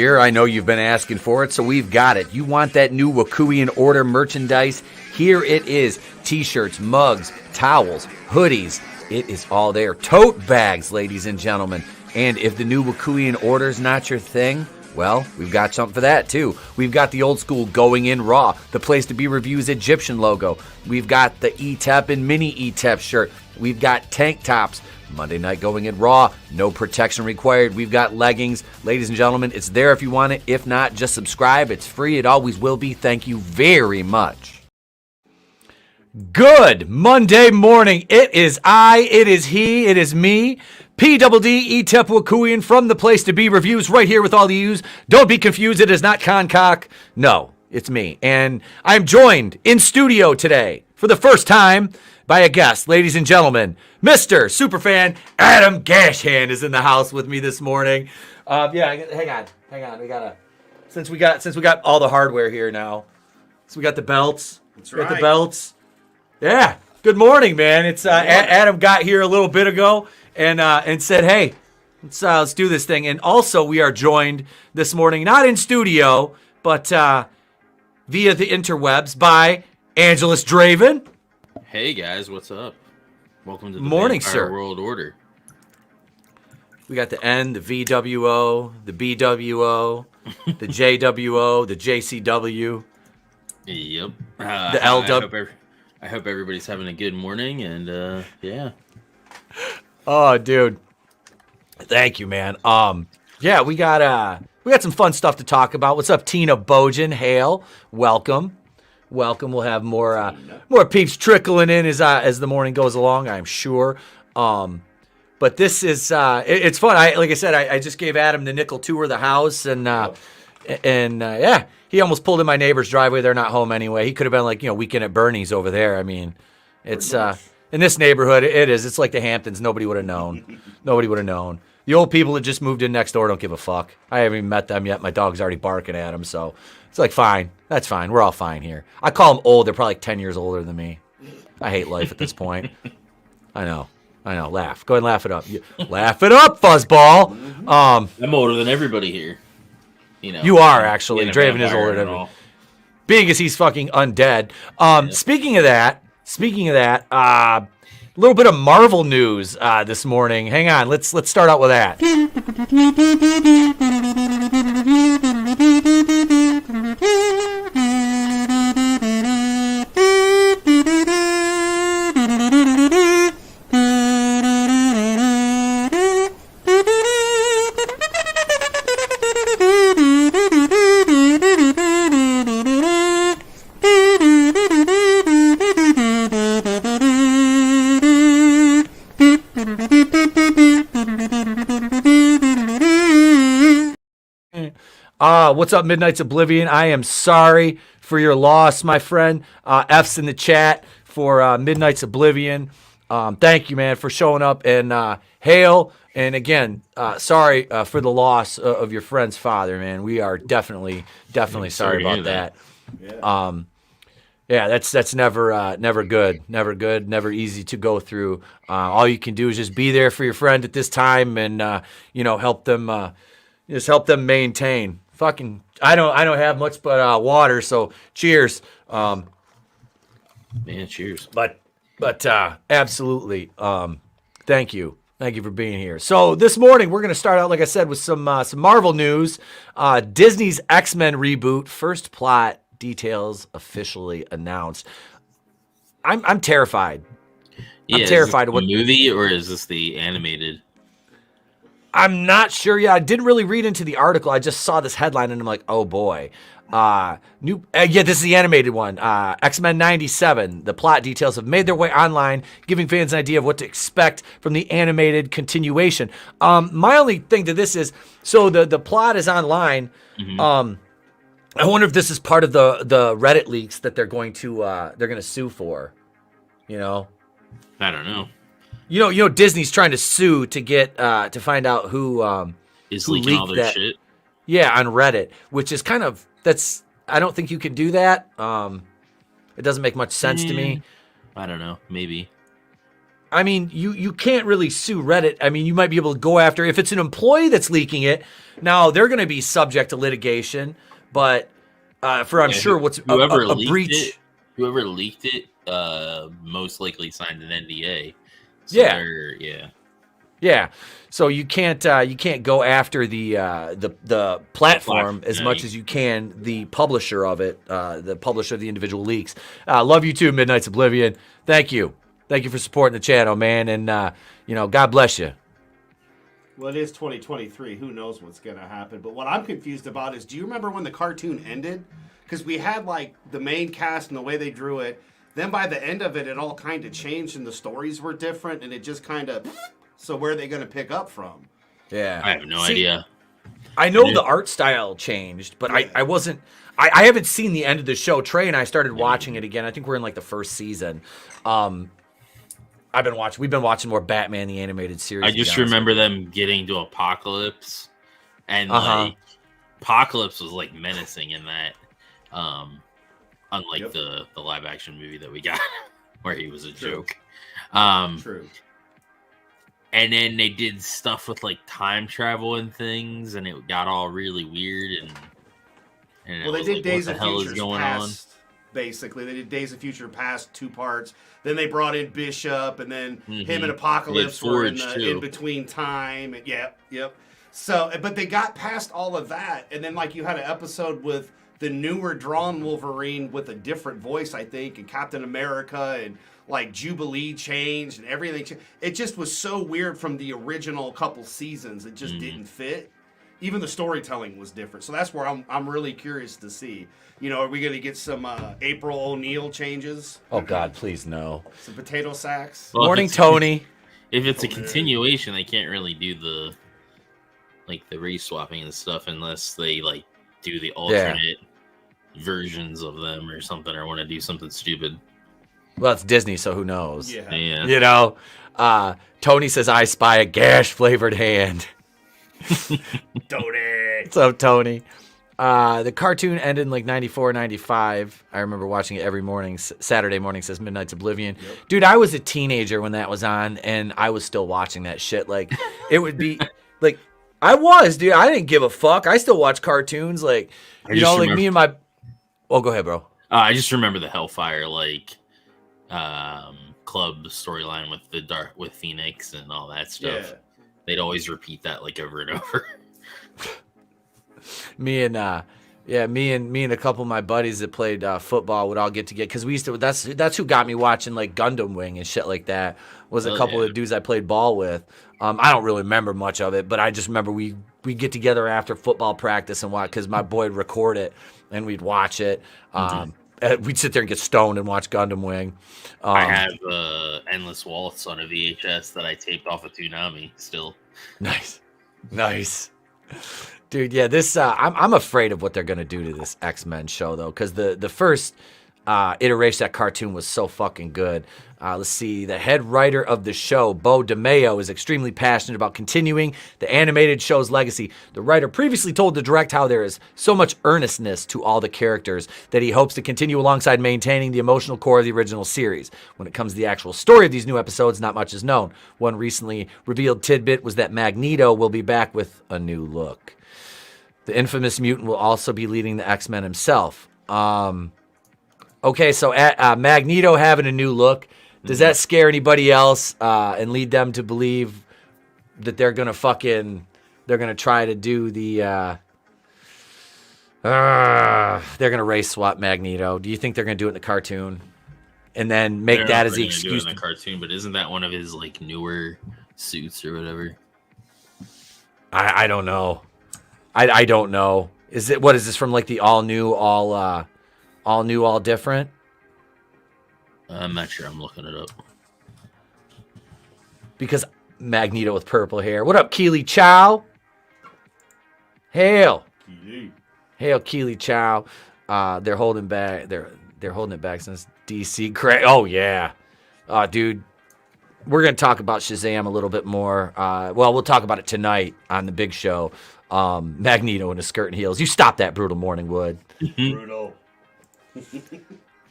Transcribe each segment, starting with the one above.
Here, I know you've been asking for it, so we've got it. You want that new Wakuian Order merchandise? Here it is. T-shirts, mugs, towels, hoodies. It is all there. Tote bags, ladies and gentlemen. And if the new Wakuian Order's not your thing, well, we've got something for that, too. We've got the old school Going In Raw, the Place to Be Reviews Egyptian logo. We've got the Etep and Mini Etep shirt. We've got tank tops. Monday Night Going In Raw, no protection required. We've got leggings. Ladies and gentlemen, it's there if you want it. If not, just subscribe. It's free. It always will be. Thank you very much. Good Monday morning. It is I, it is he, it is me, P-double-D, Etep Wakuian from the Place to Be Reviews, right here with all the yous. Don't be confused. It is not Concock. No, it's me. And I'm joined in studio today for the first time by a guest, ladies and gentlemen. Mr. Superfan Adam Gashhand is in the house with me this morning. Hang on. We gotta since we got all the hardware here now. So we got the belts. That's right. Got the belts. Yeah. Good morning, man. It's Adam got here a little bit ago and said, "Hey, let's do this thing." And also, we are joined this morning, not in studio, but via the interwebs by AngelousDraven. Hey guys, what's up? Welcome to the morning, Vampire sir. World Order. We got the N, the VWO, the BWO, the JWO, the JCW. Yep. The LW. I hope everybody's having a good morning, and yeah. Oh, dude. Thank you, man. Yeah, we got some fun stuff to talk about. What's up, Tina Bojan? Hail, welcome. We'll have more peeps trickling in as the morning goes along, I'm sure. But this is it's fun. Like I said, I just gave Adam the nickel tour of the house, and yeah, he almost pulled in my neighbor's driveway. They're not home anyway. He could have been like, weekend at Bernie's over there. I mean, it's in this neighborhood, it's like the Hamptons. Nobody would have known. The old people that just moved in next door don't give a fuck. I haven't even met them yet. My dog's already barking at them, so it's like, fine. That's fine. We're all fine here. I call them old. They're probably like 10 years older than me. I hate life at this point. I know. Laugh. Go ahead and laugh it up. Laugh it up, fuzzball. I'm older than everybody here. You are, actually. Draven is older than me. Being as he's fucking undead. Speaking of that, a little bit of Marvel news this morning. Hang on, let's start out with that. What's up, Midnight's Oblivion? I am sorry for your loss, my friend. F's in the chat for Midnight's Oblivion. Thank you, man, for showing up, and hail. And again, sorry for the loss of your friend's father, man. We are definitely sorry about that. Yeah, that's never good, never easy to go through. All you can do is just be there for your friend at this time, and help them, just help them maintain. Fucking, I don't have much but water, so cheers. Man, cheers. But absolutely, thank you for being here. So this morning we're gonna start out, like I said, with some Marvel news. Disney's X-Men reboot, first plot details officially announced. I'm terrified. Yeah, I'm terrified of what the movie, or is this the animated? I'm not sure. Yeah, I didn't really read into the article. I just saw this headline and I'm like, oh boy. This is the animated one. X-Men 97. The plot details have made their way online, giving fans an idea of what to expect from the animated continuation. My only thing to this is, so the plot is online. Mm-hmm. I wonder if this is part of the Reddit leaks that they're going to sue for. I don't know. Disney's trying to sue to get to find out who is leaking all their shit. Yeah, on Reddit, which is I don't think you can do that. It doesn't make much sense to me. I don't know. Maybe. I mean, you can't really sue Reddit. I mean, you might be able to go after if it's an employee that's leaking it. Now they're going to be subject to litigation, but for I'm sure what's a breach. Whoever leaked it, most likely signed an NDA. So Yeah. So you can't go after the platform as much as you can the publisher of it, the publisher of the individual leaks. Love you too, Midnight's Oblivion. Thank you for supporting the channel, man, and God bless you. Well, it is 2023. Who knows what's gonna happen? But what I'm confused about is, do you remember when the cartoon ended? Because we had like the main cast and the way they drew it. Then by the end of it, it all kind of changed and the stories were different, and it just kind of. So where are they going to pick up from? Yeah. I have no idea. I know the art style changed, but I wasn't... I haven't seen the end of the show. Trey and I started watching it again. I think we're in like the first season. We've been watching more Batman the Animated Series. I just remember them getting to Apocalypse, and like Apocalypse was like menacing in that. Unlike the live action movie that we got, where he was a joke. True. And then they did stuff with like time travel and things, and it got all really weird. And well, they did like, Days what of the hell Future is going Past. Basically, they did Days of Future Past 2 parts. Then they brought in Bishop, and then him and Apocalypse were in between time. And, yep. So, but they got past all of that, and then like you had an episode with the newer drawn Wolverine with a different voice, I think, and Captain America, and like Jubilee changed and everything. It just was so weird from the original couple seasons. It just didn't fit. Even the storytelling was different. So that's where I'm really curious to see. Are we going to get some April O'Neil changes? Oh God, please no. Some potato sacks. Well, Morning, Tony. If it's a continuation, they can't really do the race swapping and stuff unless they like do the alternate versions of them or something, or want to do something stupid. Well, it's Disney, so who knows? Yeah. Tony says, I spy a gash-flavored hand. Tony. What's up, Tony? The cartoon ended in like 94, 95. I remember watching it every morning. Saturday morning, says Midnight's Oblivion. Yep. Dude, I was a teenager when that was on, and I was still watching that shit. Like, it would be, like, I was, dude. I didn't give a fuck. I still watch cartoons. Like, me and my... Oh, go ahead, bro. I just remember the Hellfire, club storyline with Phoenix and all that stuff. Yeah. They'd always repeat that like over and over. me and a couple of my buddies that played football would all get together because we used to. That's who got me watching like Gundam Wing and shit like that. Was a couple of dudes I played ball with. I don't really remember much of it, but I just remember we get together after football practice and watch because my boy would record it and we'd watch it. We'd sit there and get stoned and watch Gundam Wing. I have Endless Waltz on a VHS that I taped off of Toonami still. Nice. Dude, yeah, this I'm afraid of what they're gonna do to this X-Men show though, because the first iteration of that cartoon was so fucking good. Let's see. The head writer of the show, Bo DeMayo, is extremely passionate about continuing the animated show's legacy. The writer previously told the Direct how there is so much earnestness to all the characters that he hopes to continue alongside maintaining the emotional core of the original series. When it comes to the actual story of these new episodes, not much is known. One recently revealed tidbit was that Magneto will be back with a new look. The infamous mutant will also be leading the X-Men himself. Okay, so Magneto having a new look, does that scare anybody else and lead them to believe that they're gonna try to do the they're gonna race swap Magneto? Do you think they're gonna do it in the cartoon and then make that as the excuse? Do it in the cartoon, but isn't that one of his like newer suits or whatever? I don't know. I don't know. Is this from like the all new, all different? I'm not sure. I'm looking it up. Because Magneto with purple hair. What up, Keely Chow? Hail. Hail, Keely Chow. They're holding back. They're holding it back since DC. Oh yeah, dude. We're gonna talk about Shazam a little bit more. We'll talk about it tonight on the big show. Magneto in a skirt and heels. You stop that, Brutal Morningwood. Brutal.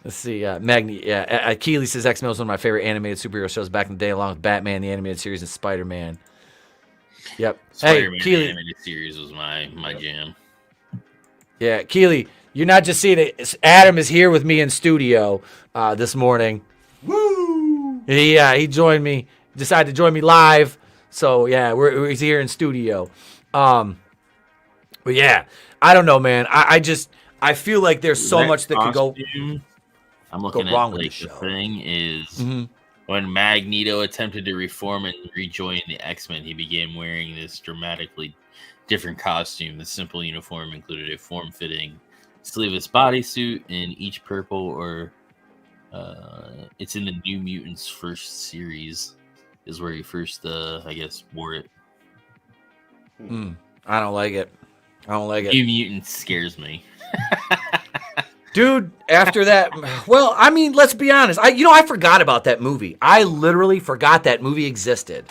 Let's see. Magni. Yeah. Keely says X-Men was one of my favorite animated superhero shows back in the day, along with Batman, the animated series, and Spider-Man. Yep. Spider-Man Keely. animated series was my jam. Yeah, Keely, you're not just seeing it. Adam is here with me in studio this morning. Woo! He joined me. Decided to join me live. So yeah, we're here in studio. But yeah, I don't know, man. I feel like there's so much that could go. I'm looking go wrong at with like the the show. thing is when Magneto attempted to reform and rejoin the X-Men, he began wearing this dramatically different costume. The simple uniform included a form-fitting sleeveless bodysuit in each purple or it's in the New Mutants first series is where he first I guess wore it. I don't like it. New Mutants scares me. Dude, after that, well, I mean, let's be honest. I forgot about that movie. I literally forgot that movie existed.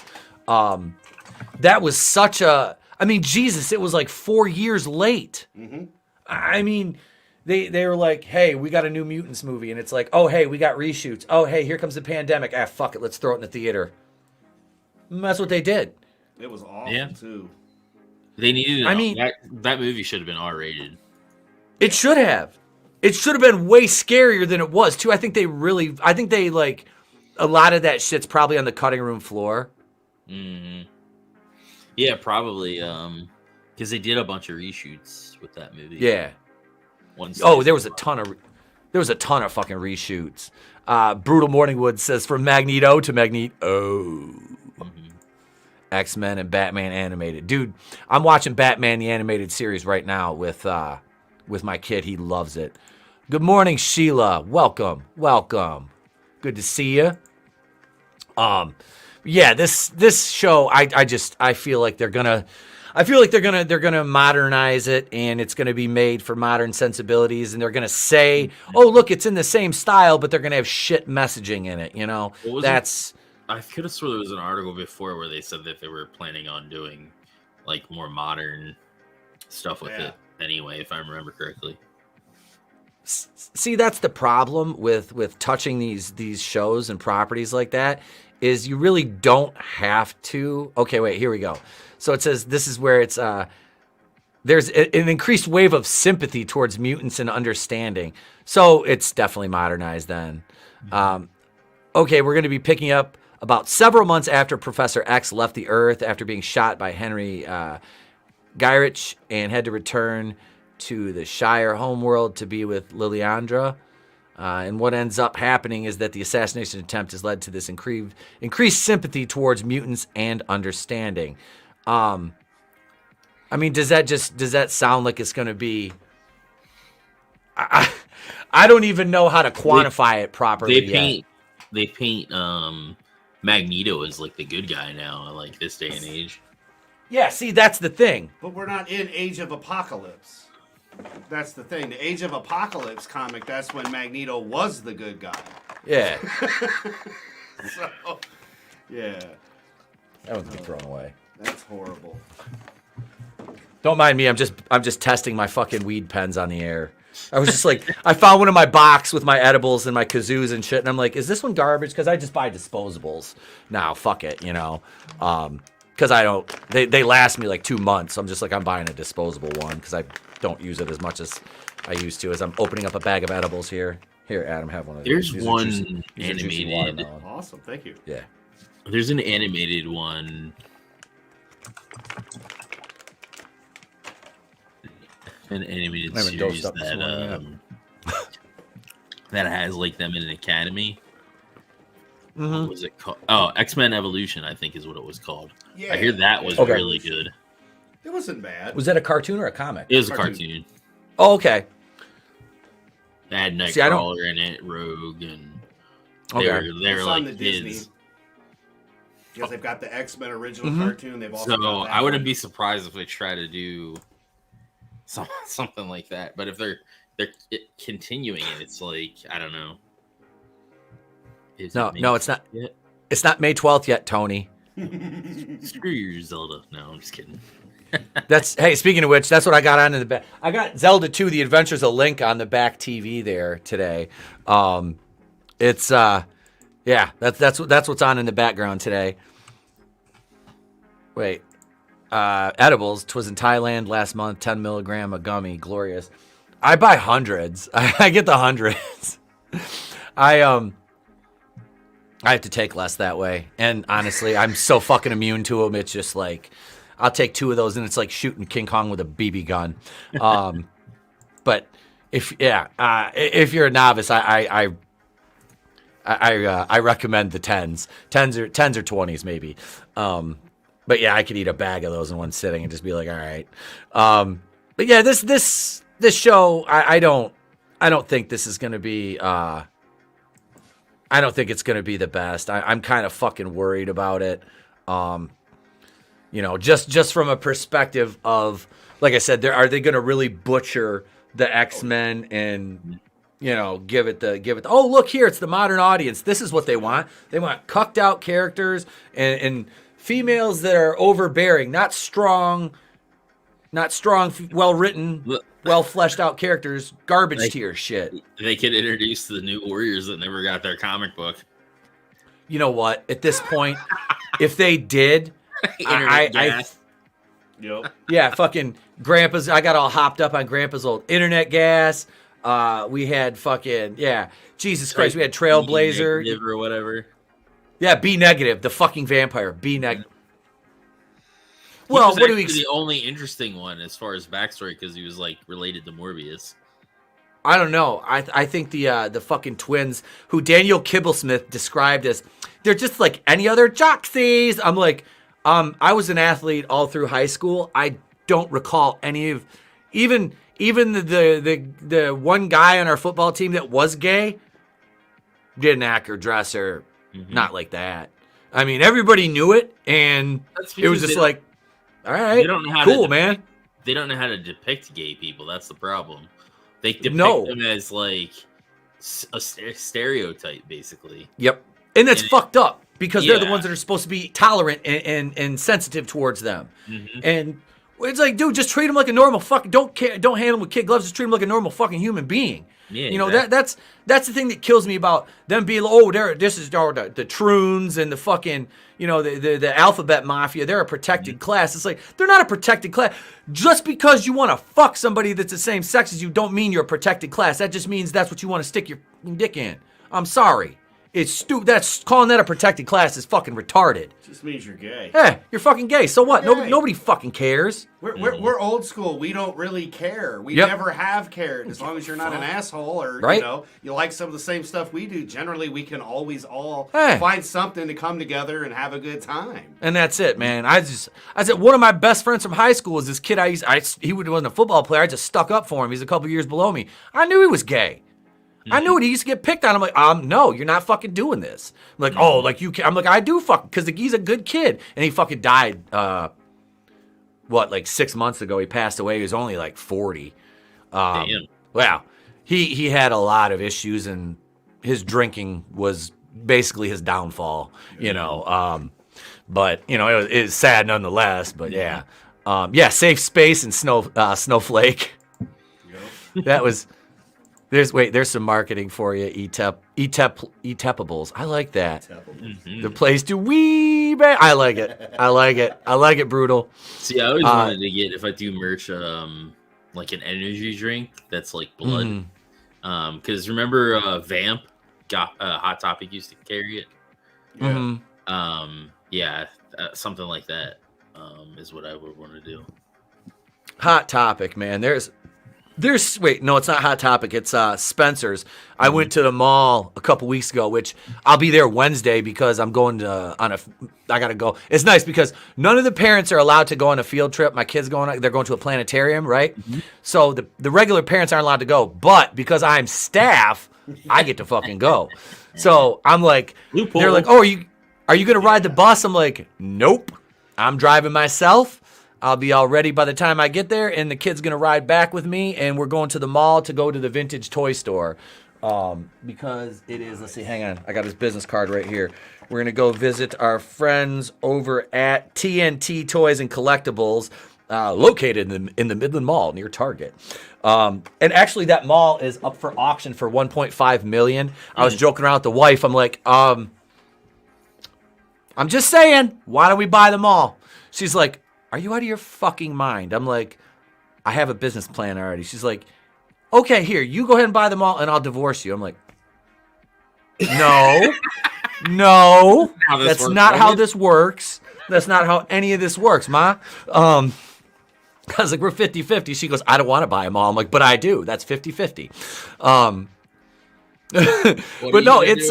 That was such a, I mean, Jesus, it was like 4 years late. I mean, they were like, hey, we got a New Mutants movie. And it's like, oh, hey, we got reshoots. Oh, hey, here comes the pandemic. Ah, fuck it. Let's throw it in the theater. And that's what they did. It was awful, too. They needed that movie should have been R-rated. It should have. It should have been way scarier than it was, too. I think they like, a lot of that shit's probably on the cutting room floor. Yeah, probably. Because they did a bunch of reshoots with that movie. Yeah. There was a ton of fucking reshoots. Brutal Morningwood says from Magneto to Magneto. X-Men and Batman animated. Dude, I'm watching Batman the animated series right now with my kid. He loves it. Good morning, Sheila. Welcome. Good to see you. Yeah, this show, I feel like they're gonna modernize it, and it's gonna be made for modern sensibilities, and they're gonna say, oh, look, it's in the same style, but they're gonna have shit messaging in it, you know? I could have sworn there was an article before where they said that they were planning on doing like more modern stuff with it anyway, if I remember correctly. See, that's the problem with touching these shows and properties like that, is you really don't have to. Okay, wait, here we go. So it says this is where it's there's an increased wave of sympathy towards mutants and understanding. So it's definitely modernized then. Okay, we're going to be picking up about several months after Professor X left the Earth after being shot by Henry Gyrich and had to return to the Shire homeworld to be with Liliandra. And what ends up happening is that the assassination attempt has led to this increased sympathy towards mutants and understanding. I mean, does that sound like it's going to be? I don't even know how to quantify it properly. They paint Magneto as like the good guy now, like this day and age. Yeah, see, that's the thing. But we're not in Age of Apocalypse. That's the thing. The Age of Apocalypse comic, that's when Magneto was the good guy. Yeah. So, yeah. That one's been thrown away. That's horrible. Don't mind me. I'm just testing my fucking weed pens on the air. I was just like, I found one in my box with my edibles and my kazoos and shit, and I'm like, is this one garbage? Because I just buy disposables. Now, fuck it, you know. Because I don't. They last me like 2 months. So I'm just like, I'm buying a disposable one because I don't use it as much as I used to. As I'm opening up a bag of edibles here. Here, Adam, have one of these. There's one animated. Awesome, thank you. Yeah. There's an animated one. An animated series that that has like them in an academy. What was it called? Oh, X-Men Evolution, I think is what it was called. Yeah, I hear that was really good. It wasn't bad. Was that a cartoon or a comic? It was a cartoon. Oh, okay. It had Nightcrawler in it, Rogue, and they were like the kids. Disney. Because they've got the X-Men original cartoon. They've also so I wouldn't be surprised if they try to do something like that. But if they're continuing it, it's like, I don't know. No, it's not. It's not May 12th yet, Tony. Screw your Zelda. No, I'm just kidding. Hey, speaking of which, that's what I got on in the back. I got Zelda 2: The Adventures of Link on the back TV there today. It's that's what's on in the background today. Wait. Edibles. 'Twas in Thailand last month. 10 milligram a gummy. Glorious. I buy hundreds. I get the hundreds. I have to take less that way. And honestly, I'm so fucking immune to them. It's just like, I'll take 2 of those and it's like shooting King Kong with a BB gun. But if you're a novice, I recommend the 10s. 10s or 20s maybe. But yeah, I could eat a bag of those in one sitting and just be like, all right. But yeah, this show, I don't think this is going to be, I don't think it's going to be the best. I'm kind of fucking worried about it. Just from a perspective of, like I said, are they going to really butcher the X-Men and, give it oh, look here, it's the modern audience. This is what they want. They want cucked out characters and females that are overbearing, not strong, well written, well fleshed out characters, garbage tier shit. They could introduce the new Warriors that never got their comic book. You know what? At this point, if they did, yeah, fucking Grandpa's. I got all hopped up on Grandpa's old internet gas. We had fucking Jesus Christ. We had Trailblazer or whatever. Yeah, B negative, the fucking vampire. B negative. Well, what do we? The only interesting one as far as backstory because he was like related to Morbius. I don't know. I think the fucking twins who Daniel Kibblesmith described as they're just like any other jocksies. I'm like, I was an athlete all through high school. I don't recall any of even the one guy on our football team that was gay didn't act or dress or not like that. I mean, everybody knew it, and it was just like, all right, they don't know how cool, man. They don't know how to depict gay people. That's the problem. They depict them as like a stereotype, basically. Yep, and that's fucked up because they're the ones that are supposed to be tolerant and sensitive towards them. And it's like, dude, just treat them like a normal fucking. Don't handle them with kid gloves. Just treat them like a normal fucking human being. Yeah, exactly. That's the thing that kills me about them being this is the Troons and the fucking the alphabet mafia. They're a protected class. It's like they're not a protected class. Just because you want to fuck somebody that's the same sex as you don't mean you're a protected class. That just means that's what you want to stick your dick in. I'm sorry. It's stupid. That's calling that a protected class is fucking retarded. Just means you're gay. Yeah, you're fucking gay. So what? Nobody fucking cares. We're old school. We don't really care. We never have cared. As long as you're not an asshole or you like some of the same stuff we do. Generally, we can always find something to come together and have a good time. And that's it, man. I said one of my best friends from high school was this kid. He wasn't a football player. I just stuck up for him. He's a couple years below me. I knew he was gay. I knew it. He used to get picked on. I'm like, no, you're not fucking doing this. I'm like, oh, like you can. I'm like, I do fucking, because he's a good kid. And he fucking died, like 6 months ago. He passed away. He was only like 40. Damn. Wow. He had a lot of issues, and his drinking was basically his downfall, but, it was sad nonetheless. But yeah. Safe Space and Snowflake. Yep. That was... There's some marketing for you, Etepables. I like that. The place to I like it, Brutal. See, I always wanted to get, if I do merch, like an energy drink that's like blood. Because remember Vamp, Hot Topic used to carry it? Something like that is what I would want to do. Hot Topic, man. It's not Hot Topic. It's Spencer's. I went to the mall a couple weeks ago, which I'll be there Wednesday because I'm going I gotta go. It's nice because none of the parents are allowed to go on a field trip. My kids they're going to a planetarium, right? So the regular parents aren't allowed to go, but because I'm staff, I get to fucking go. So I'm like, loophole. They're like, oh, are you gonna ride the bus? I'm like, nope. I'm driving myself. I'll be all ready by the time I get there, and the kid's going to ride back with me, and we're going to the mall to go to the vintage toy store because it is, let's see, hang on. I got his business card right here. We're going to go visit our friends over at TNT Toys and Collectibles, located in the Midland Mall near Target. And actually, that mall is up for auction for $1.5 million. I was joking around with the wife. I'm like, I'm just saying, why don't we buy the mall? She's like, are you out of your fucking mind? I'm like, I have a business plan already. She's like, okay, here, you go ahead and buy the mall, and I'll divorce you. I'm like, no, no, that's not how this works. That's not how any of this works, Ma. I was like, we're 50-50. She goes, I don't want to buy a mall. I'm like, but I do. That's 50-50. But no, it's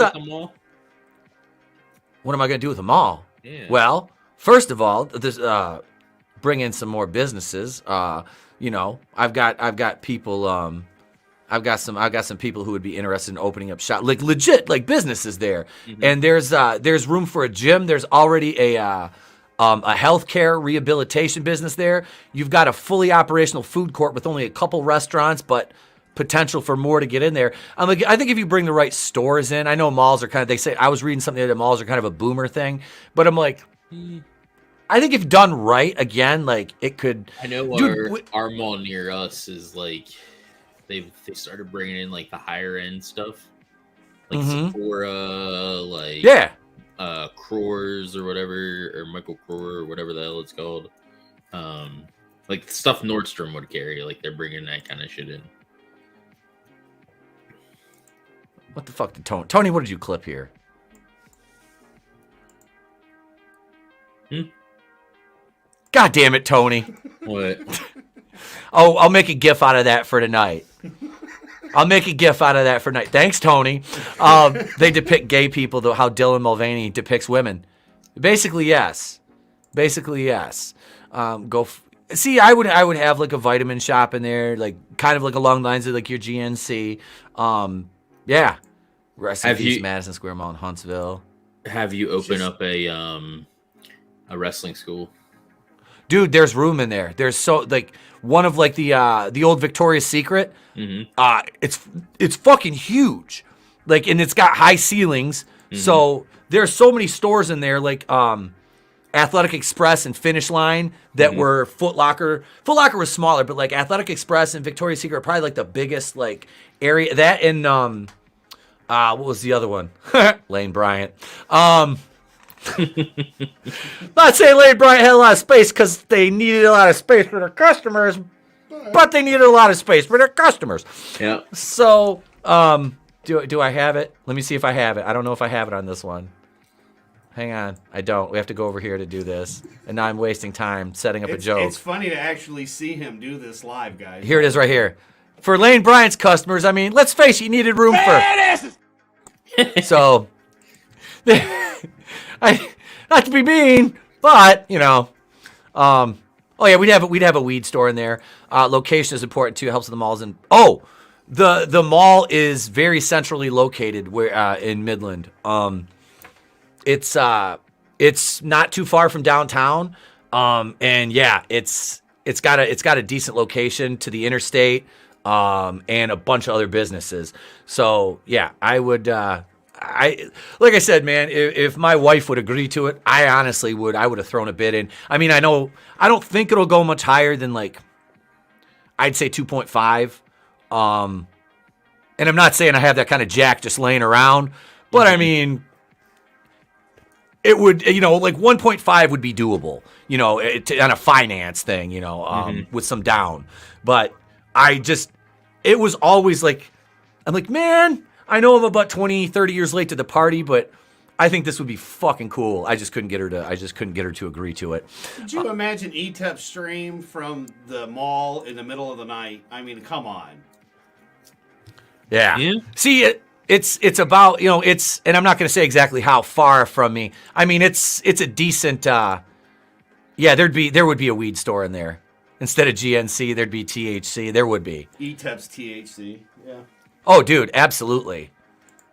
what am I going to do with a mall? Yeah. Well, first of all, this bring in some more businesses. You know, I've got people. I've got some people who would be interested in opening up shop, like legit, like businesses there. Mm-hmm. And there's room for a gym. There's already a healthcare rehabilitation business there. You've got a fully operational food court with only a couple restaurants, but potential for more to get in there. I'm like, I think if you bring the right stores in, I know malls are kind of, they say, I was reading something that malls are kind of a boomer thing, but I'm like, I think if done right, again, like it could. I know our mall near us is like, they started bringing in like the higher end stuff, like Sephora, like Crores or whatever, or Michael Crore or whatever the hell it's called. Like stuff Nordstrom would carry, like they're bringing that kind of shit in. What the fuck did Tony? What did you clip here? God damn it, Tony! What? Oh, I'll make a GIF out of that for tonight. Thanks, Tony. They depict gay people, though, how Dylan Mulvaney depicts women. Basically, yes. See, I would have like a vitamin shop in there, like kind of like along the lines of like your GNC. Yeah. Rest in peace, Madison Square Mall in Huntsville. Have you opened up a wrestling school? Dude, there's room in there. There's so like one of like the old Victoria's Secret. It's fucking huge. Like, and it's got high ceilings. So there's so many stores in there, like Athletic Express and Finish Line that were Foot Locker. Foot Locker was smaller, but like Athletic Express and Victoria's Secret are probably like the biggest like area. That and what was the other one? Lane Bryant. Not saying Lane Bryant had a lot of space because they needed a lot of space for their customers, but they needed a lot of space for their customers. Yeah. So, do I have it? Let me see if I have it. I don't know if I have it on this one. Hang on. I don't. We have to go over here to do this. And now I'm wasting time setting up a joke. It's funny to actually see him do this live, guys. Here it is right here. For Lane Bryant's customers, I mean, let's face it, you needed room for... So... not to be mean, but you know, oh yeah, we'd have a weed store in there. Location is important too; it helps with the malls. And the mall is very centrally located where in Midland. It's not too far from downtown. And yeah, it's got a decent location to the interstate. And a bunch of other businesses. So yeah, I would. Like I said, man, if my wife would agree to it, I honestly would. I would have thrown a bid in. I mean, I don't think it'll go much higher than like, I'd say 2.5. And I'm not saying I have that kind of jack just laying around, but I mean, it would, you know, like 1.5 would be doable, you know, on a finance thing, you know, with some down. But it was always like, I'm like, man, I know I'm about 20, 30 years late to the party, but I think this would be fucking cool. I just couldn't get her to agree to it. Could you imagine Etep stream from the mall in the middle of the night? I mean, come on. Yeah. See, it's about, you know, and I'm not going to say exactly how far from me. I mean, it's a decent, there would be a weed store in there. Instead of GNC, there'd be THC. There would be. Etep's THC, yeah. Oh, dude, absolutely.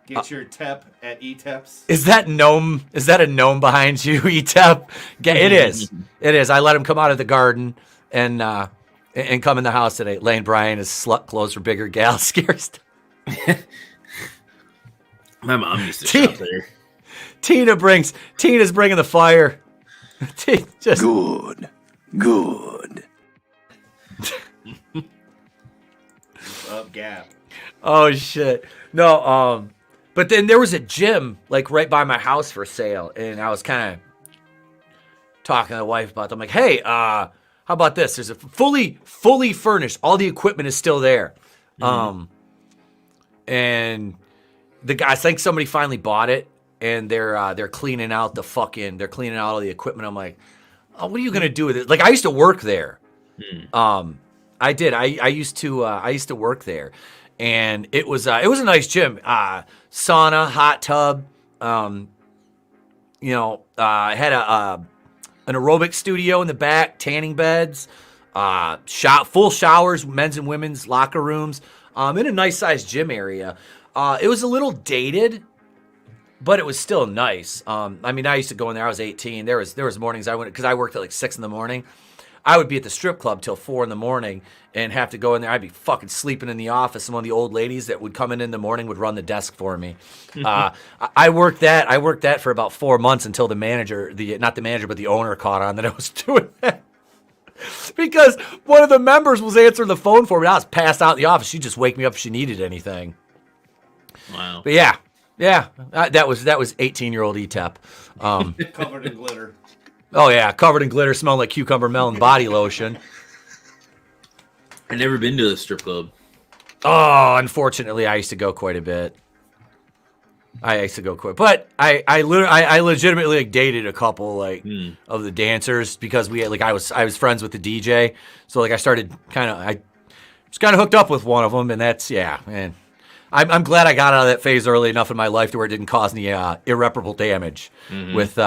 Get your Tep at Etep's. Is that a gnome behind you, Etep? It is. It is. I let him come out of the garden and come in the house today. Lane Bryant is slut clothes for bigger gal scares. My mom used to shop there. Tina's bringing the fire. Good. Up gap. Oh shit. No, but then there was a gym like right by my house for sale, and I was kind of talking to the wife about it. I'm like, hey, how about this? There's a fully furnished. All the equipment is still there. And the guy, I think somebody finally bought it, and they're cleaning out they're cleaning out all the equipment. I'm like, oh, what are you gonna do with it? Like, I used to work there. I did. I used to work there, and it was a nice gym. Sauna, hot tub. I had an aerobic studio in the back, tanning beds, full showers, men's and women's locker rooms, in a nice sized gym area. It was a little dated, but it was still nice. I used to go in there. I was 18. There was mornings I went, because I worked at like 6 a.m. I would be at the strip club till 4 a.m. and have to go in there. I'd be fucking sleeping in the office, and one of the old ladies that would come in the morning would run the desk for me. I worked that for about 4 months until not the manager, but the owner caught on that I was doing that. Because one of the members was answering the phone for me. I was passed out in the office. She'd just wake me up if she needed anything. Wow. But yeah, that was 18-year-old Etep. Covered in glitter. Oh yeah, covered in glitter, smelling like cucumber melon body lotion. I've never been to the strip club. Oh, unfortunately, I used to go quite a bit. But I legitimately like dated a couple of the dancers, because we had, I was friends with the DJ, so I started I was kind of hooked up with one of them, and that's man. I'm glad I got out of that phase early enough in my life to where it didn't cause any irreparable damage with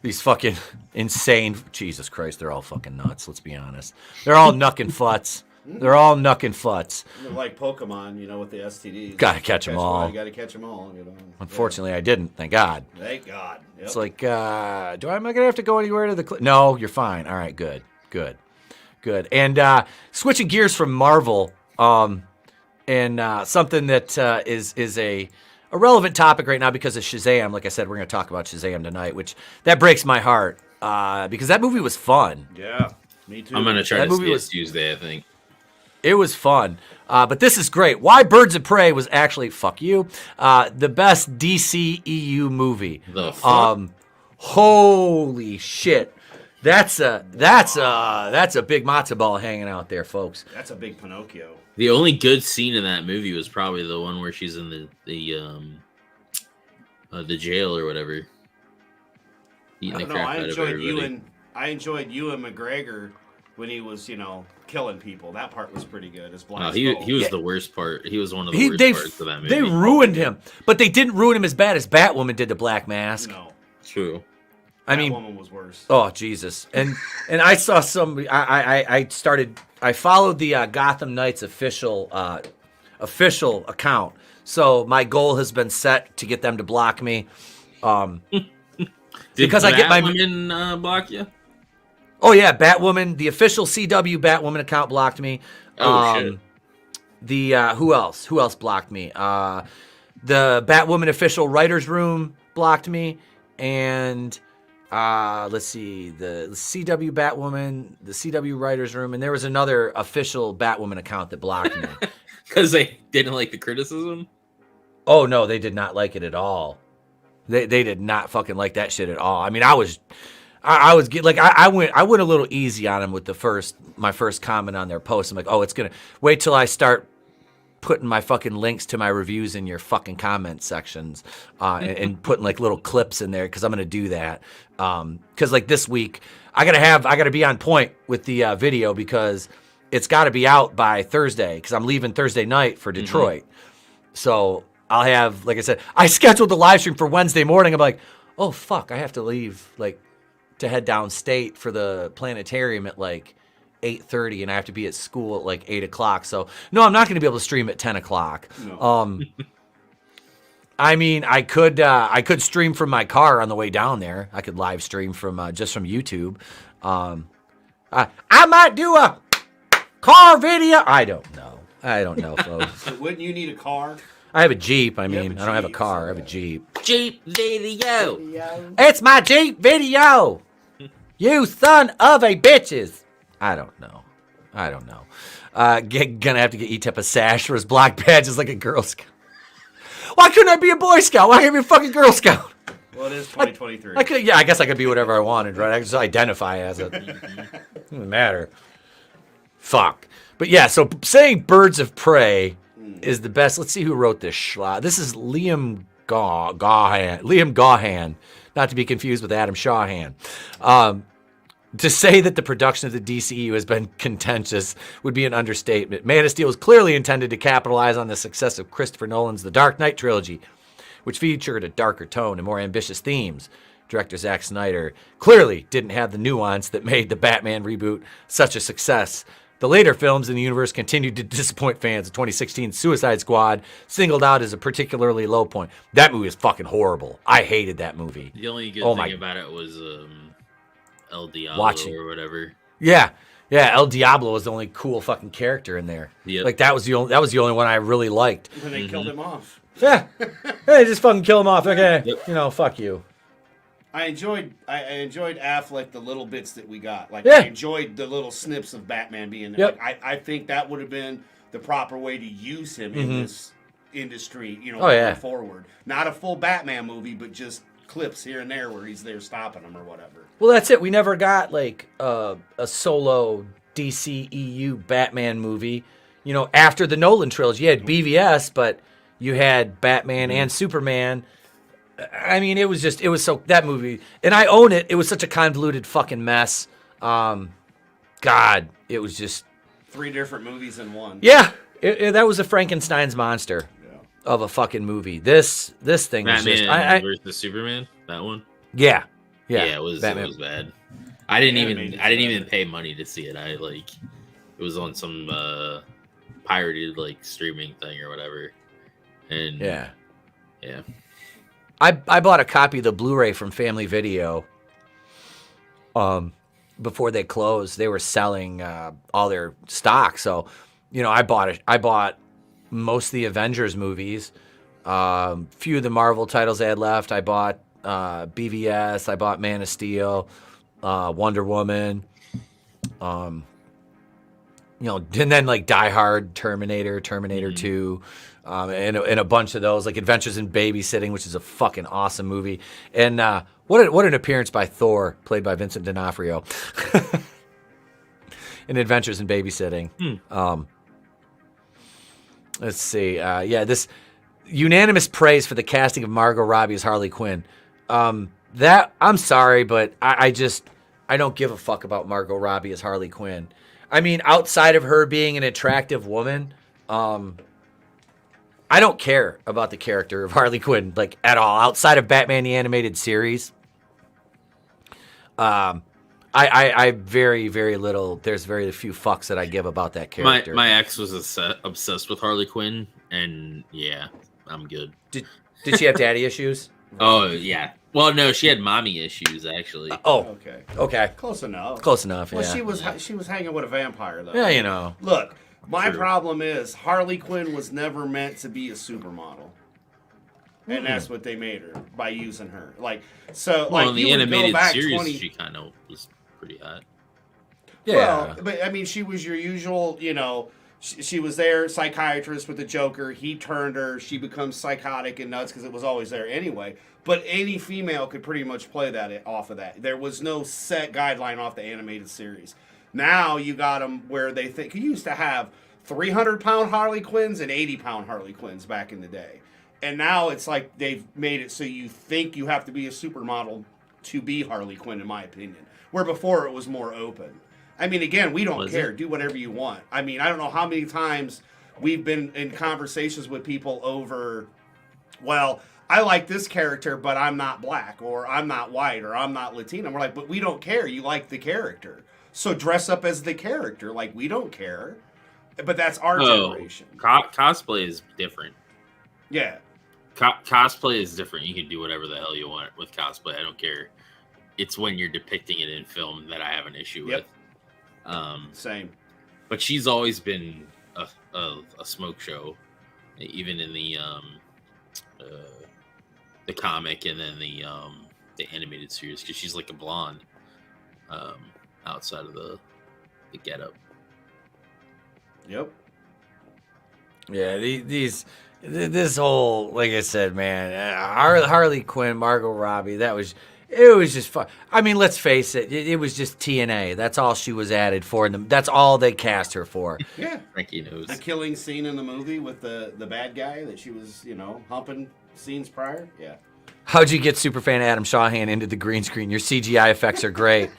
these fucking insane. Jesus Christ, they're all fucking nuts. Let's be honest. They're all nuck and futs. They're all nuck and futs. They're like Pokemon, with the STDs. Gotta catch them all. You gotta catch them all. Unfortunately, I didn't. Thank God. Thank God. Yep. It's like, am I gonna have to go anywhere to the? No, you're fine. All right, good. And switching gears from Marvel, and something that is a relevant topic right now because of Shazam. Like I said, we're gonna talk about Shazam tonight, which that breaks my heart because that movie was fun. Yeah, me too. I'm gonna try to see it Tuesday, I think. It was fun. But this is great. Why Birds of Prey was actually, fuck you, the best DCEU movie. The fuck? Holy shit. That's a big matzo ball hanging out there, folks. That's a big Pinocchio. The only good scene in that movie was probably the one where she's in the jail or whatever. Eating the crap out of everybody. I enjoyed Ewan McGregor when he was, killing people. That part was pretty good. As Black he was the worst part. He was one of the worst parts of that movie. They ruined him, but they didn't ruin him as bad as Batwoman did the Black Mask. No, true. Batwoman was worse. Oh Jesus! And I saw some. I followed the Gotham Knights official account. So my goal has been set to get them to block me. Because I get my Batwoman block you. Oh yeah, Batwoman, the official CW Batwoman account blocked me. Shit. The who else? Who else blocked me? The Batwoman official writers room blocked me, and let's see, the CW Batwoman, the CW writers room, and there was another official Batwoman account that blocked me because they didn't like the criticism. Oh no, they did not like it at all. They did not fucking like that shit at all. I mean, I went a little easy on him with my first comment on their post. I'm like, oh, it's gonna wait till I start putting my fucking links to my reviews in your fucking comment sections, and putting like little clips in there, because I'm gonna do that. Because like this week, I gotta be on point with the video, because it's got to be out by Thursday, because I'm leaving Thursday night for Detroit. So I'll have, like I said, I scheduled the live stream for Wednesday morning. I'm like, oh fuck, I have to leave to head downstate for the planetarium at 8:30, and I have to be at school at 8 o'clock. So no, I'm not going to be able to stream at 10 o'clock. No. I mean, I could stream from my car on the way down there. I could live stream from just from YouTube. I might do a car video. I don't know, folks. So wouldn't you need a car? I have a Jeep. I don't have a car. I have a Jeep. Jeep video. It's my Jeep video. You son of a bitches. I don't know. I don't know. Gonna have to get Etep a sash for his black badge as like a Girl Scout. Why couldn't I be a Boy Scout? Why can't I be a fucking Girl Scout? Well, it is 2023. I guess I could be whatever I wanted, right? I could just identify as it. Doesn't matter. Fuck. But yeah, so saying Birds of Prey is the best. Let's see who wrote this schlock. This is Liam Gahan, not to be confused with Adam Shawhan. To say that the production of the DCEU has been contentious would be an understatement. Man of Steel was clearly intended to capitalize on the success of Christopher Nolan's The Dark Knight trilogy, which featured a darker tone and more ambitious themes. Director Zack Snyder clearly didn't have the nuance that made the Batman reboot such a success. The later films in the universe continued to disappoint fans. The 2016 Suicide Squad singled out as a particularly low point. That movie is fucking horrible. I hated that movie. The only good thing about it was El Diablo or whatever. Yeah, El Diablo was the only cool fucking character in there. Yep. Like that was the only one I really liked. And they killed him off. Yeah, hey, just fucking kill him off. Okay, fuck you. I enjoyed Affleck, the little bits that we got. Like Yeah. I enjoyed the little snips of Batman being there. Yep. Like, I think that would have been the proper way to use him in this industry. yeah. Going forward. Not a full Batman movie, but just clips here and there where he's there stopping them or whatever. Well, that's it. We never got like a solo DCEU Batman movie. After the Nolan trilogy, you had BVS, but you had Batman and Superman. I mean, it was so that movie, and I own it. It was such a convoluted fucking mess. God, it was just 3 different movies in one. Yeah, that was a Frankenstein's monster of a fucking movie. This thing Batman was just versus Superman. That one. Yeah, it was bad. I didn't even pay money to see it. It was on some pirated streaming thing or whatever, and yeah. I bought a copy of the Blu-ray from Family Video. Before they closed, they were selling all their stock. So, I bought it. I bought most of the Avengers movies. Few of the Marvel titles they had left. I bought BVS. I bought Man of Steel, Wonder Woman. And then Die Hard, Terminator 2. And a bunch of those, like Adventures in Babysitting, which is a fucking awesome movie. And what an appearance by Thor, played by Vincent D'Onofrio, in Adventures in Babysitting. Let's see. This unanimous praise for the casting of Margot Robbie as Harley Quinn. That I'm sorry, but I don't give a fuck about Margot Robbie as Harley Quinn. I mean, outside of her being an attractive woman, I don't care about the character of Harley Quinn, at all. Outside of Batman the Animated Series, I very, very little. There's very few fucks that I give about that character. My ex was obsessed with Harley Quinn, and yeah, I'm good. Did she have daddy issues? Oh yeah. Well, no, she had mommy issues actually. Okay. Close enough. Well, she was hanging with a vampire though. Yeah, Look. My problem is Harley Quinn was never meant to be a supermodel. And that's what they made her by using her. In the animated series, she kind of was pretty hot. Yeah. Well, but I mean, she was your usual, she was there, psychiatrist with the Joker. He turned her. She becomes psychotic and nuts because it was always there anyway. But any female could pretty much play that off of that. There was no set guideline off the animated series. Now you got them where they think you used to have 300-pound Harley Quinns and 80-pound Harley Quinns back in the day. And now it's like they've made it so you think you have to be a supermodel to be Harley Quinn, in my opinion. Where before it was more open. I mean, again, we don't care. Do whatever you want. I mean, I don't know how many times we've been in conversations with people over, well, I like this character, but I'm not black, or I'm not white, or I'm not Latino. We're like, but we don't care. You like the character. So dress up as the character. Like, we don't care. But that's our generation. Cosplay is different. Yeah. Cosplay is different. You can do whatever the hell you want with cosplay. I don't care. It's when you're depicting it in film that I have an issue with. Same. But she's always been a smoke show, even in the comic and then the animated series, because she's like a blonde outside of the getup. Yep. Yeah, this whole, like I said, man, Harley Quinn, Margot Robbie, it was just fun. I mean, let's face it, it was just TNA. That's all she was added for. That's all they cast her for. Yeah. Frankie knows. The killing scene in the movie with the bad guy that she was, humping scenes prior. Yeah. How'd you get superfan Adam Shawhan into the green screen? Your CGI effects are great.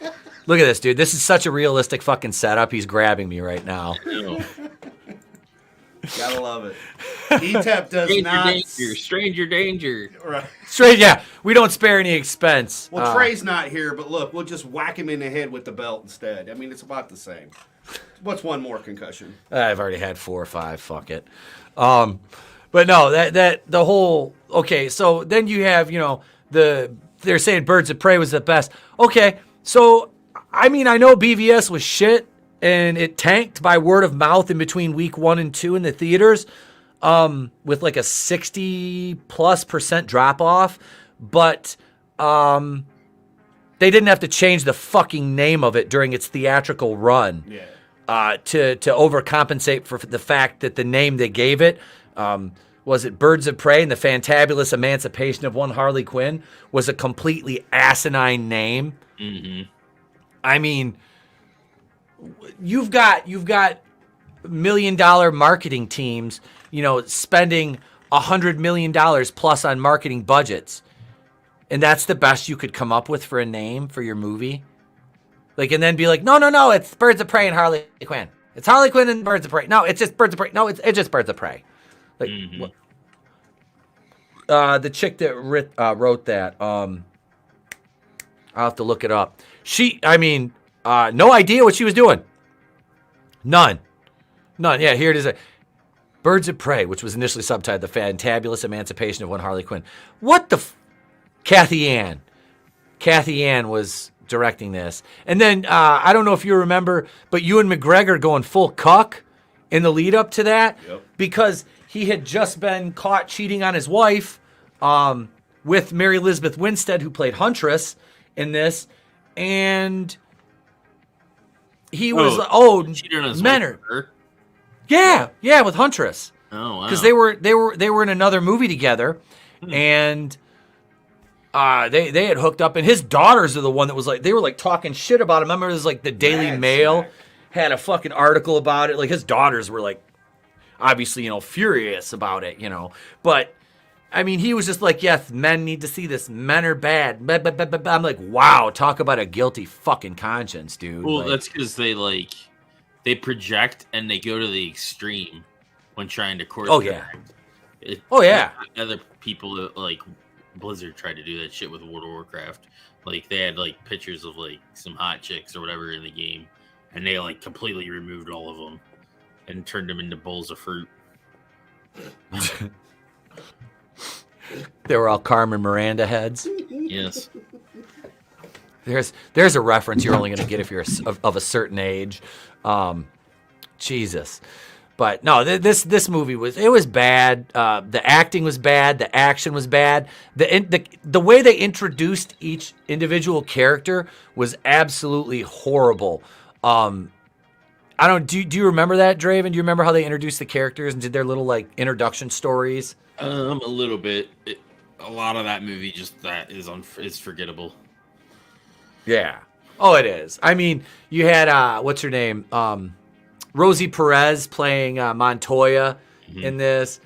Look at this, dude. This is such a realistic fucking setup. He's grabbing me right now. Gotta love it. Etep does Stranger danger. Right. Straight, yeah. We don't spare any expense. Well, Trey's not here, but look, we'll just whack him in the head with the belt instead. I mean, it's about the same. What's one more concussion? I've already had 4 or 5. Fuck it. But no, that the whole, okay, so then you have, they're saying Birds of Prey was the best. Okay, so, I mean, I know BVS was shit, and it tanked by word of mouth in between week 1 and 2 in the theaters, with like a 60+% drop off, but they didn't have to change the fucking name of it during its theatrical run. Yeah. To overcompensate for the fact that the name they gave it, was it Birds of Prey and the Fantabulous Emancipation of One Harley Quinn, was a completely asinine name. Mm-hmm. I mean, you've got $1 million marketing teams, spending $100 million plus on marketing budgets, and that's the best you could come up with for a name for your movie. Like, and then be like, no, it's Birds of Prey and Harley Quinn. It's Harley Quinn and Birds of Prey. No, it's just Birds of Prey. No, it's just Birds of Prey. Like, the chick that wrote that, I'll have to look it up. No idea what she was doing. None. Yeah, here it is. Birds of Prey, which was initially subtitled The Fantabulous Emancipation of One Harley Quinn. What the Kathy Ann. Kathy Ann was directing this. And then, I don't know if you remember, but Ewan McGregor going full cuck in the lead up to that. Yep. Because he had just been caught cheating on his wife with Mary Elizabeth Winstead, who played Huntress in this. And he was, cheated on his Menor. wife. Yeah, with Huntress. Oh, wow. Because they were in another movie together, and they had hooked up, and his daughters are the one that was like, they were like talking shit about him. I remember it was like the Daily Mail had a fucking article about it. Like, his daughters were like, obviously, furious about it, But, I mean, he was just like, yes, men need to see this. Men are bad. I'm like, wow, talk about a guilty fucking conscience, dude. Well, like, that's because they project and they go to the extreme when trying to course correct. Other people, like Blizzard, tried to do that shit with World of Warcraft. Like, they had, like, pictures of, like, some hot chicks or whatever in the game, and they, like, completely removed all of them and turned them into bowls of fruit. They were all Carmen Miranda heads. Yes. There's a reference you're only going to get if you're of a certain age. Jesus. But no, this movie was bad. The acting was bad. The action was bad. The way they introduced each individual character was absolutely horrible. Do you remember that, Draven? Do you remember how they introduced the characters and did their little like introduction stories? A little bit. A lot of that movie is forgettable. Yeah. Oh, it is. I mean, you had what's her name? Rosie Perez playing Montoya in this.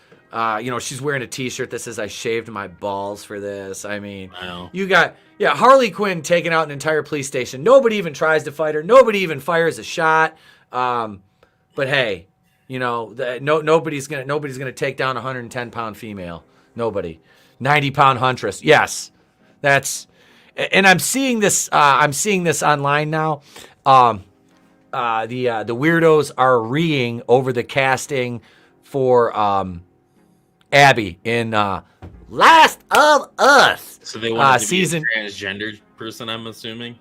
She's wearing a T-shirt that says "I shaved my balls for this." I mean, wow. You got Harley Quinn taking out an entire police station. Nobody even tries to fight her. Nobody even fires a shot. But hey, nobody's gonna take down a 110-pound female. Nobody. 90-pound huntress. Yes, that's. And I'm seeing this. I'm seeing this online now. The weirdos are reeing over the casting for Abby in Last of Us. So they want to be a transgender person, I'm assuming.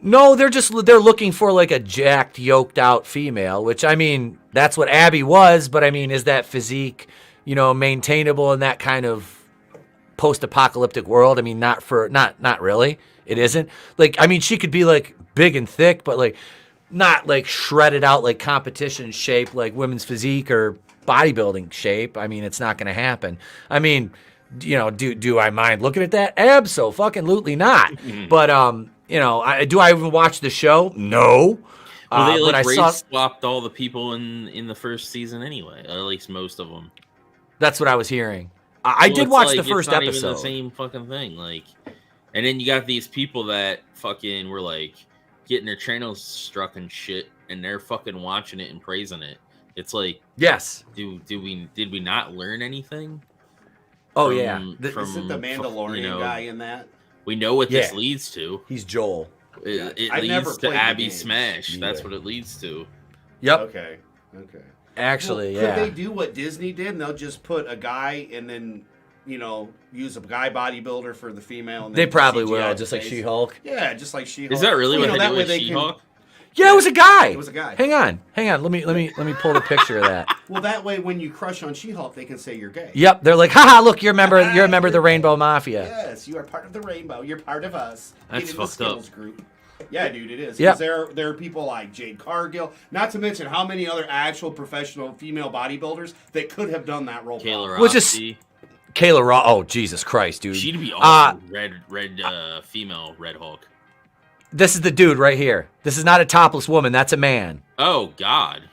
No, they're looking for like a jacked, yoked out female, which I mean, that's what Abby was, but I mean, is that physique, maintainable in that kind of post-apocalyptic world? I mean, not really. It isn't. Like, I mean, she could be like big and thick, but like not like shredded out like competition shape, like women's physique or bodybuilding shape. I mean, it's not going to happen. I mean, you know, do I mind looking at that? Absolutely not. But you know, do I even watch the show? No. Well, they but I swapped all the people in the first season anyway, or at least most of them. That's what I was hearing. I did watch the first episode. Even the same fucking thing, like, and then you got these people that fucking were like getting their channels struck and shit, and they're fucking watching it and praising it. It's like, yes, did we not learn anything? Oh yeah, isn't the Mandalorian guy in that? We know what this leads to. He's Joel. It leads to Abby Smash. That's what it leads to. Yep. Okay. Actually, could they do what Disney did? And they'll just put a guy and then, you know, use a guy bodybuilder for the female. And then they probably CGI will, just like She-Hulk. Yeah, just like She-Hulk. Is that really what they do with She-Hulk? Yeah, it was a guy. It was a guy. Hang on. Let me pull the picture of that. Well, that way, when you crush on She-Hulk, they can say you're gay. Yep, they're like, haha, look, you're a member of the Rainbow Mafia. Yes, you are part of the Rainbow. You're part of us. That's fucked up. Group. Yeah, dude, it is. Yeah. There are people like Jade Cargill, not to mention how many other actual professional female bodybuilders that could have done that role. Which is Kayla Raw. Oh, Jesus Christ, dude. She'd be awesome. Female Red Hulk. This is the dude right here. This is not a topless woman. That's a man. Oh God.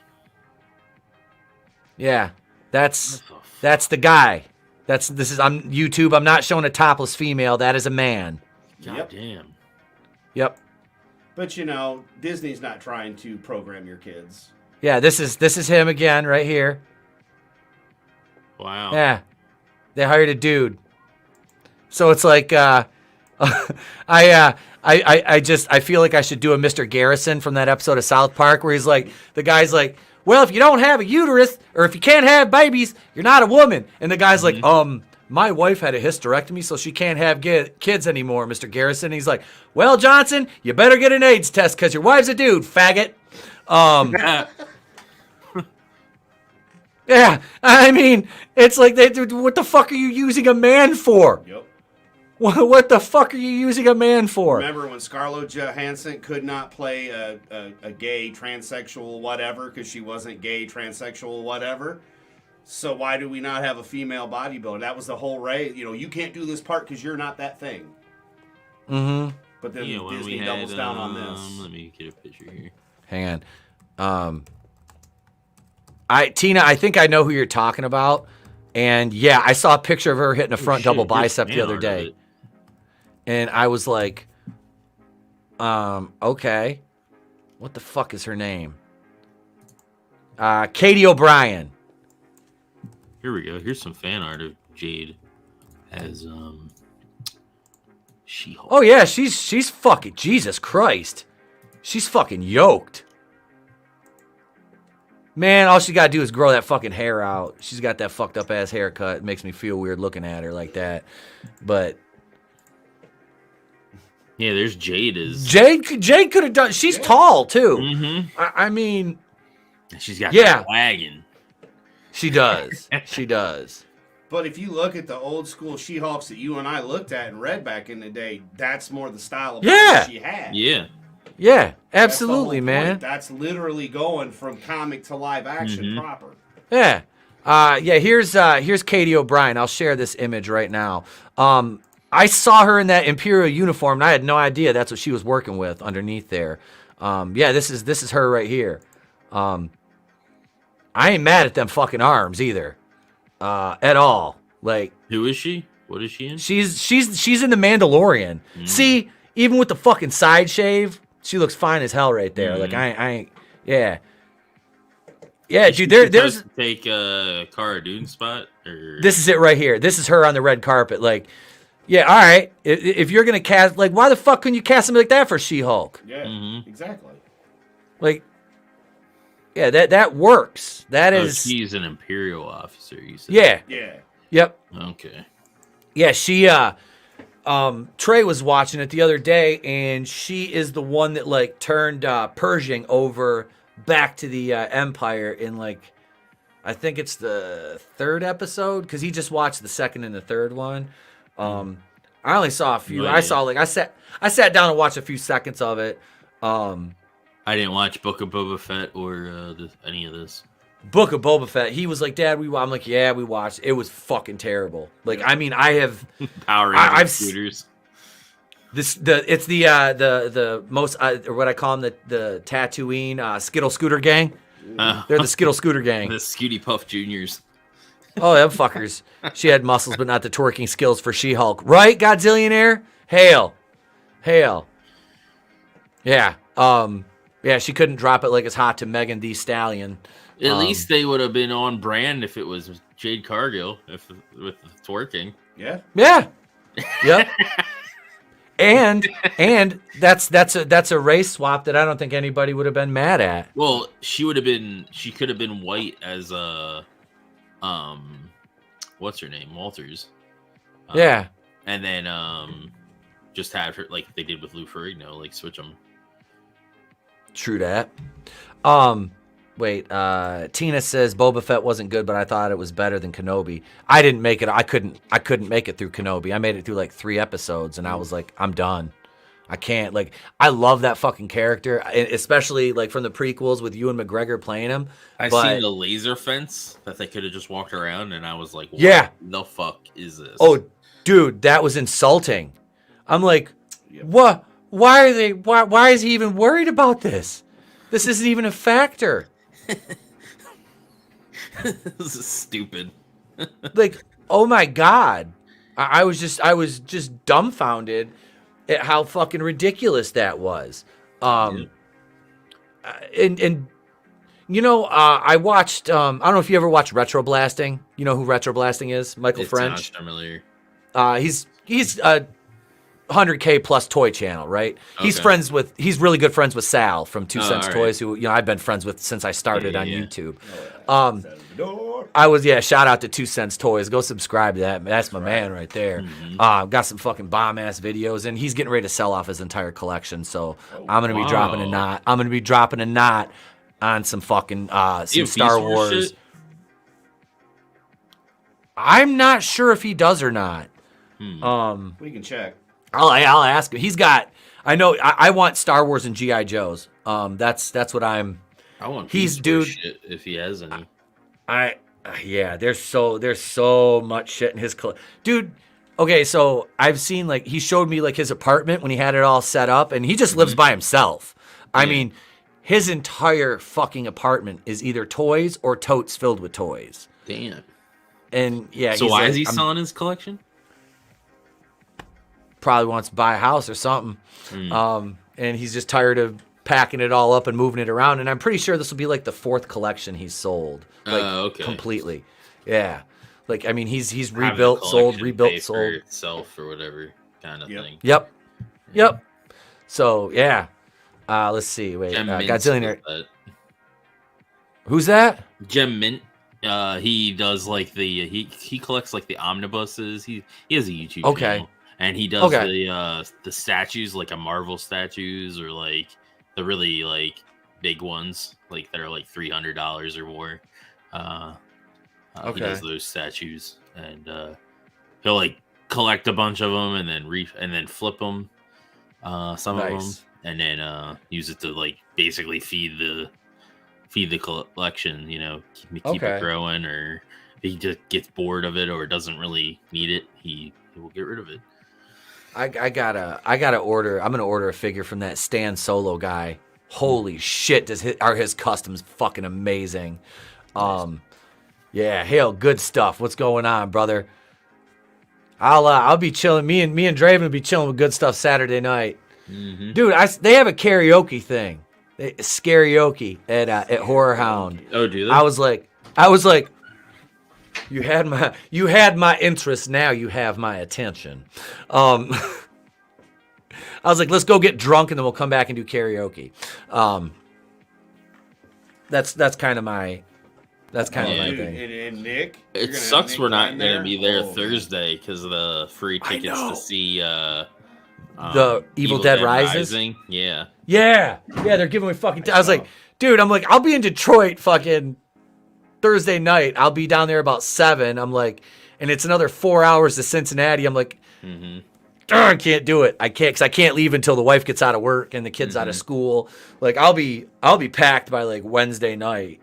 Yeah, that's the guy. This is on YouTube. I'm not showing a topless female. That is a man. God damn. Yep. But you know, Disney's not trying to program your kids. Yeah, this is him again right here. Wow. Yeah. They hired a dude. So it's like I feel like I should do a Mr. Garrison from that episode of South Park where he's like, the guy's like, well, if you don't have a uterus or if you can't have babies, you're not a woman. And the guy's like, my wife had a hysterectomy, so she can't have kids anymore, Mr. Garrison. And he's like, well, Johnson, you better get an AIDS test because your wife's a dude, faggot. Yeah, I mean, it's like, what the fuck are you using a man for? Yep. What the fuck are you using a man for? Remember when Scarlett Johansson could not play a gay, transsexual, whatever, because she wasn't gay, transsexual, whatever? So why do we not have a female bodybuilder? That was the whole race. You know, you can't do this part because you're not that thing. Mm-hmm. But then Disney doubles down on this. Let me get a picture here. Hang on. Tina, I think I know who you're talking about. And yeah, I saw a picture of her hitting a front double bicep the other day. And I was like, okay. What the fuck is her name? Katie O'Brien. Here we go. Here's some fan art of Jade as She-Hulk. Oh yeah, she's fucking Jesus Christ. She's fucking yoked. Man, all she gotta do is grow that fucking hair out. She's got that fucked up ass haircut. It makes me feel weird looking at her like that. But yeah, there's Jade. Jade could have done. She's tall too. Mm-hmm. I mean, she's got that wagon. She does. She does. But if you look at the old school She-Hulks that you and I looked at and read back in the day, that's more the style of that she had. Yeah. Yeah, absolutely, man. That's literally going from comic to live action proper. Yeah. Here's Katie O'Brien. I'll share this image right now. I saw her in that Imperial uniform, and I had no idea that's what she was working with underneath there. This is her right here. I ain't mad at them fucking arms either, at all. Like, who is she? What is she in? She's in the Mandalorian. See, even with the fucking side shave, she looks fine as hell right there. Like I ain't. Yeah, dude. There's take Cara Dune's spot. Or... This is it right here. This is her on the red carpet. Like, yeah, all right. If you're gonna cast, like, why the fuck couldn't you cast something like that for She-Hulk? Yeah, exactly. Like, yeah, that works. That is. She's an Imperial officer. You said. Yeah. Yeah. Yep. Okay. Yeah, she. Trey was watching it the other day, and she is the one that like turned Pershing over back to the Empire in like, I think it's the third episode because he just watched the second and the third one. I only saw a few. I saw like I sat down and watched a few seconds of it. I didn't watch Book of Boba Fett or any of this. Book of Boba Fett. He was like, Dad, I'm like, yeah, we watched. It was fucking terrible. Like, I mean, I have Power Rangers scooters. It's the most or what I call them, the Tatooine Skittle Scooter Gang. They're the Skittle Scooter Gang. The Scooty Puff Juniors. Oh, them fuckers. She had muscles, but not the twerking skills for She-Hulk. Right, Godzillionaire? Hail. Yeah. Yeah, she couldn't drop it like it's hot to Megan Thee Stallion. At least they would have been on brand if it was Jade Cargill, with the twerking. Yeah. Yeah. Yep. and that's a race swap that I don't think anybody would have been mad at. Well, she could have been white as what's her name? Walters. Yeah. And then just have her like they did with Lou Ferrigno, like switch them. True that. Wait, Tina says Boba Fett wasn't good, but I thought it was better than Kenobi. I didn't make it. I couldn't make it through Kenobi. I made it through like 3 episodes, and I was like, I'm done. I can't. Like, I love that fucking character, especially like from the prequels with Ewan McGregor playing him. I seen the laser fence that they could have just walked around, and I was like, what the fuck is this? Oh, dude, that was insulting. I'm like, what? Why are they? Why is he even worried about this? This isn't even a factor. This is stupid. Like, oh my god, I was just dumbfounded at how fucking ridiculous that was. And you know, I watched. I don't know if you ever watched Retro Blasting. You know who Retro Blasting is? Michael French. Familiar. He's 100K plus toy channel, right? Okay. He's really good friends with Sal from 2 Cents Toys, who I've been friends with since I started on YouTube. Shout out to 2 Cents Toys. Go subscribe to that. That's my man right there. Mm-hmm. Got some fucking bomb ass videos, and he's getting ready to sell off his entire collection. So I'm gonna be dropping a knot. I'm gonna be dropping a knot on some fucking some Star Wars. Shit? I'm not sure if he does or not. We can check. I'll ask him. He's got. I know. I want Star Wars and GI Joes. That's what I'm. I want. He's dude. Shit if he has any. There's so much shit in his dude. Okay, so I've seen like he showed me like his apartment when he had it all set up, and he just lives by himself. I mean, his entire fucking apartment is either toys or totes filled with toys. Damn. And yeah. So why is he selling his collection? Probably wants to buy a house or something. And he's just tired of packing it all up and moving it around. And I'm pretty sure this will be like the 4th collection he's sold. Like completely. Yeah. Like, I mean, he's rebuilt, sold, rebuilt, sold. For itself or whatever kind of thing. Yep. So, yeah. Let's see. Wait. Godzillionaire. Who's that? Gem Mint. He does like he collects like the omnibuses. He has a YouTube channel. And he does the statues, like a Marvel statues, or like the really like big ones, like that are like $300 or more. He does those statues, and he'll like collect a bunch of them, and then flip them, some of them, and then use it to like basically feed the collection. You know, keep it growing, or if he just gets bored of it or doesn't really need it, he will get rid of it. I gotta order. I'm gonna order a figure from that Stan Solo guy. Holy shit! Are his customs fucking amazing? Yeah, hail, good stuff. What's going on, brother? I'll be chilling. Me and Draven will be chilling with good stuff Saturday night. Mm-hmm. Dude, they have a karaoke thing. Karaoke at Horror Hound. Oh, do they? I was like, you had my interest. Now you have my attention. I was like, let's go get drunk and then we'll come back and do karaoke. That's kind of my thing. And Nick, it sucks we're not going to be there Thursday because of the free tickets to see the Evil Dead Rising. Yeah, they're giving me fucking. I was like, dude, I'll be in Detroit fucking Thursday night. I'll be down there about 7. I'm like, and it's another 4 hours to Cincinnati. I'm like, I can't do it. I can't because I can't leave until the wife gets out of work and the kids out of school. Like I'll be packed by like Wednesday night.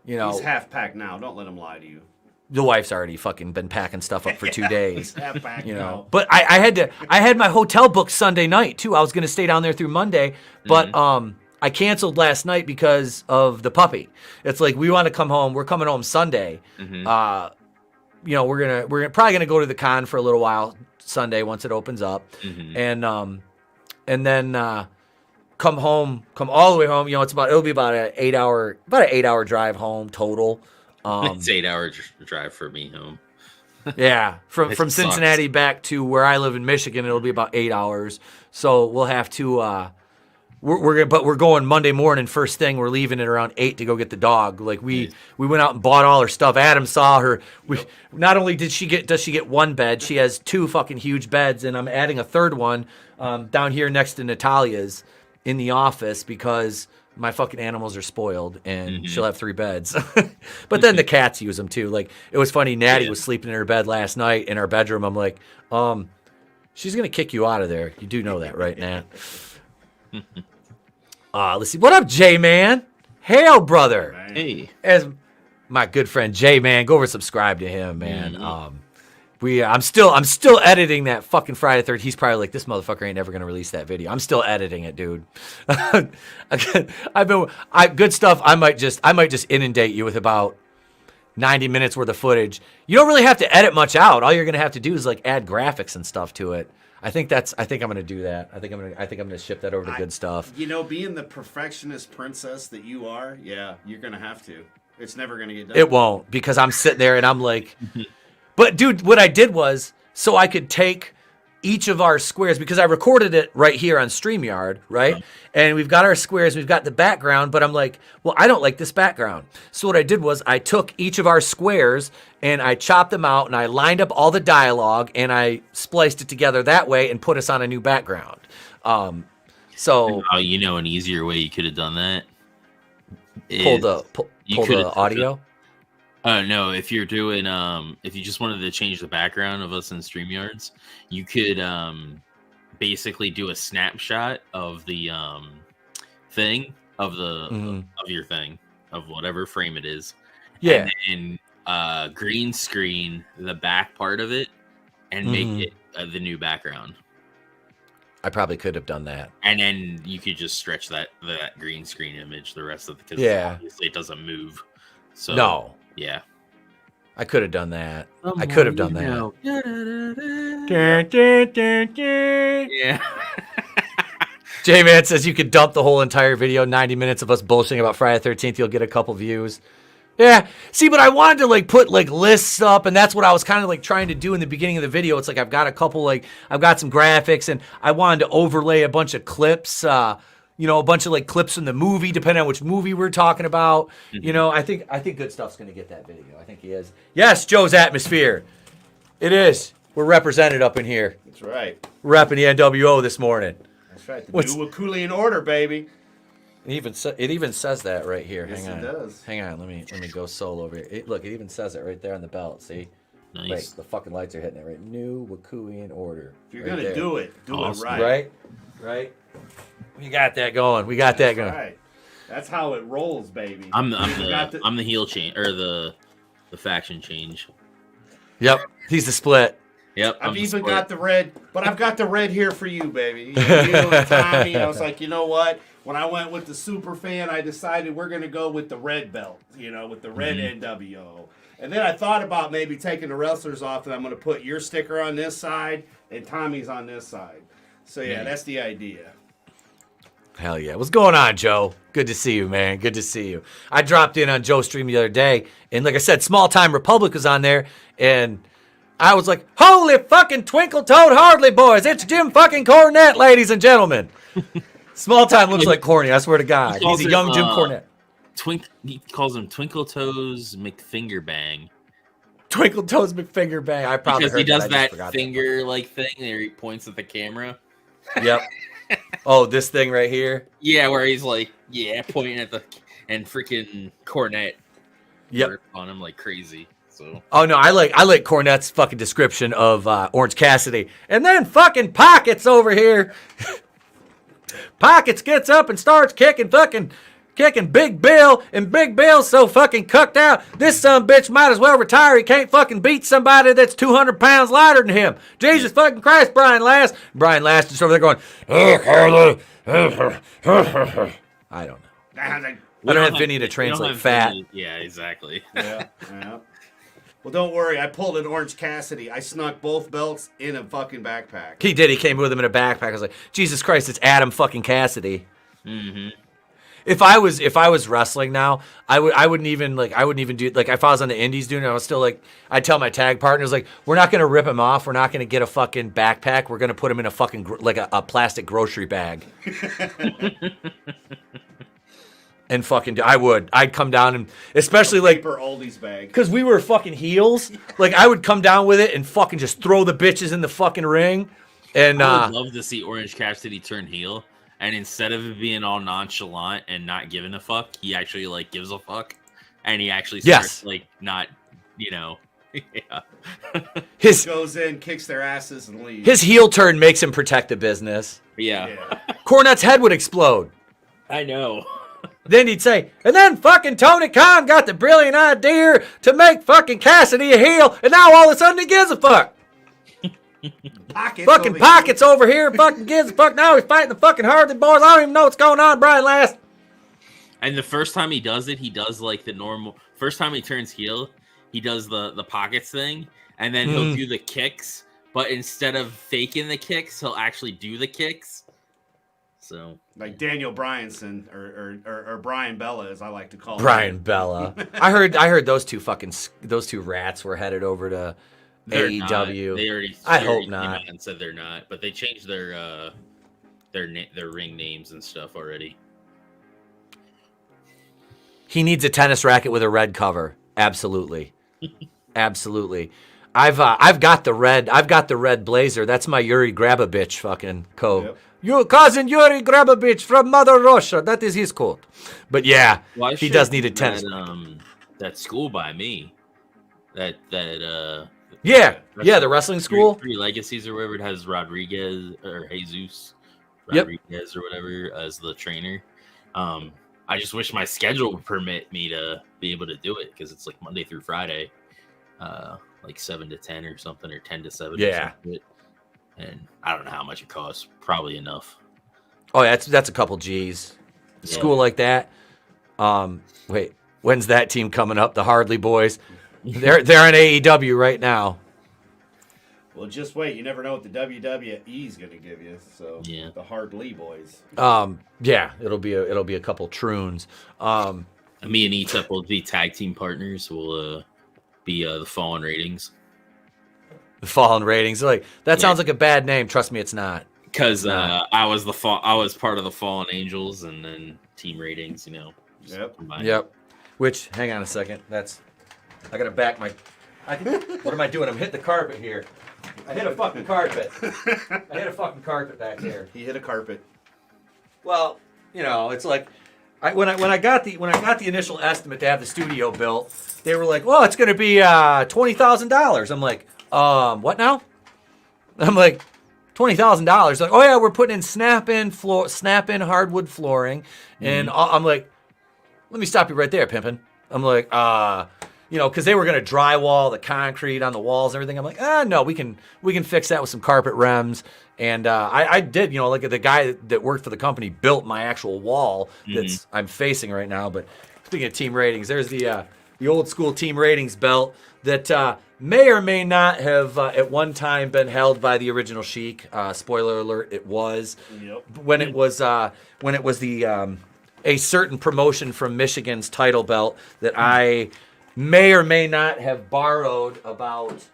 You know, he's half packed now. Don't let him lie to you. The wife's already fucking been packing stuff up for 2 days. He's half packed you know, now. but I had my hotel booked Sunday night too. I was gonna stay down there through Monday, but I canceled last night because of the puppy. It's like we want to come home. We're coming home Sunday. You know, we're probably gonna go to the con for a little while Sunday once it opens up, and then come all the way home. You know, it'll be about an 8 hour drive home total. It's 8 hour drive for me home. Yeah, from Cincinnati back to where I live in Michigan, it'll be about 8 hours. So we'll have to. We're going Monday morning first thing. We're leaving at around 8 to go get the dog. Like we went out and bought all her stuff. Adam saw her. Not only does she get one bed, she has 2 fucking huge beds, and I'm adding a third one down here next to Natalia's in the office because my fucking animals are spoiled and she'll have 3 beds. But then the cats use them too. Like it was funny. Natty was sleeping in her bed last night in our bedroom. I'm like, she's gonna kick you out of there. You do know that, right, Nat? Let's see. What up, J-Man? Hail, brother. Hey. As my good friend J-Man, go over and subscribe to him, man. I'm still editing that fucking Friday 3rd. He's probably like, this motherfucker ain't never gonna release that video. I'm still editing it, dude. Good stuff. I might just inundate you with about 90 minutes worth of footage. You don't really have to edit much out. All you're gonna have to do is like add graphics and stuff to it. I think I'm gonna do that. I think I'm gonna ship that over to Good Stuff. You know, being the perfectionist princess that you are, yeah, you're gonna have to. It's never gonna get done. It won't, because I'm sitting there and I'm like, but dude, what I did was so I could take each of our squares, because I recorded it right here on StreamYard, right? And we've got our squares, we've got the background, but I'm like, well, I don't like this background. So what I did was I took each of our squares and I chopped them out and I lined up all the dialogue and I spliced it together that way and put us on a new background. So you know, an easier way you could have done that. Pull the audio. No, if you're doing if you just wanted to change the background of us in StreamYards, you could basically do a snapshot of the thing of the of your thing of whatever frame it is. Yeah. And green screen the back part of it and make it the new background. I probably could have done that. And then you could just stretch that green screen image the rest of the, because obviously it doesn't move. So no. Yeah. I could have done that. I could have done that. Yeah. J-Man says you could dump the whole entire video, 90 minutes of us bullshitting about Friday the 13th. You'll get a couple views. Yeah. See, but I wanted to like put like lists up, and that's what I was kind of like trying to do in the beginning of the video. It's like I've got a couple, like I've got some graphics, and I wanted to overlay a bunch of clips, you know, a bunch of like clips from the movie, depending on which movie we're talking about. You know, I think Good Stuff's gonna get that video. I think he is. Yes, Joe's Atmosphere. It is. We're represented up in here. That's right. Repping the NWO this morning. That's right. The new Wakulian order, baby. It even says that right here. Yes, Hang on. It does. Hang on. Let me go solo over here. Look, it even says it right there on the belt. See? Nice. Wait, the fucking lights are hitting it right. New Wakulian order. If you're gonna do it Awesome. right. Right. We got that going. That's going. Right. That's how it rolls, baby. I'm the heel change, or the faction change. Yep. He's the split. Yep. I've even got the red, but I've got the red here for you, baby. You and Tommy. I was like, you know what? When I went with the super fan, I decided we're gonna go with the red belt. You know, with the red NWO. And then I thought about maybe taking the wrestlers off, and I'm gonna put your sticker on this side and Tommy's on this side. So yeah, that's the idea. Hell yeah. What's going on, Joe? Good to see you, man. Good to see you. I dropped in on Joe's stream the other day, and like I said, Small Time Republic was on there, and I was like, holy fucking Twinkle Toad Hardly boys. It's Jim fucking Cornette, ladies and gentlemen. Small Time looks like corny, I swear to God. He's a young Jim Cornette. He calls him Twinkle Toes McFingerbang. Twinkle Toes McFingerbang. I probably because heard he does that finger like thing where he points at the camera. Yep. Oh, this thing right here? Yeah, where he's like, pointing at the and freaking Cornette. Yep. On him like crazy. So. Oh no, I like Cornette's fucking description of Orange Cassidy, and then fucking Pockets over here. Pockets gets up and starts kicking Big Bill, and Big Bill's so fucking cucked out. This son bitch might as well retire. He can't fucking beat somebody that's 200 pounds lighter than him. Jesus fucking Christ, Brian Last. Brian Last is over there going, oh, Carla. I don't know. I don't have Vinny to translate fat. Vinny. Yeah, exactly. Yeah. Well, don't worry. I pulled an Orange Cassidy. I snuck both belts in a fucking backpack. He did. He came with him in a backpack. I was like, Jesus Christ, it's Adam fucking Cassidy. Mm-hmm. If I was wrestling now, I wouldn't even do, like, if I was on the indies doing it, I was still like, I'd tell my tag partners, like, we're not gonna rip him off. We're not gonna get a fucking backpack. We're gonna put him in a fucking like a plastic grocery bag. And fucking, I'd come down and especially like paper oldies bag, because we were fucking heels. Like I would come down with it and fucking just throw the bitches in the fucking ring. And I would love to see Orange Cassidy turn heel. And instead of it being all nonchalant and not giving a fuck, he actually like gives a fuck, and he actually starts like not, yeah. His goes in, kicks their asses, and leaves. His heel turn makes him protect the business. Yeah. Cornette's head would explode. I know. Then he'd say, and then fucking Tony Khan got the brilliant idea to make fucking Cassidy a heel, and now all of a sudden he gives a fuck. Pockets over here fucking gives a fuck. Now he's fighting the fucking Hardy Boys. I don't even know what's going on, Brian Last. And the first time he does it, he does like the normal. First time he turns heel, he does the Pockets thing, and then he'll do the kicks. But instead of faking the kicks, he'll actually do the kicks. So like Daniel Bryanson or Brian Bella, as I like to call him. Brian Bella. I heard those two rats were headed over to AEW. Not. They already hope not. Came out and said they're not, but they changed their ring names and stuff already. He needs a tennis racket with a red cover. Absolutely. Absolutely. I've got the red blazer. That's my Yuri Grabovich fucking code. Yep. Your cousin Yuri Grabovich from Mother Russia. That is his code. But yeah, he does need a tennis. That school by me. The wrestling school. Three Legacies or whatever. It has Rodriguez or Jesus Rodriguez or whatever as the trainer. I just wish my schedule would permit me to be able to do it because it's like Monday through Friday, like 7 to 10 or something, or 10 to 7. Yeah. Or something. And I don't know how much it costs. Probably enough. Oh, that's a couple G's. School like that. Wait, when's that team coming up? The Hardley Boys. They're in AEW right now. Well, just wait. You never know what the WWE is going to give you. So the Hardley Boys. It'll be a couple troons. Me and Etep will be tag team partners. We'll be the Fallen Ratings. The Fallen Ratings. Like that sounds like a bad name. Trust me, it's not. Because I was part of the Fallen Angels, and then Team Ratings. Yep. Which, hang on a second. I gotta back my. What am I doing? I'm hitting the carpet here. I hit a fucking carpet. Back there. He hit a carpet. Well, it's like when I got the initial estimate to have the studio built, they were like, "Well, it's gonna be $20,000." I'm like, what now? I'm like, $20,000. Like, oh yeah, we're putting in snap-in hardwood flooring, and I'm like, let me stop you right there, pimpin'. I'm like, because they were gonna drywall the concrete on the walls and everything. I'm like, no, we can fix that with some carpet rems. And I did, like the guy that worked for the company built my actual wall that's I'm facing right now. But speaking of team ratings, there's the old school team ratings belt that may or may not have at one time been held by the original Sheik. Spoiler alert: it was. Yep. When it was the a certain promotion from Michigan's title belt that I may or may not have borrowed about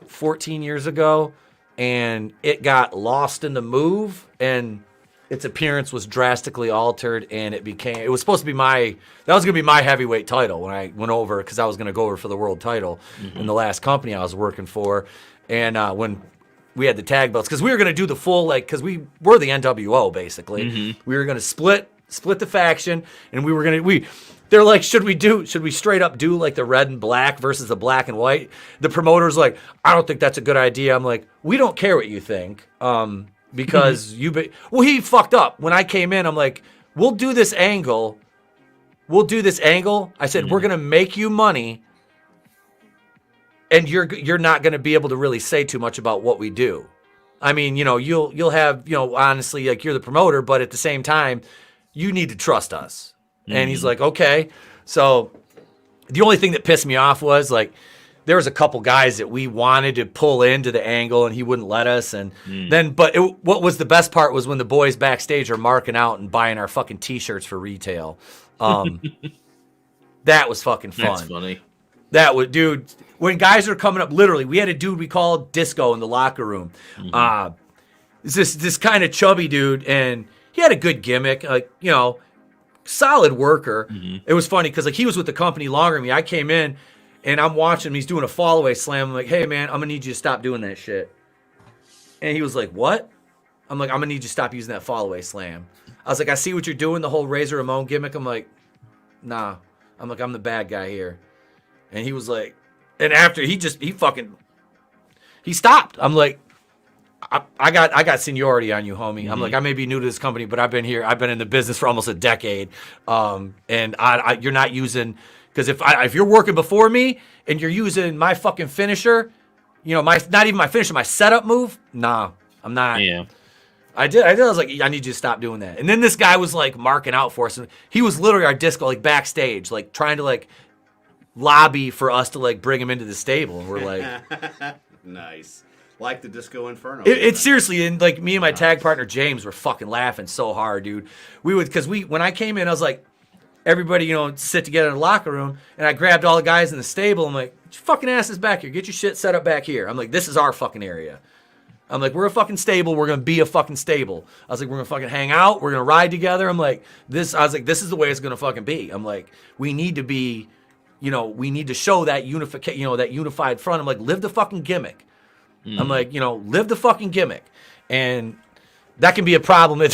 14 years ago, and it got lost in the move, and its appearance was drastically altered, and it was supposed to be that was going to be my heavyweight title when I went over, because I was going to go over for the world title in the last company I was working for. And when we had the tag belts, because we were going to do the full, because we were the NWO basically. We were going to split the faction, and we were going to they're like, should we straight up do like the red and black versus the black and white? The promoter's like, I don't think that's a good idea. I'm like, we don't care what you think. Because he fucked up. When I came in, I'm like, we'll do this angle. I said, we're going to make you money. And you're not going to be able to really say too much about what we do. I mean, you'll have, honestly, like you're the promoter, but at the same time, you need to trust us. And he's like, okay. So the only thing that pissed me off was like, there was a couple guys that we wanted to pull into the angle and he wouldn't let us. And what was the best part was when the boys backstage are marking out and buying our fucking t-shirts for retail. That was fucking fun. That's funny. Dude, when guys are coming up, literally, we had a dude we called Disco in the locker room. This kind of chubby dude, and he had a good gimmick, like, solid worker. It was funny because like he was with the company longer than me. I came in and I'm watching him. He's doing a fall away slam. I'm like, hey man, I'm gonna need you to stop doing that shit. And he was like, what? I'm like, I'm gonna need you to stop using that fall away slam. I was like, I see what you're doing, the whole Razor Ramon gimmick. I'm like, nah. I'm like, I'm the bad guy here. And he was like, and after he stopped. I'm like, I got seniority on you, homie. I'm like, I may be new to this company, but I've been in the business for almost a decade. And you're not using, because if you're working before me and you're using my fucking finisher, not even my finisher, my setup move, nah, I'm not. Yeah. I was like, I need you to stop doing that. And then this guy was like marking out for us. And he was literally our disco, like backstage, like trying to like lobby for us to like bring him into the stable. And we're like, nice. Like the Disco Inferno. It's seriously, and like me and my tag partner James were fucking laughing so hard, dude. When I came in, I was like, everybody, sit together in the locker room, and I grabbed all the guys in the stable. I'm like, get your fucking asses back here. Get your shit set up back here. I'm like, this is our fucking area. I'm like, we're a fucking stable. We're going to be a fucking stable. I was like, we're going to fucking hang out. We're going to ride together. I was like, this is the way it's going to fucking be. I'm like, we need to be, we need to show that that unified front. I'm like, live the fucking gimmick. I'm like, live the fucking gimmick. And that can be a problem. It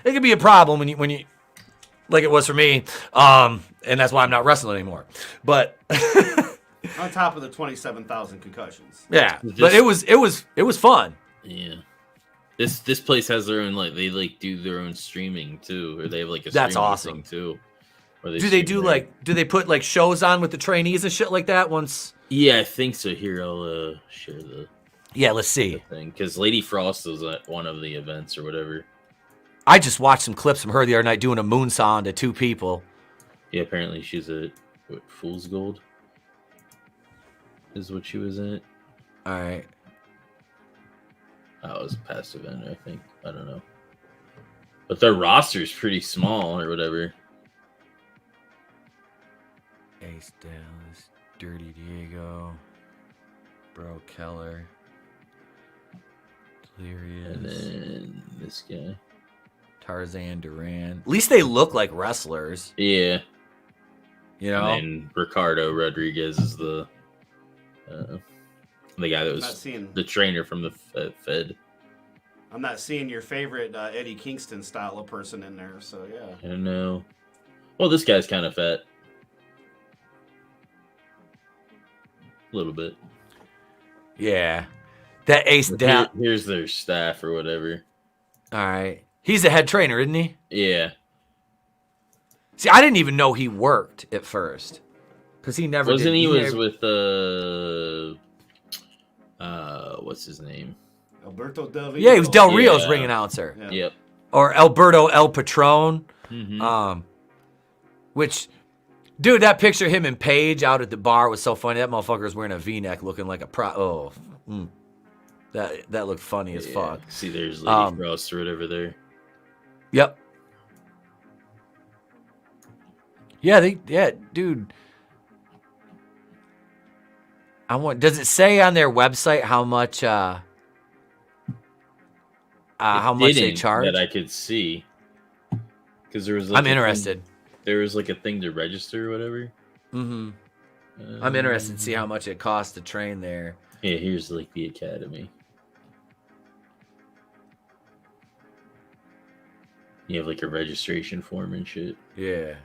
can be a problem when you, like it was for me. And that's why I'm not wrestling anymore. But on top of the 27,000 concussions. Yeah. But it was fun. Yeah. This place has their own, like, they like do their own streaming too, or they have like a that's streaming awesome thing too. Do they put like shows on with the trainees and shit like that once? Yeah, I think so. Here, I'll share the. Yeah, let's see. Thing because Lady Frost was at one of the events or whatever. I just watched some clips from her the other night doing a moonsault to 2 people. Yeah, apparently she's at Fool's Gold. Is what she was at. All right. Oh, it was a past event, I think. I don't know. But their roster's pretty small or whatever. Ace Dallas, Dirty Diego, Bro Keller, Delirious, and then this guy. Tarzan Duran. At least they look like wrestlers. Yeah. And then Ricardo Rodriguez is the guy that was the trainer from the Fed. I'm not seeing your favorite Eddie Kingston style of person in there, so yeah. I don't know. Well, this guy's kind of fat. A little bit. Yeah. That Ace Dallas. Here's their staff or whatever. All right. He's the head trainer, isn't he? Yeah. See, I didn't even know he worked at first. Because he never Wasn't did. He was with what's his name? Alberto Del Rio. Yeah, he was Del Rio's ring announcer. Yeah. Yep. Or Alberto El Patron. Mm-hmm. Which, dude, that picture of him and Paige out at the bar was so funny. That motherfucker was wearing a V-neck looking like a That looked funny as fuck. See, there's Lady Frost or whatever there. Yep. Yeah, dude. Does it say on their website how much they charge? That I could see. Because there was. I'm interested. There was like a thing to register or whatever. Mm-hmm. I'm interested to see how much it costs to train there. Yeah, here's like the academy. You have like a registration form and shit. Yeah.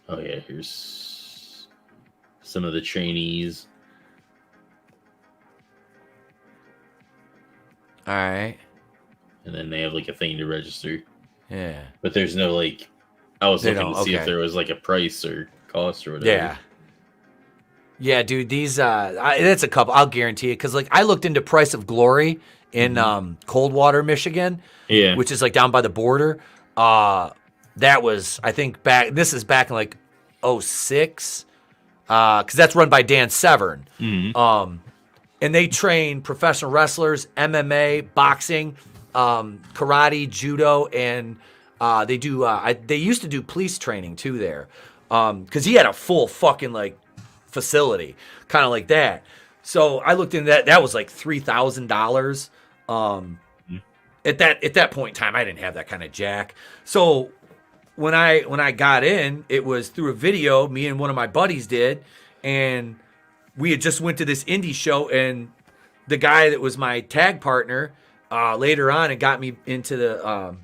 Oh yeah, here's some of the trainees. All right. And then they have like a thing to register. Yeah. But there's no like. I was looking to see if there was like a price or cost or whatever. Yeah. Yeah, dude. These that's a couple. I'll guarantee it because like I looked into Price of Glory in Coldwater, Michigan. Yeah. Which is like down by the border. That was I think back. This is back in like 06. Because that's run by Dan Severn. And they train professional wrestlers, MMA, boxing, karate, judo, and they do. They used to do police training too there, because he had a full fucking like facility, kind of like that. So I looked into that. That was like $3,000. At that point in time, I didn't have that kind of jack. So when I got in, it was through a video me and one of my buddies did, and we had just went to this indie show, and the guy that was my tag partner later on and got me into the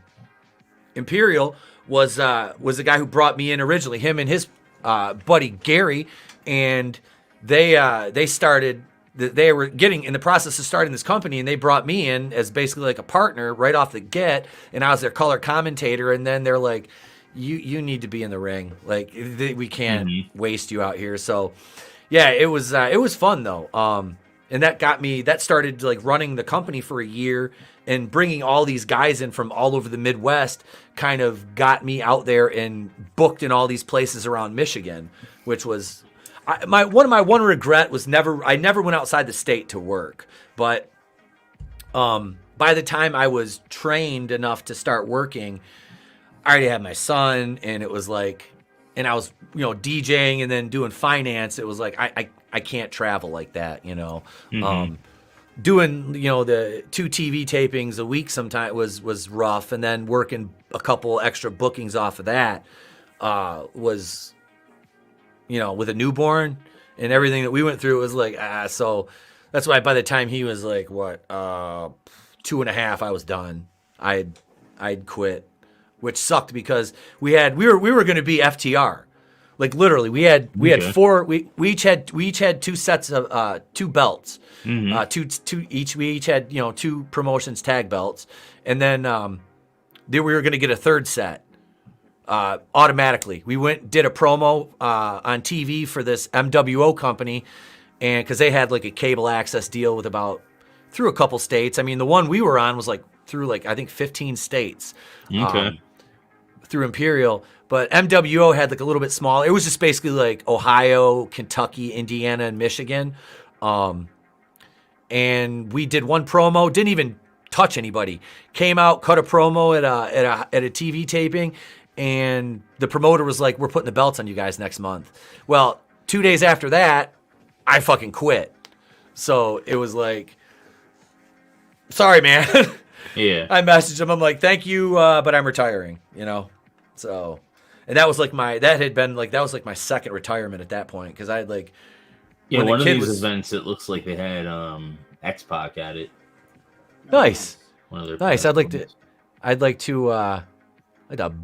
Imperial was the guy who brought me in originally. Him and his buddy Gary, and they started. They were getting in the process of starting this company, and they brought me in as basically like a partner right off the get, and I was their color commentator. And then they're like, "You need to be in the ring. Like we can't waste you out here." So, yeah, it was fun though. And that started like running the company for a year, and bringing all these guys in from all over the Midwest kind of got me out there and booked in all these places around Michigan, which was. My regret was I never went outside the state to work, but by the time I was trained enough to start working, I already had my son, and it was like, and I was DJing and then doing finance. It was like I can't travel like that, doing the 2 TV tapings a week sometimes was rough, and then working a couple extra bookings off of that was. With a newborn and everything that we went through, it was like, so that's why by the time he was like, 2.5, I was done. I'd quit, which sucked because we were going to be FTR. Like literally we had 4, we each had 2 sets of 2 belts, we each had, 2 promotions tag belts. And then, we were going to get a 3rd set. Automatically, we did a promo on TV for this MWO company, and because they had like a cable access deal with through a couple states. I mean, the one we were on was like through like I think 15 states. Okay. Through Imperial, but MWO had like a little bit smaller. It was just basically like Ohio, Kentucky, Indiana, and Michigan. And we did one promo, didn't even touch anybody. Came out, cut a promo at a TV taping. And the promoter was like, "We're putting the belts on you guys next month." Well, 2 days after that, I fucking quit. So it was like, sorry, man. Yeah. I messaged him. I'm like, "Thank you, but I'm retiring." So, and that was like my 2nd retirement at that point, because I had like, one of these events. It looks like they had X-Pac at it. Nice. One of their nice. I'd like to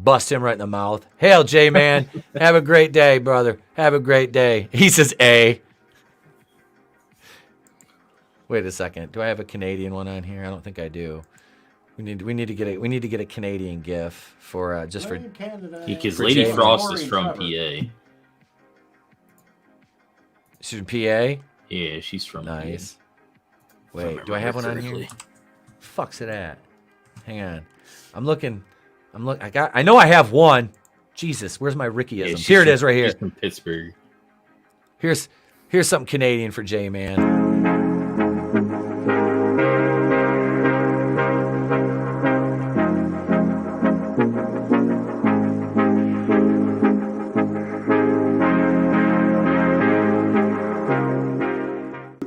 bust him right in the mouth. Hail, J-Man. Have a great day, brother. Have a great day. He says A. Wait a second. Do I have a Canadian one on here? I don't think I do. We need to get a Canadian GIF for just for Canada. Because for Lady J-Man. Frost is from PA. She's from PA? Yeah, she's from nice. PA. Wait, do I have one on here? Fuck's it at? Hang on. I know I have one. Jesus, where's my Rickyism? Yeah, here it is, right here. She's from Pittsburgh. Here's something Canadian for J-Man.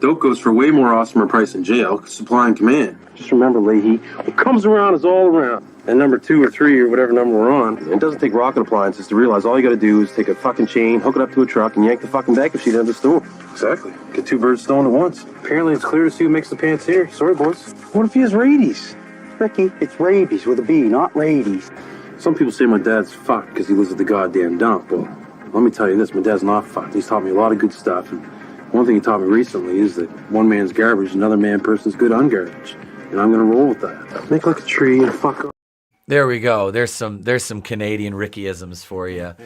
Dope goes for way more awesomer price in jail. Supply and command. Just remember, Leahy, what comes around is all around. And number 2 or 3 or whatever number we're on, it doesn't take rocket appliances to realize all you gotta do is take a fucking chain, hook it up to a truck, and yank the fucking backup sheet out of the store. Exactly. Get 2 birds stoned at once. Apparently it's clear to see who makes the pants here. Sorry, boys. What if he has rabies? Ricky, it's rabies with a B, not rabies. Some people say my dad's fucked because he lives at the goddamn dump. Well, let me tell you this, my dad's not fucked. He's taught me a lot of good stuff, and one thing he taught me recently is that one man's garbage, another person's good ungarbage. And I'm gonna roll with that. Make like a tree and fuck off. There we go. There's some Canadian Ricky-isms for you,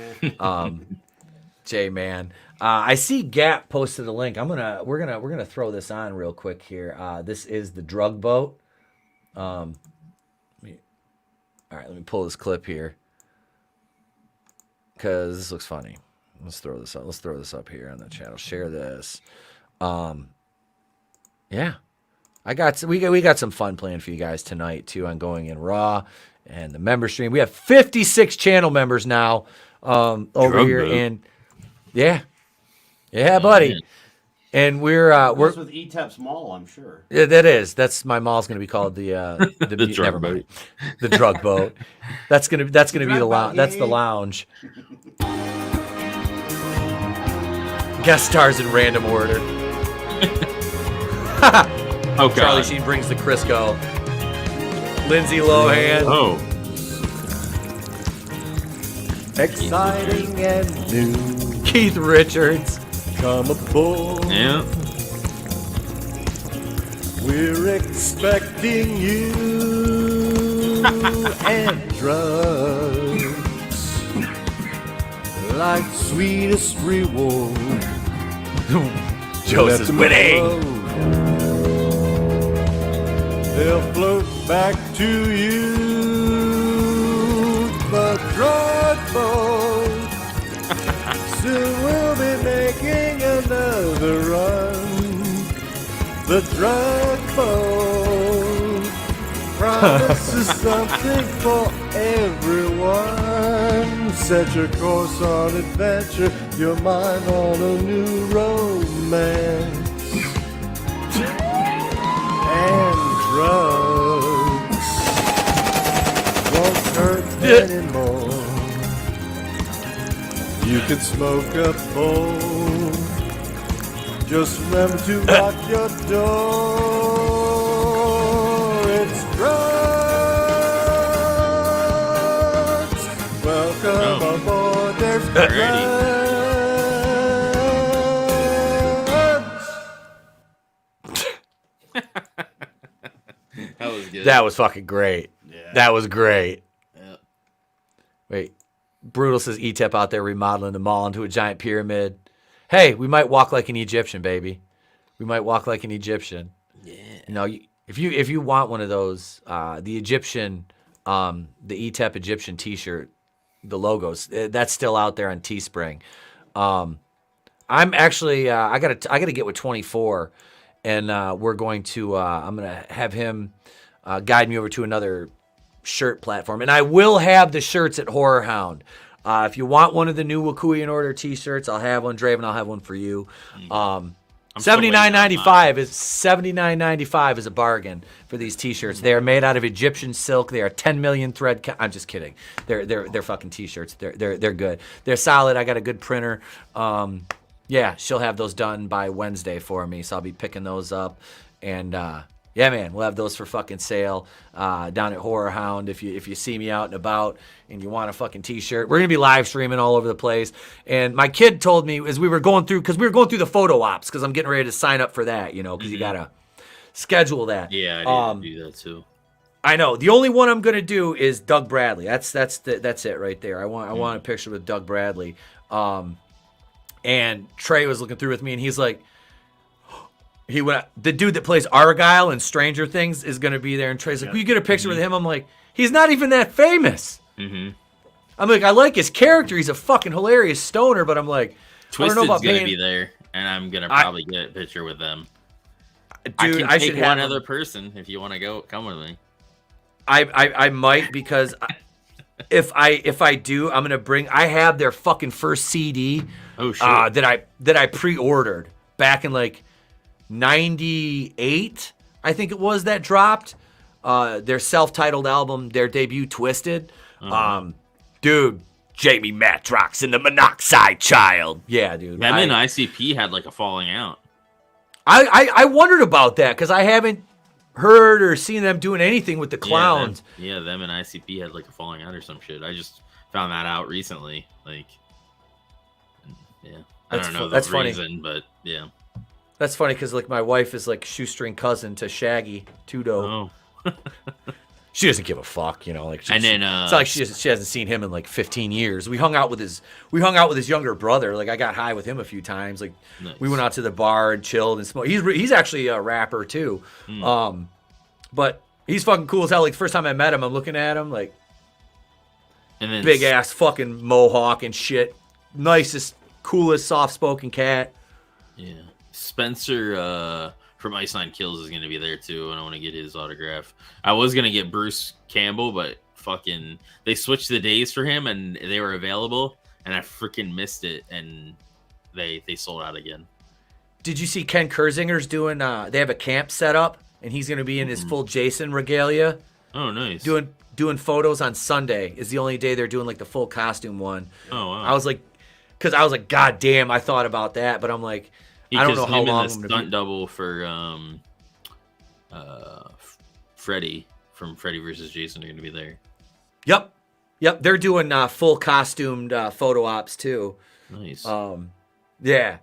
Jay man. I see Gap posted a link. We're gonna throw this on real quick here. This is the drug boat. All right, let me pull this clip here because this looks funny. Let's throw this up. Let's throw this up here on the channel. Share this. Yeah, we got some fun planned for you guys tonight too on Going In Raw and the member stream. We have 56 channel members now over drug here, boat. and yeah, buddy. Man. And we're with Etep's mall, I'm sure. Yeah, that is. That's my mall's gonna be called the drug never mind. boat. The drug boat. That's gonna be the lounge. That's the lounge. Guest stars in random order. Oh, Charlie God. Sheen brings the Crisco. Lindsay Lohan. Oh. Exciting and new. Keith Richards. Come aboard. Yeah. We're expecting you and drugs like sweetest reward. Joseph's winning. They'll float back to you, the drug boat. Soon we'll be making another run. The drug boat promises something for everyone. Set your course on adventure, your mind on a new romance. And drugs won't hurt anymore. You can smoke a bowl. Just remember to lock your door. It's drugs. Welcome aboard. There's drugs. That was good. That was fucking great. Yeah. That was great. Yeah. Wait, Brutal says Etep out there remodeling the mall into a giant pyramid. Hey, we might walk like an Egyptian, baby. We might walk like an Egyptian. Yeah. You know, if you want one of those, the Egyptian, the Etep Egyptian T-shirt, the logos, that's still out there on Teespring. I'm actually, I gotta get with 24, and we're going to, I'm gonna have him guide me over to another shirt platform, and I will have the shirts at Horror Hound. If you want one of the new Wakuyan Order T-shirts, I'll have one. Draven, I'll have one for you. $79.95 is a bargain for these T-shirts. They are made out of Egyptian silk. They are 10 million thread. I'm just kidding. They're fucking T-shirts. They're good. They're solid. I got a good printer. Yeah, she'll have those done by Wednesday for me, so I'll be picking those up. And yeah, man, we'll have those for fucking sale down at Horror Hound. If you see me out and about and you want a fucking T-shirt, we're gonna be live streaming all over the place. And my kid told me as we were going through, because we were going through the photo ops, because I'm getting ready to sign up for that, you know, because you gotta schedule that. Yeah, I need to do that too. I know. The only one I'm gonna do is Doug Bradley. That's it right there. I want a picture with Doug Bradley. And Trey was looking through with me, and he's like, the dude that plays Argyle in Stranger Things is going to be there. And Trey's like, will you get a picture with him? I'm like, he's not even that famous. I'm like, I like his character. He's a fucking hilarious stoner, but I'm like, Twisted's I don't know about going to be there, and I'm going to probably get a picture with them. Dude, I should take one other person if you want to come with me. I might, because if I do, I'm going to I have their fucking first CD that I pre-ordered back in like 98, I think it was, that dropped their self-titled album, their debut, Twisted. Dude, Jamie Matrox and the Monoxide Child. Yeah, dude. Them and ICP had like a falling out. I wondered about that because I haven't heard or seen them doing anything with the Clowns. Yeah, them and ICP had like a falling out or some shit. I just found that out recently. Like, Yeah, I don't know the reason, but yeah. That's funny because like my wife is like shoestring cousin to Shaggy Tudo. Oh. She doesn't give a fuck, you know. Like, and then it's not like she hasn't seen him in like 15 years. We hung out with his younger brother. Like I got high with him a few times. Like we went out to the bar and chilled and smoked. He's actually a rapper too, but he's fucking cool as hell. Like the first time I met him, I'm looking at him like, and then big ass fucking mohawk and shit. Nicest, coolest, soft spoken cat. Yeah, Spencer from Iceland Kills is going to be there too, and I want to get his autograph. I was going to get Bruce Campbell, but fucking they switched the days for him, and they were available, and I freaking missed it, and they sold out again. Did you see Ken Kersinger's doing? They have a camp set up, and he's going to be in his full Jason regalia. Oh, nice. Doing photos on Sunday is the only day they're doing like the full costume one. Oh, wow. I was like, God damn, I thought about that, but I'm like. I don't know how long the stunt double for Freddy from Freddy vs. Jason are going to be there. Yep. They're doing full costumed photo ops too. Nice. Yeah.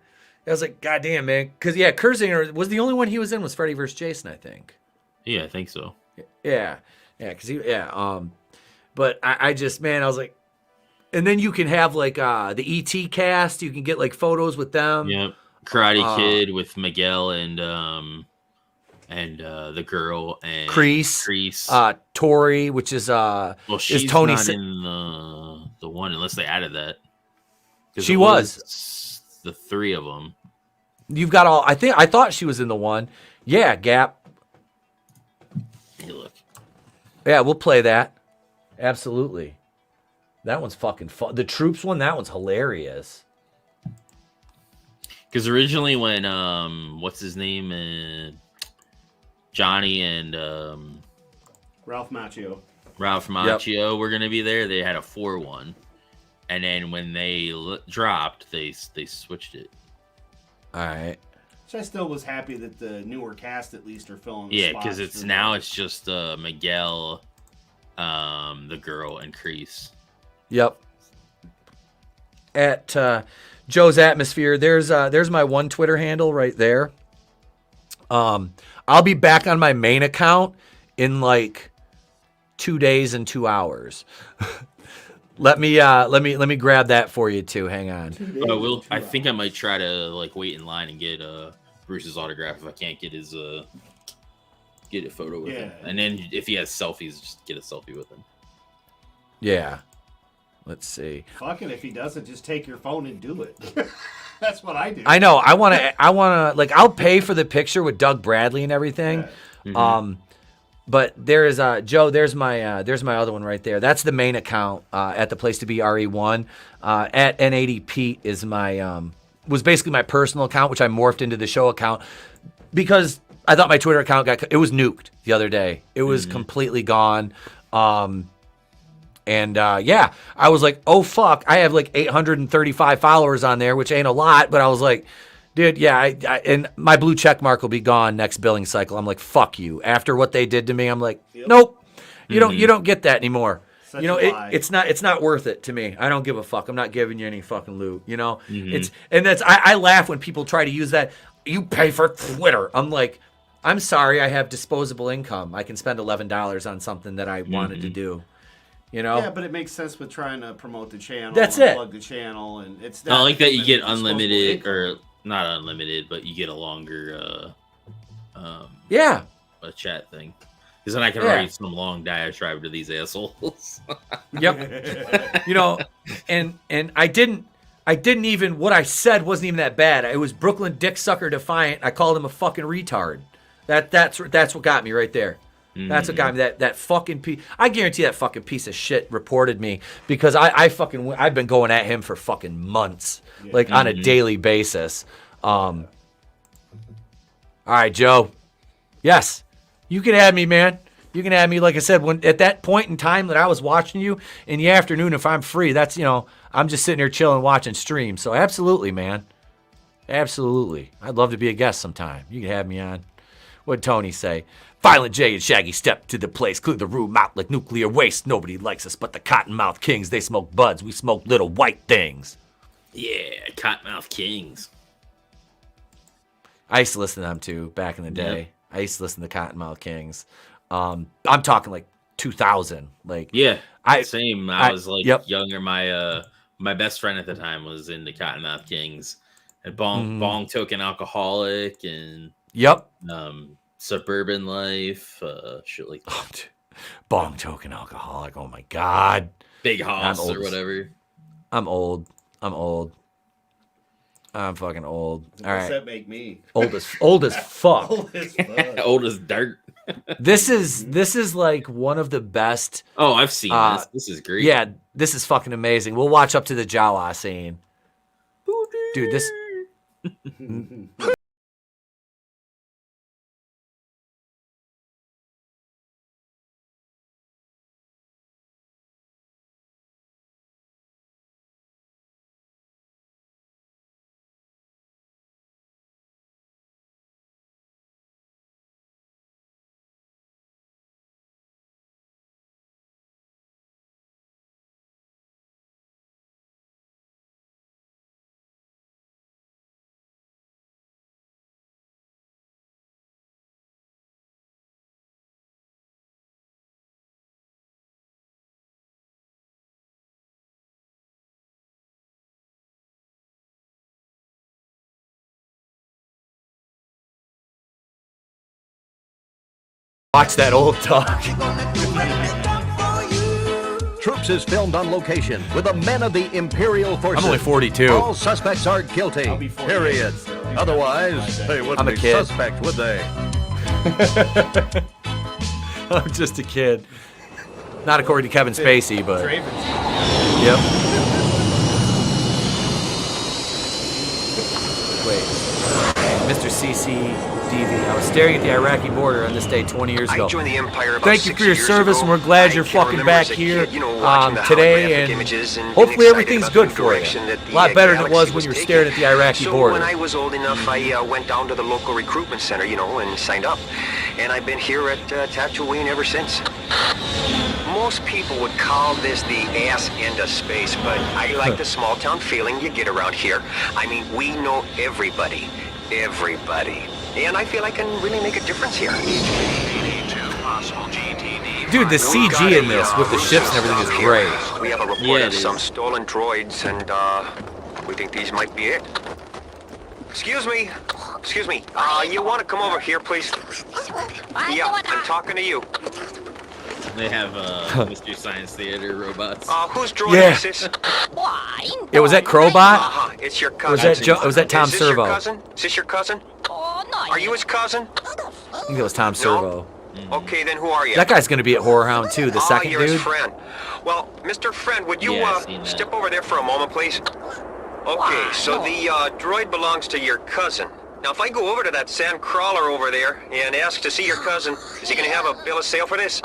I was like, God damn, man. Because Kersinger was the only one he was in was Freddy vs. Jason, I think. Yeah, I think so. Yeah. But I just, man, I was like, and then you can have like the ET cast. You can get like photos with them. Yep. Karate Kid with Miguel and the girl and Kreese. Tori, which is she's is Tony not in the one unless they added that. She was the three of them. You've got all. I thought she was in the one. Yeah, Gap. Hey, look. Yeah, we'll play that. Absolutely. That one's fucking fun. The Troops one, that one's hilarious. Because originally when what's his name, Johnny and Ralph Macchio were gonna be there, they had a 4-1, and then when they dropped, they switched it. All right. So I still was happy that the newer cast at least are filling. The yeah, because it's just Miguel, the girl, and Kreese. Yep. At Joe's Atmosphere, there's my one Twitter handle right there. I'll be back on my main account in like 2 days and 2 hours. let me grab that for you too. Hang on. I think I might try to like wait in line and get Bruce's autograph if I can't get his get a photo with him. And then if he has selfies, just get a selfie with him. Yeah. Let's see. Fucking if he doesn't, just take your phone and do it. That's what I do. I know. I want to like I'll pay for the picture with Doug Bradley and everything. Yeah. Mm-hmm. But there is Joe, there's my other one right there. That's the main account at the place to be RE1. At N80 Pete is my was basically my personal account, which I morphed into the show account because I thought my Twitter account it was nuked the other day. It was completely gone. And I was like, oh fuck, I have like 835 followers on there, which ain't a lot, but I was like, dude, and my blue check mark will be gone next billing cycle. I'm like, fuck you. After what they did to me, I'm like, nope, you don't get that anymore. Such it's not worth it to me. I don't give a fuck. I'm not giving you any fucking loot. I laugh when people try to use that. You pay for Twitter. I'm like, I'm sorry, I have disposable income. I can spend $11 on something that I wanted to do. Yeah, but it makes sense with trying to promote the channel. That's it. Plug the channel, and it's. I like that you get unlimited, or not unlimited, but you get a longer, a chat thing. Because then I can write some long diatribe to these assholes. Yep. And I didn't even. What I said wasn't even that bad. It was Brooklyn Dick Sucker Defiant. I called him a fucking retard. That's what got me right there. That's what got me. That fucking piece. I guarantee that fucking piece of shit reported me because I've been going at him for fucking months, like on a daily basis. All right, Joe. Yes, you can add me, man. You can add me. Like I said, when at that point in time that I was watching you in the afternoon, if I'm free, that's I'm just sitting here chilling, watching streams. So absolutely, man. Absolutely. I'd love to be a guest sometime. You can have me on. What'd Tony say? Violent J and Shaggy step to the place, clear the room out like nuclear waste. Nobody likes us but the Cottonmouth Kings. They smoke buds, we smoke little white things. Yeah, Cottonmouth Kings. I used to listen to them too back in the day. I used to listen to Cottonmouth Kings. I'm talking like 2000. Like Same. I was like younger. My best friend at the time was into Cottonmouth Kings and Bong Token Alcoholic and Suburban Life, shit like that. Bong Token Alcoholic. Oh my god. Big Hoss or whatever. I'm old. I'm fucking old. All right. What's that make me? Old as fuck. Old as fuck. Old as dirt. This is like one of the best. Oh, I've seen this. This is great. Yeah, this is fucking amazing. We'll watch up to the Jawa scene. Dude, this. Watch that old dog. Troops is filmed on location with the men of the Imperial Forces. I'm only 42. All suspects are guilty. Period. Otherwise, they wouldn't be suspect, would they? I'm just a kid. Not according to Kevin Spacey, but. Yep. Wait. Mr. CCDV. I was staring at the Iraqi border on this day 20 years ago. I joined the Empire about Thank you for your 6 years service, ago. and we're glad I you're can fucking remember back as a here kid, watching the today, holographic and images and hopefully being everything's excited good about the for you. direction that A the lot better than it was galaxy when you were taking. staring at the Iraqi So border. when I was old enough, I went down to the local recruitment center, and signed up. And I've been here at Tatooine ever since. Most people would call this the ass end of space, but I like the small town feeling you get around here. I mean, we know everybody. Everybody. And I feel I can really make a difference here. Dude, the CG in this with the ships and everything is great. We have a report of some stolen droids, and we think these might be it. Excuse me. You want to come over here, please? Yeah, I'm talking to you. They have Mystery Science Theater robots. Whose droid is this? Yeah, was that Crowbot? It's your Or cousin. was that Tom Is this your Servo? cousin? Is this your cousin? Are you his cousin? I think it was Tom Servo. Okay, then who are you? That guy's gonna be at Horror Hound too, the second you're his dude. friend. Well, Mr. Friend, would you step over there for a moment, please? Okay, so the droid belongs to your cousin. Now, if I go over to that sand crawler over there and ask to see your cousin, is he going to have a bill of sale for this?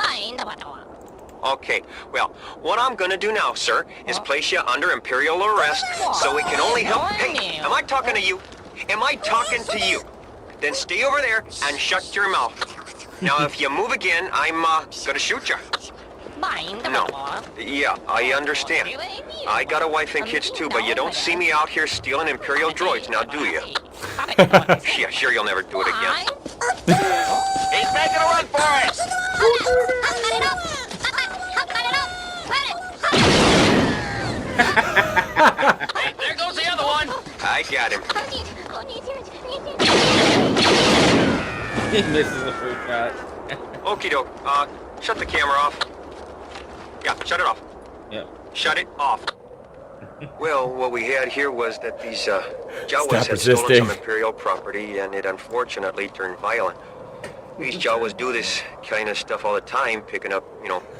Okay, well, what I'm going to do now, sir, is place you under Imperial arrest so we can only help... Hey, am I talking to you? Am I talking to you? Then stay over there and shut your mouth. Now, if you move again, I'm going to shoot you. No. Yeah, I understand. I got a wife and kids too, but you don't see me out here stealing Imperial droids now, do you? Yeah, sure you'll never do it again. He's making a run for it! Hey, there goes the other one! I got him. He misses the first shot. Okie doke. Shut the camera off. Yeah, shut it off. Yep. Shut it off. Well, what we had here was that these Jawas Stop had stolen resisting. some Imperial property, and it unfortunately turned violent. These Jawas do this kind of stuff all the time, picking up,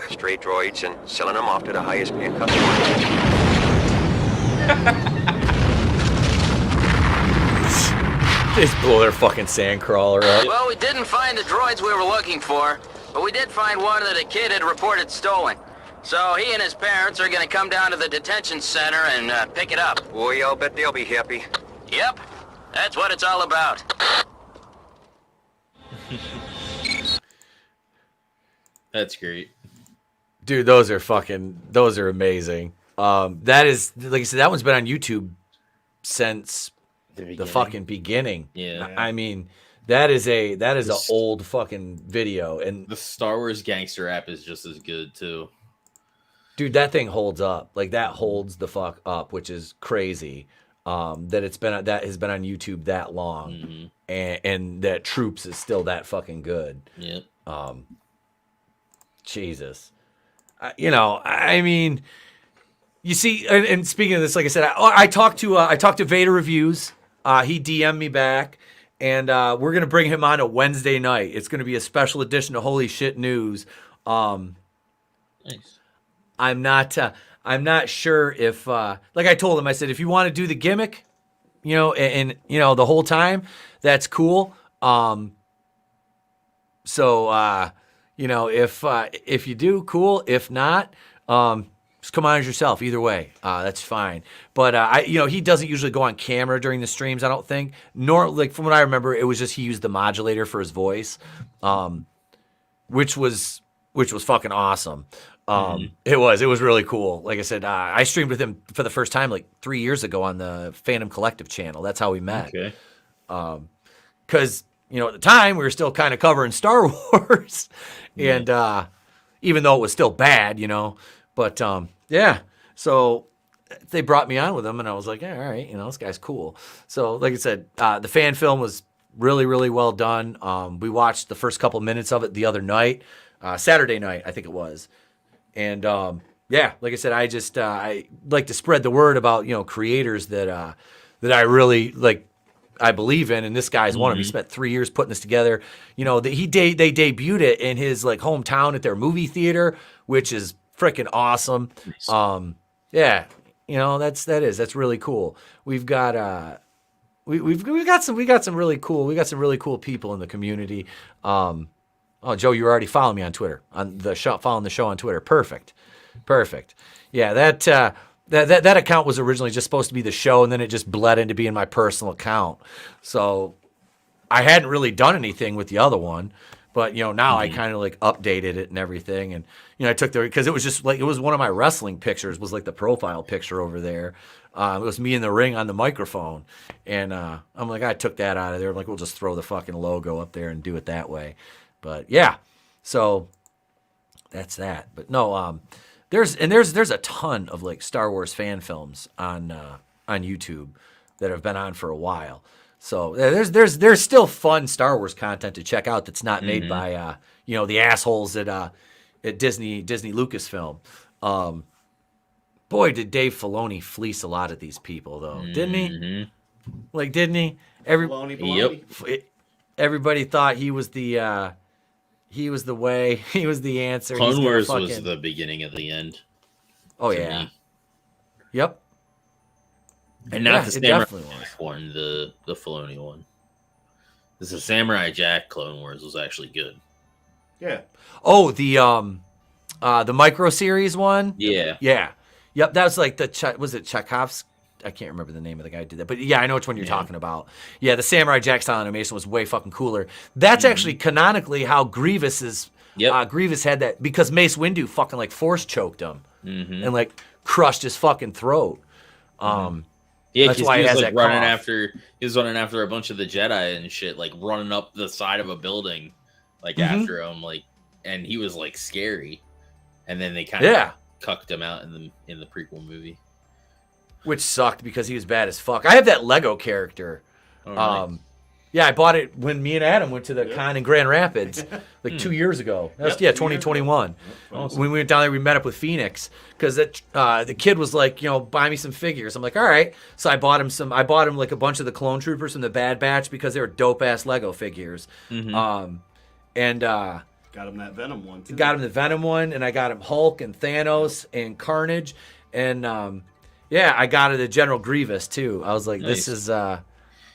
stray droids and selling them off to the highest paying customers. Just blow their fucking sandcrawler up. Well, we didn't find the droids we were looking for, but we did find one that a kid had reported stolen. So he and his parents are gonna come down to the detention center and pick it up. Boy, I'll bet they'll be happy. Yep, that's what it's all about. That's great. Dude, those are amazing. That is, like I said, that one's been on YouTube since the fucking beginning. Yeah. I mean, that is a old fucking video, and the Star Wars gangster app is just as good too. Dude, that thing holds up. Like, that holds the fuck up, which is crazy. That has been on YouTube that long, and that Troops is still that fucking good. Yep. Jesus, I mean, you see, and speaking of this, like I said, I talked to Vader Reviews. He DM'd me back, and we're gonna bring him on a Wednesday night. It's gonna be a special edition of Holy Shit News. Nice. I'm not sure if, like I told him, I said, if you want to do the gimmick, and the whole time, that's cool. If you do, cool. If not, just come on as yourself. Either way, that's fine. But he doesn't usually go on camera during the streams, I don't think. Nor, like, from what I remember, it was just he used the modulator for his voice, which was fucking awesome. It was really cool. Like I said, I streamed with him for the first time like 3 years ago on the Phantom Collective channel. That's how we met. Okay. Because at the time we were still kind of covering Star Wars, and even though it was still bad, but yeah. So they brought me on with him, and I was like, yeah, all right, this guy's cool. So like I said, the fan film was really, really well done. We watched the first couple minutes of it the other night, Saturday night, I think it was. And like I said, I like to spread the word about creators that I really like, I believe in, and this guy's one of them. He spent 3 years putting this together. They debuted it in his like hometown at their movie theater, which is freaking awesome. Nice. That's really cool. We've got we got some really cool people in the community. Oh, Joe, you already following me on Twitter, following the show on Twitter. Perfect. Yeah, that account was originally just supposed to be the show, and then it just bled into being my personal account. So I hadn't really done anything with the other one, but now I kind of like updated it and everything, and I took because it was just like it was one of my wrestling pictures was like the profile picture over there. It was me in the ring on the microphone, and I'm like, I took that out of there. I'm like, we'll just throw the fucking logo up there and do it that way. But yeah, so that's that. But no, there's a ton of like Star Wars fan films on YouTube that have been on for a while. So there's still fun Star Wars content to check out that's not made by the assholes at Disney Lucasfilm. Boy, did Dave Filoni fleece a lot of these people though, didn't he? Like, didn't he? Filoni. Everybody thought he was the way, he was the answer. Clone Wars was the beginning of the end. Oh yeah. Me. Yep. And not the Samurai Jack one, the Filoni one. This is Samurai Jack Clone Wars was actually good. Yeah. Oh, the micro series one? Yeah. Yeah. Yep, that was like was it Chekhov's? I can't remember the name of the guy who did that. But yeah, I know which one you're talking about. Yeah, the Samurai Jack style animation was way fucking cooler. That's actually canonically how Grievous is. Grievous had that because Mace Windu fucking like force choked him and like crushed his fucking throat. Yeah, that's why he was like running after. He was running after a bunch of the Jedi and shit, like running up the side of a building, like after him, like, and he was like scary. And then they kind of cucked him out in the prequel movie, which sucked because he was bad as fuck. I have that Lego character. Oh, nice. Yeah, I bought it when me and Adam went to the con in Grand Rapids like 2 years ago. That was 2021. Awesome. When we went down there, we met up with Phoenix because the kid was like, buy me some figures. I'm like, all right. So I bought him like a bunch of the Clone Troopers from the Bad Batch because they were dope ass Lego figures. Got him that Venom one too. Got him the Venom one, and I got him Hulk and Thanos and Carnage, and I got it the General Grievous too. I was like, nice. This is.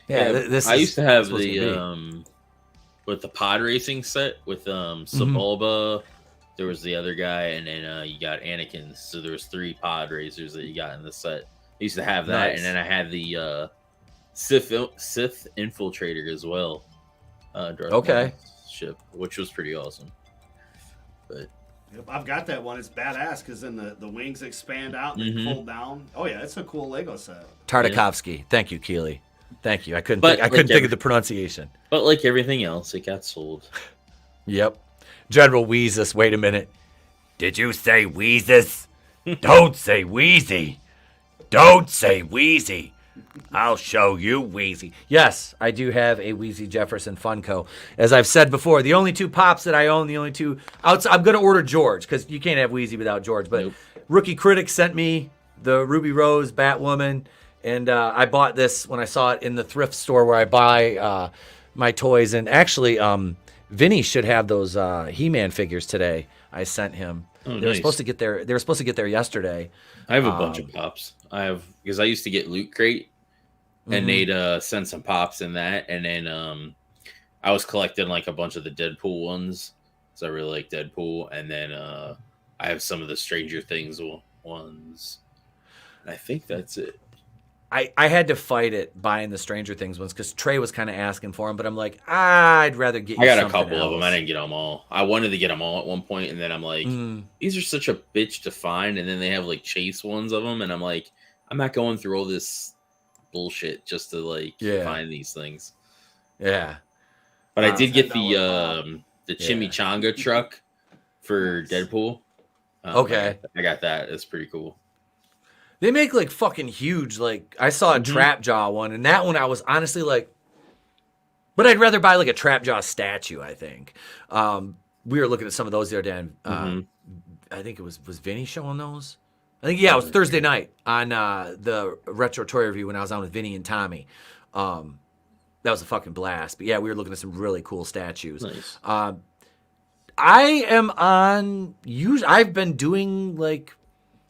This I used to have with the pod racing set with Sebulba. There was the other guy, and then you got Anakin. So there was 3 pod racers that you got in the set. I used to have that, and then I had the Sith infiltrator as well. Darth Maul's ship, which was pretty awesome. But Yep, I've got that one. It's badass because then the wings expand out and they fold down. Oh yeah, it's a cool Lego set. Tartakovsky. Thank you, Keely. Thank you. I couldn't think of the pronunciation. But like everything else, it got sold. Yep. General Weezus. Wait a minute. Did you say Weezus? Don't say Wheezy. Don't say Wheezy. I'll show you Wheezy. Yes, I do have a Wheezy Jefferson Funko. As I've said before, the only two Pops that I own, the only two outside, I'm going to order George because you can't have Wheezy without George. But Rookie Critic sent me the Ruby Rose Batwoman, and I bought this when I saw it in the thrift store where I buy my toys. And actually, Vinny should have those He-Man figures today. I sent him. Oh, they were supposed to get there. They were supposed to get there yesterday. I have a bunch of Pops. Because I used to get Loot Crate, and they'd send some Pops in that, and then I was collecting like a bunch of the Deadpool ones, so I really like Deadpool, and then I have some of the Stranger Things ones. I think that's it. I had to fight it buying the Stranger Things ones because Trey was kind of asking for them, but I'm like, I'd rather get. I got a couple of them. I didn't get them all. I wanted to get them all at one point, and then I'm like, these are such a bitch to find. And then they have like chase ones of them, and I'm like, I'm not going through all this bullshit just to like find these things. Yeah, but I did get the chimichanga truck for Deadpool. Okay, I got that. It's pretty cool. They make like fucking huge. Like I saw a Trap Jaw one, and that one I was honestly like, but I'd rather buy like a Trap Jaw statue. I think we were looking at some of those the other day. And, I think it was Vinny showing those. I think it was Thursday night on the Retro Toy Review when I was on with Vinny and Tommy. That was a fucking blast. But yeah, we were looking at some really cool statues. Nice. I am on. I've been doing like.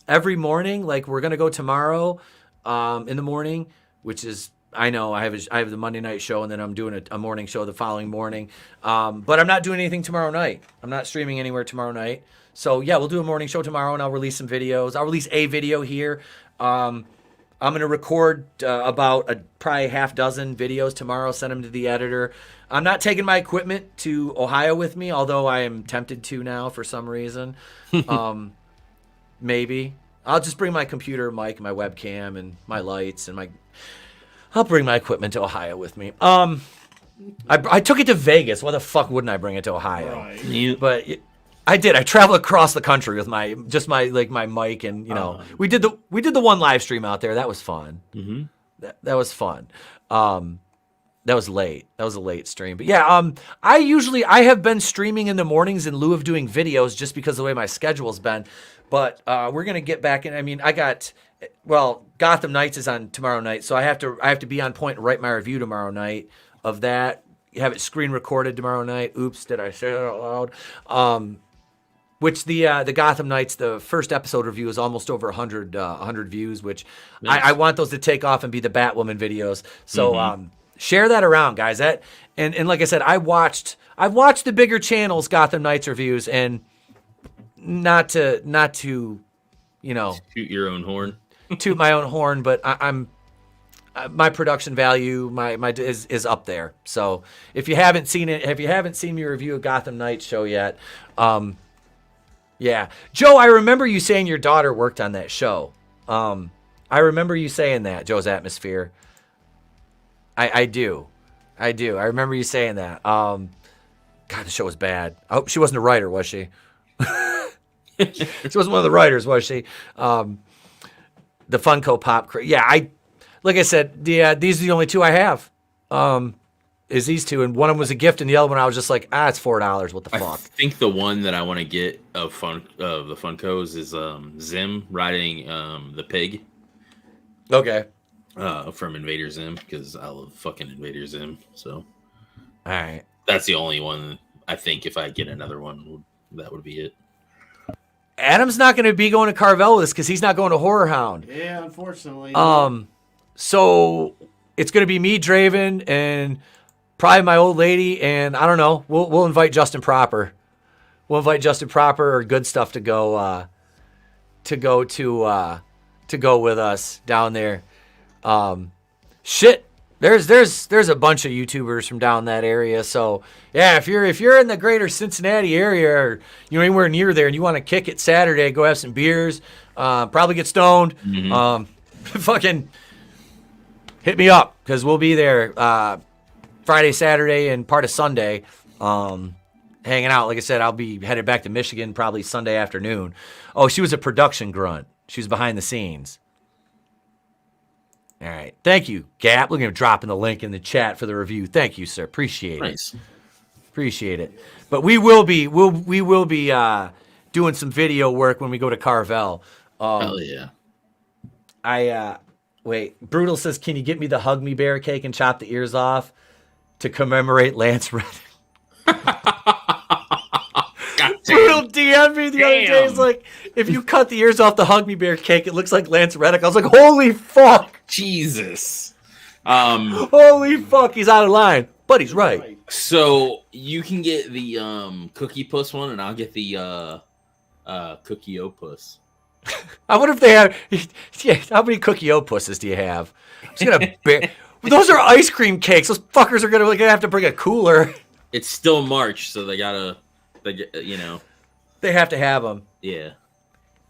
Every morning, like we're gonna go tomorrow in the morning, which is I know I have the Monday night show and then I'm doing a morning show the following morning. But I'm not doing anything tomorrow night. I'm not streaming anywhere tomorrow night. So yeah, we'll do a morning show tomorrow and I'll release some videos. I'll release a video here. I'm gonna record about probably half dozen videos tomorrow. Send them to the editor. I'm not taking my equipment to Ohio with me, although I am tempted to now for some reason. Maybe. I'll just bring my computer mic, my webcam, and my lights, and I'll bring my equipment to Ohio with me. I took it to Vegas. Why the fuck wouldn't I bring it to Ohio? Right. But I did. I traveled across the country with my mic, and we did the one live stream out there. That was fun. That was fun. That was late. That was a late stream. But yeah, I have been streaming in the mornings in lieu of doing videos just because of the way my schedule's been. But we're gonna get back in. I mean, Gotham Knights is on tomorrow night, so I have to be on point and write my review tomorrow night of that. Have it screen recorded tomorrow night. Oops, did I say that out loud? Which the Gotham Knights, the first episode review is almost over 100 views, which nice. I want those to take off and be the Batwoman videos. So share that around, guys. And like I said, I've watched the bigger channels Gotham Knights reviews, and not to toot your own horn. Toot my own horn, but I'm my production value is up there. So if you haven't seen me review a Gotham Knights show yet, yeah, Joe, I remember you saying your daughter worked on that show. I remember you saying that, Joe's Atmosphere. I do. I remember you saying that. God, the show was bad. I hope she wasn't a writer, was she? She wasn't one of the writers, was she? The Funko Pop. Yeah, like I said, these are the only two I have. Is these two, and one of them was a gift, and the other one I was just like, it's $4. What the fuck? I think the one that I want to get of the Funkos is Zim riding the pig. Okay. From Invader Zim, because I love fucking Invader Zim. So, all right, that's the only one. I think if I get another one, that would be it. Adam's not going to be going to Carvel with us because he's not going to Horror Hound. Yeah, unfortunately. So it's going to be me, Draven, and probably my old lady, and I don't know. We'll invite Justin Proper. We'll invite Justin Proper or Goodstuff to go with us down there. Shit. There's a bunch of YouTubers from down that area. So yeah, if you're in the greater Cincinnati area or anywhere near there and you want to kick it Saturday, go have some beers, probably get stoned. Fucking hit me up because we'll be there Friday, Saturday, and part of Sunday. Hanging out. Like I said, I'll be headed back to Michigan probably Sunday afternoon. Oh, she was a production grunt. She was behind the scenes. All right. Thank you, Gap. Look at him dropping the link in the chat for the review. Thank you, sir. Appreciate it. Nice. Appreciate it. But we will be doing some video work when we go to Carvel. Hell yeah. Wait. Brutal says, can you get me the Hug Me Bear cake and chop the ears off to commemorate Lance Reddick? Brutal DM'd me the other day. It's like, if you cut the ears off the Hug Me Bear cake, it looks like Lance Reddick. I was like, holy fuck. Jesus. Holy fuck, he's out of line. But he's right. So you can get the Cookie Puss one, and I'll get the Cookie Opus. I wonder if they have. Yeah, how many Cookie Opusses do you have? I'm just gonna those are ice cream cakes. Those fuckers are gonna have to bring a cooler. It's still March, so they have to have them. Yeah.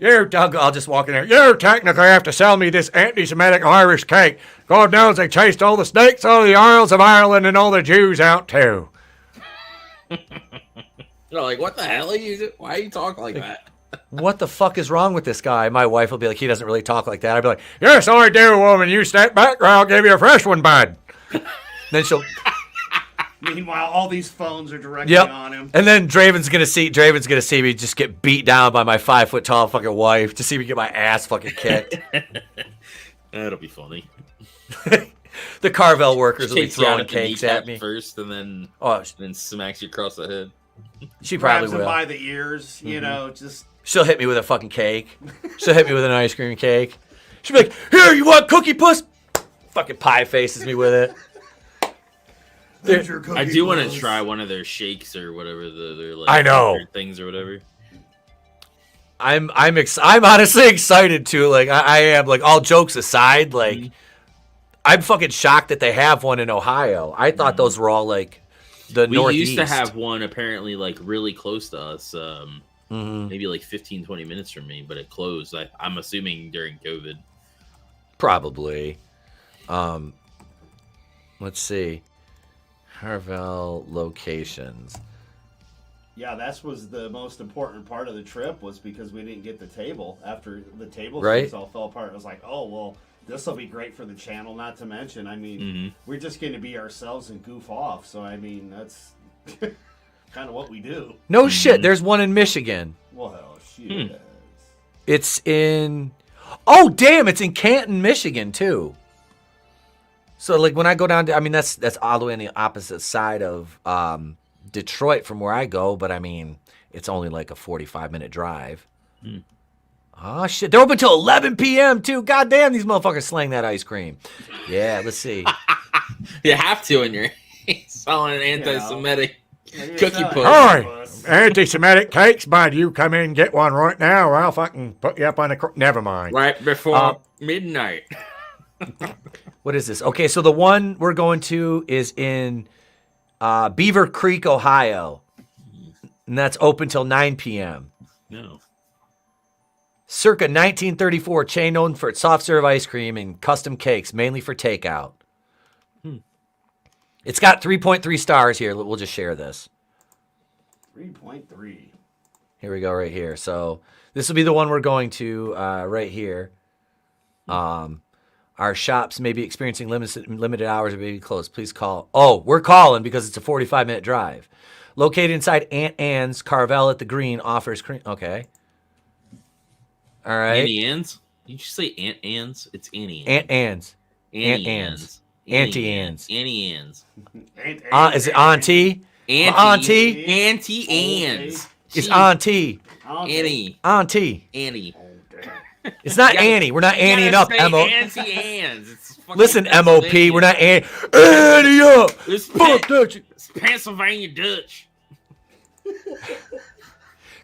I'll just walk in there. You technically have to sell me this anti-Semitic Irish cake. God knows they chased all the snakes out of the Isles of Ireland and all the Jews out too. Like, what the hell are you doing? Why are you talking like that? What the fuck is wrong with this guy? My wife will be like, he doesn't really talk like that. I'd be like, yes, I do, woman. You step back or I'll give you a fresh one, bud. Then she'll... Meanwhile, all these phones are directly on him. And then Draven's gonna see me just get beat down by my 5 foot tall fucking wife to see me get my ass fucking kicked. That'll be funny. The Carvel workers will be throwing cakes at me first, and then smacks you across the head. She probably grabs will. him by the ears, just. She'll hit me with a fucking cake. She'll hit me with an ice cream cake. She'll be like, "Here, you want Cookie Puss?" Fucking pie faces me with it. I do want to try one of their shakes or whatever their like I know things or whatever. I'm honestly excited too. Like I am. Like all jokes aside, like I'm fucking shocked that they have one in Ohio. I thought those were all like the Northeast. We used to have one apparently like really close to us. Maybe like 15, 20 minutes from me, but it closed. I'm assuming during COVID. Probably. Let's see. Carvel locations. Yeah, that was the most important part of the trip was because we didn't get the table. After the table all fell apart, it was like, oh, well, this will be great for the channel, not to mention, I mean, we're just going to be ourselves and goof off. So, I mean, that's kind of what we do. No shit, there's one in Michigan. Well, shit. It's in... Oh, damn, it's in Canton, Michigan, too. So, like, when I go down to... I mean, that's all the way on the opposite side of Detroit from where I go, but, I mean, it's only like a 45-minute drive. Oh, shit. They're open till 11 p.m., too. God damn, these motherfuckers slang that ice cream. Yeah, let's see. You have to when you're selling anti-Semitic cookie puss. Hi, anti-Semitic cakes, bud. You come in and get one right now, or I'll fucking put you up on the... Never mind. Right before midnight. What is this? Okay, so the one we're going to is in Beaver Creek, Ohio. And that's open till 9 p.m. No. Circa 1934, chain known for its soft serve ice cream and custom cakes, mainly for takeout. It's got 3.3 stars here. We'll just share this. 3.3. Here we go, right here. So this will be the one we're going to right here. Our shops may be experiencing limited hours or may be closed. Please call. Oh, we're calling because it's a 45-minute drive. Located inside Aunt Anne's, Carvel at the Green offers cream. Okay. All right. Annie Ann's? Did you say Aunt Anne's? It's Annie Aunt Anne's. Aunt Anne's. Auntie Anne's. Annie Anne's. Is it Auntie? Auntie Anne's. It's Auntie. Annie. Auntie. Annie. It's not Annie. We're not Annie up. Auntie Anne's. Listen, MOP. We're not Annie. Annie up. Fuck that. It's Pennsylvania Dutch.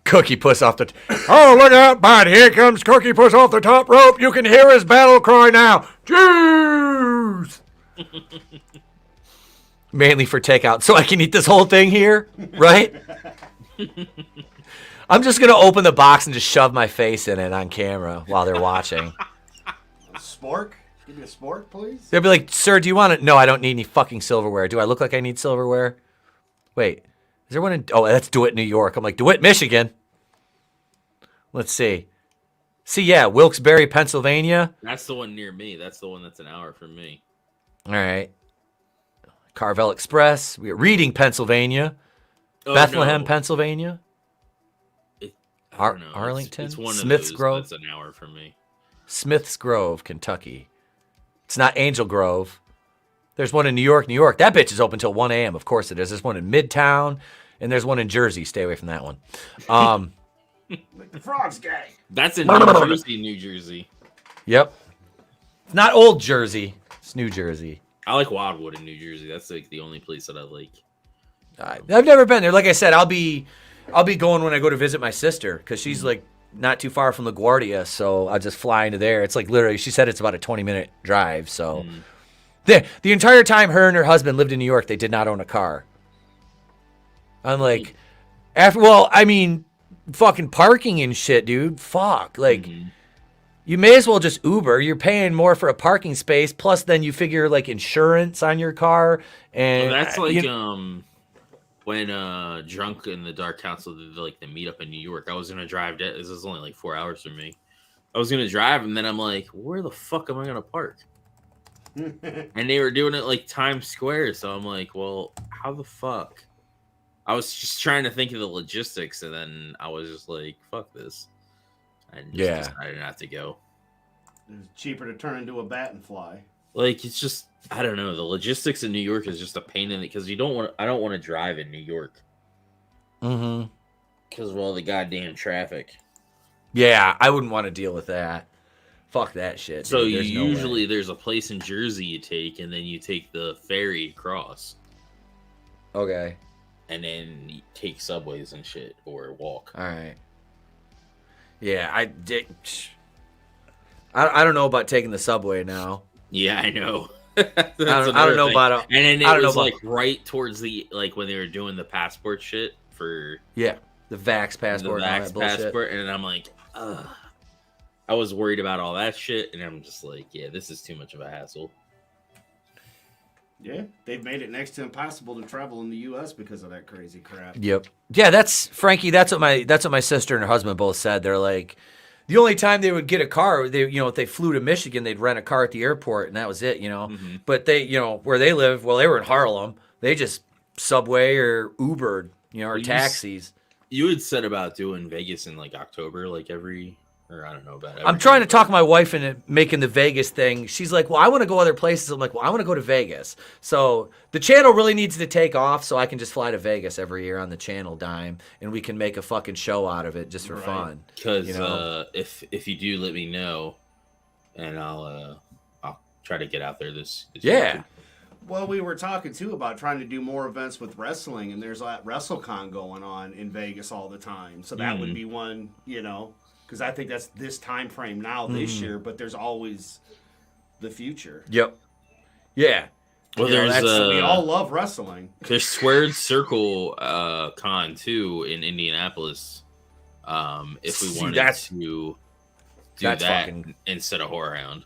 Cookie Puss off the... Oh, look out, bud. Here comes Cookie Puss off the top rope. You can hear his battle cry now. Jews! Mainly for takeout, so I can eat this whole thing here, right? I'm just gonna open the box and just shove my face in it on camera while they're watching. A spork? Give me a spork, please. They'll be like, "Sir, do you want it?" No, I don't need any fucking silverware. Do I look like I need silverware? Wait, is there one in? Oh, that's DeWitt, New York. I'm like, DeWitt, Michigan. Let's see. See, yeah, Wilkes-Barre, Pennsylvania. That's the one near me. That's the one that's an hour from me. All right. Carvel Express. We got Reading, Pennsylvania. Oh, Bethlehem, no. Pennsylvania. I don't know. Arlington. It's one Smith's of those Grove. that's an hour from me. Smith's Grove, Kentucky. It's not Angel Grove. There's one in New York, New York. That bitch is open till 1 a.m. Of course it is. There's one in Midtown, and there's one in Jersey. Stay away from that one. Like the frog's gay. That's in New Jersey. Yep. It's not Old Jersey. It's New Jersey. I like Wildwood in New Jersey. That's like the only place that I like. I've never been there. Like I said, I'll be going when I go to visit my sister because she's like not too far from LaGuardia, so I'll just fly into there. It's like literally, she said it's about a 20-minute drive. So the entire time her and her husband lived in New York, they did not own a car. I'm like, fucking parking and shit, dude. Fuck. Like, you may as well just Uber. You're paying more for a parking space, plus then you figure like insurance on your car. And well, that's like when Drunk in the Dark Council did like the meetup in New York. I was gonna drive. This is only like 4 hours from me. I was gonna drive, and then I'm like, where the fuck am I gonna park? And they were doing it like Times Square, so I'm like, well, how the fuck? I was just trying to think of the logistics, and then I was just like, fuck this. And just decided not to go. It's cheaper to turn into a bat and fly. Like, it's just, I don't know. The logistics in New York is just a pain in it because I don't want to drive in New York. Mm-hmm. Because of all the goddamn traffic. Yeah, I wouldn't want to deal with that. Fuck that shit. So dude. there's a place in Jersey you take, and then you take the ferry across. Okay. And then you take subways and shit, or walk. All right. Yeah, I don't know about taking the subway now. Yeah, I know. I don't know about and then it was like right towards the when they were doing the passport shit for the Vax passport, and then I'm like, ugh. I was worried about all that shit, and I'm just like, yeah, this is too much of a hassle. Yeah, they've made it next to impossible to travel in the U.S. because of that crazy crap. Yep. Yeah, that's Frankie. That's what my sister and her husband both said. They're like, the only time they would get a car, if they flew to Michigan, they'd rent a car at the airport, and that was it. Mm-hmm. But they, where they live, well, they were in Harlem. They just Subway or Ubered, or taxis. You had said about doing Vegas in like October, like I don't know about it. I'm trying to talk my wife into making the Vegas thing. She's like, well, I want to go other places. I'm like, well, I want to go to Vegas. So the channel really needs to take off so I can just fly to Vegas every year on the channel dime, and we can make a fucking show out of it just for fun. Because if you do, let me know, and I'll try to get out there this year. Well, we were talking too about trying to do more events with wrestling, and there's that WrestleCon going on in Vegas all the time. So that would be one, because I think that's this time frame now this year, but there's always the future. Yep. Yeah. Well, we all love wrestling. There's Squared Circle Con too in Indianapolis. If we wanted to do that instead of Horror Hound.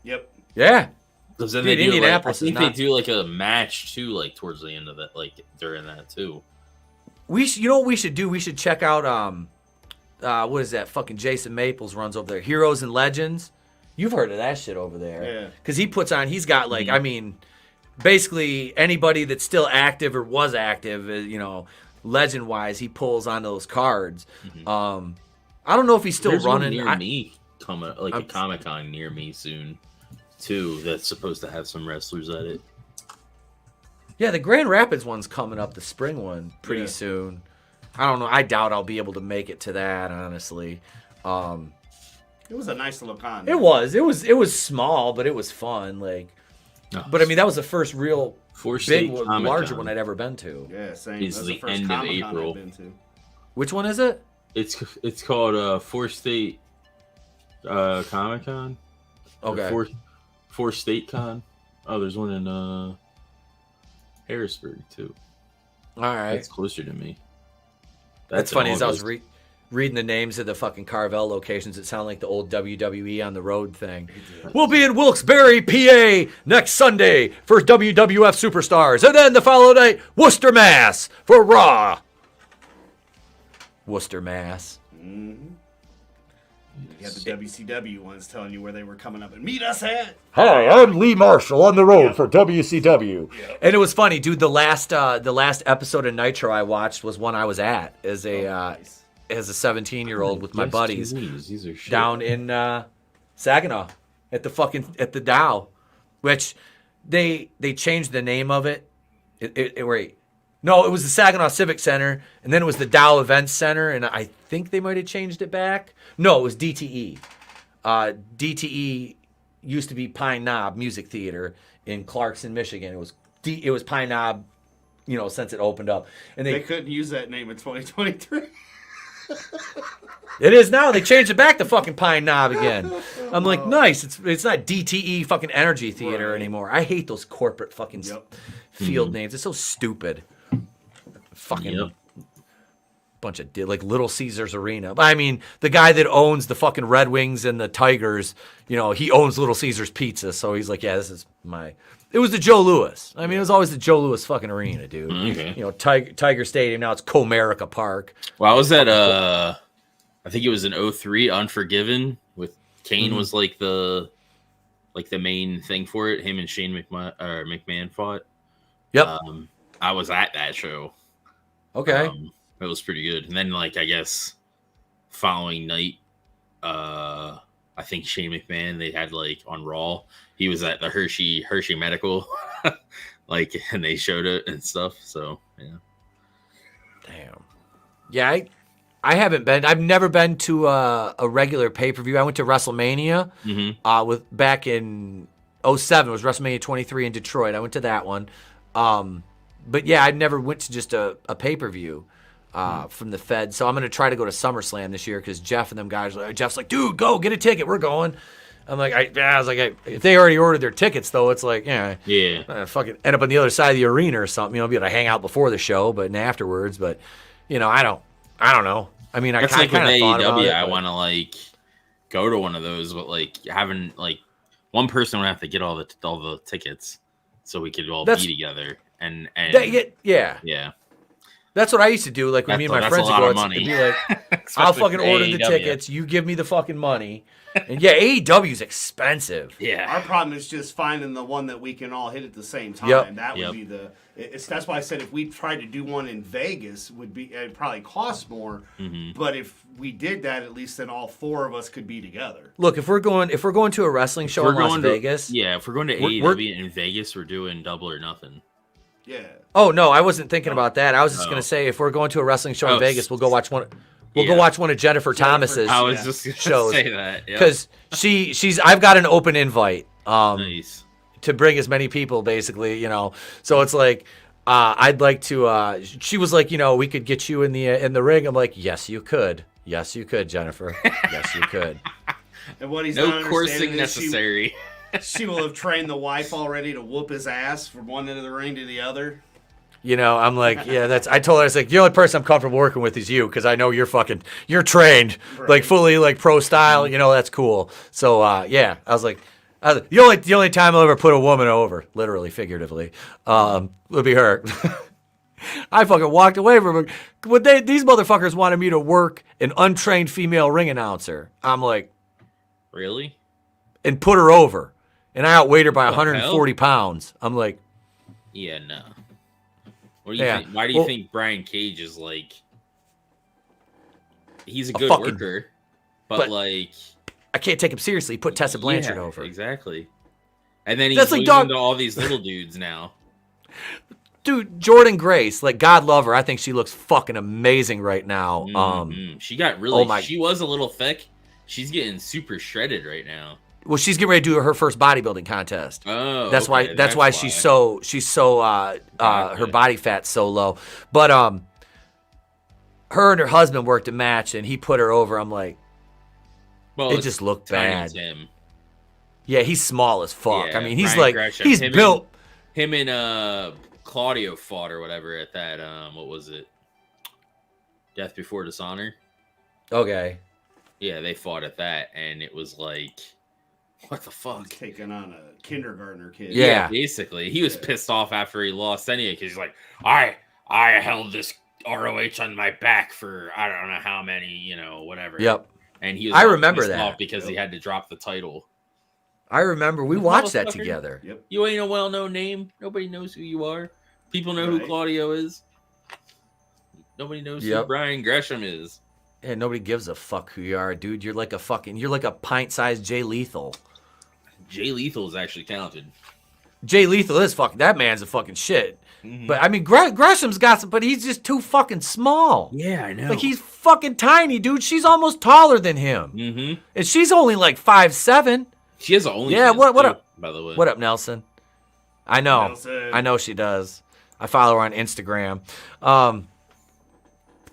Yep. Yeah. Because then they do Indianapolis. I think they do like a match too, like towards the end of that, like during that too. You know what we should do? We should check out what is that? Fucking Jason Maples runs over there. Heroes and Legends. You've heard of that shit over there. Yeah. Because he's got like, basically anybody that's still active or was active, legend-wise, he pulls on those cards. I don't know if he's still running. Near me, a Comic-Con near me soon, too, that's supposed to have some wrestlers at it. Yeah, the Grand Rapids one's coming up, the spring one, pretty soon. I don't know. I doubt I'll be able to make it to that, honestly. It was a nice little con. It was small, but it was fun. But I mean, that was the first real big, larger one I'd ever been to. Yeah, same. It's the first end of April. Which one is it? It's called Four State Comic Con. Okay. Four State Con. Oh, there's one in Harrisburg too. All right, that's closer to me. That's funny. As I was reading the names of the fucking Carvel locations, it sounded like the old WWE on the road thing. We'll be in Wilkes-Barre, PA next Sunday for WWF Superstars. And then the following night, Worcester, Mass for Raw. Worcester, Mass. Mm-hmm. You had the WCW ones telling you where they were coming up and meet us at. Hi, I'm Lee Marshall on the road for WCW. Yep. And it was funny, dude. The last episode of Nitro I watched was one I was at as a nice. As a 17-year-old with my buddies down in Saginaw at the Dow, which they changed the name of it. Wait. No, it was the Saginaw Civic Center, and then it was the Dow Events Center, and I think they might have changed it back. No, it was DTE. DTE used to be Pine Knob Music Theater in Clarkson, Michigan. It was Pine Knob, since it opened up. And they couldn't use that name in 2023. It is now. They changed it back to fucking Pine Knob again. I'm like, nice. It's not DTE fucking Energy Theater anymore. I hate those corporate fucking field names. It's so stupid. Fucking bunch of Little Caesars Arena. I mean, the guy that owns the fucking Red Wings and the Tigers, he owns Little Caesars Pizza, so he's like, yeah, this is my. It was the Joe Louis. I mean, it was always the Joe Louis fucking arena, dude. Okay. Tiger Stadium. Now it's Comerica Park. Well, I was at I think it was an 03 Unforgiven with Kane was like the main thing for it. Him and Shane McMahon fought. Yep. I was at that show. Okay. It was pretty good. And then I guess following night, I think Shane McMahon, they had on Raw, he was at the Hershey Medical, and they showed it and stuff. So yeah. Damn. Yeah, I haven't been. I've never been to a regular pay-per-view. I went to WrestleMania with back in 2007. It was WrestleMania 23 in Detroit. I went to that one. But yeah, I never went to just a pay-per-view from the Fed. So I'm going to try to go to SummerSlam this year because Jeff and them guys, Jeff's like, dude, go get a ticket. We're going. I'm like, if they already ordered their tickets, though, it's like, fucking end up on the other side of the arena or something. Be able to hang out before the show, but afterwards. But I don't know. I mean, that's I kind of thought about it. I want to go to one of those, but having one person would have to get all the tickets so we could all be together. And yeah. That's what I used to do. When me and my friends would go, it'd be like, I'll fucking order the tickets. You give me the fucking money. And yeah, AEW's expensive. Yeah. Our problem is just finding the one that we can all hit at the same time. Yep. That would be that's why I said if we tried to do one in Vegas, it'd probably cost more. Mm-hmm. But if we did that, at least then all four of us could be together. Look, if we're going to a wrestling show in Las Vegas, if we're going to AEW in Vegas, we're doing Double or Nothing. Yeah. Oh no, I wasn't thinking about that. I was just gonna say if we're going to a wrestling show in Vegas, we'll go watch one. We'll go watch one of Jennifer Thomas's I was just gonna shows. Say that because she's. I've got an open invite. Nice. To bring as many people, basically, So it's like, I'd like to. She was like, we could get you in the ring. I'm like, yes, you could. Yes, you could, Jennifer. Yes, you could. And what he's no coursing necessary. She will have trained the wife already to whoop his ass from one end of the ring to the other. I'm like, yeah, I told her, I was like, the only person I'm comfortable working with is you because I know you're trained, fully pro style, that's cool. So, yeah, I was like, the only time I'll ever put a woman over, literally, figuratively, would be her. I fucking walked away from her. But these motherfuckers wanted me to work an untrained female ring announcer. I'm like, really? And put her over. And I outweighed her by 140 pounds. I'm like, yeah, no. What do you think? Why do you think Brian Cage is he's a good worker, but I can't take him seriously. He put Tessa Blanchard over. Exactly. And then he's losing to all these little dudes now. Dude, Jordan Grace, God love her. I think she looks fucking amazing right now. Mm-hmm. She got really, she was a little thick. She's getting super shredded right now. Well, she's getting ready to do her first bodybuilding contest. Oh, that's why she's so her body fat's so low. But her and her husband worked a match, and he put her over. I'm like, it just looked bad. Him. Yeah, he's small as fuck. Yeah, I mean, he's Brian like Gresham. he's built. Him and Claudio fought or whatever at that. What was it? Death Before Dishonor. Okay. Yeah, they fought at that, and it was like, what the fuck? Taking on a kindergartner kid. Yeah. Basically, he was pissed off after he lost anyway because he's like, I held this ROH on my back for I don't know how many, whatever. Yep. And he was I remember pissed that off because he had to drop the title. I remember we watched that together. Yep. You ain't a well-known name. Nobody knows who you are. People know who Claudio is. Nobody knows who Brian Gresham is. Yeah, nobody gives a fuck who you are, dude. You're like a pint-sized Jay Lethal. Jay Lethal is actually talented. Jay Lethal is fucking. That man's a fucking shit. Mm-hmm. But I mean, Gresham's got some, but he's just too fucking small. Yeah, I know. Like he's fucking tiny, dude. She's almost taller than him, and she's only like 5'7". She has only. Yeah. What up? By the way. What up, Nelson? I know. Nelson. I know she does. I follow her on Instagram.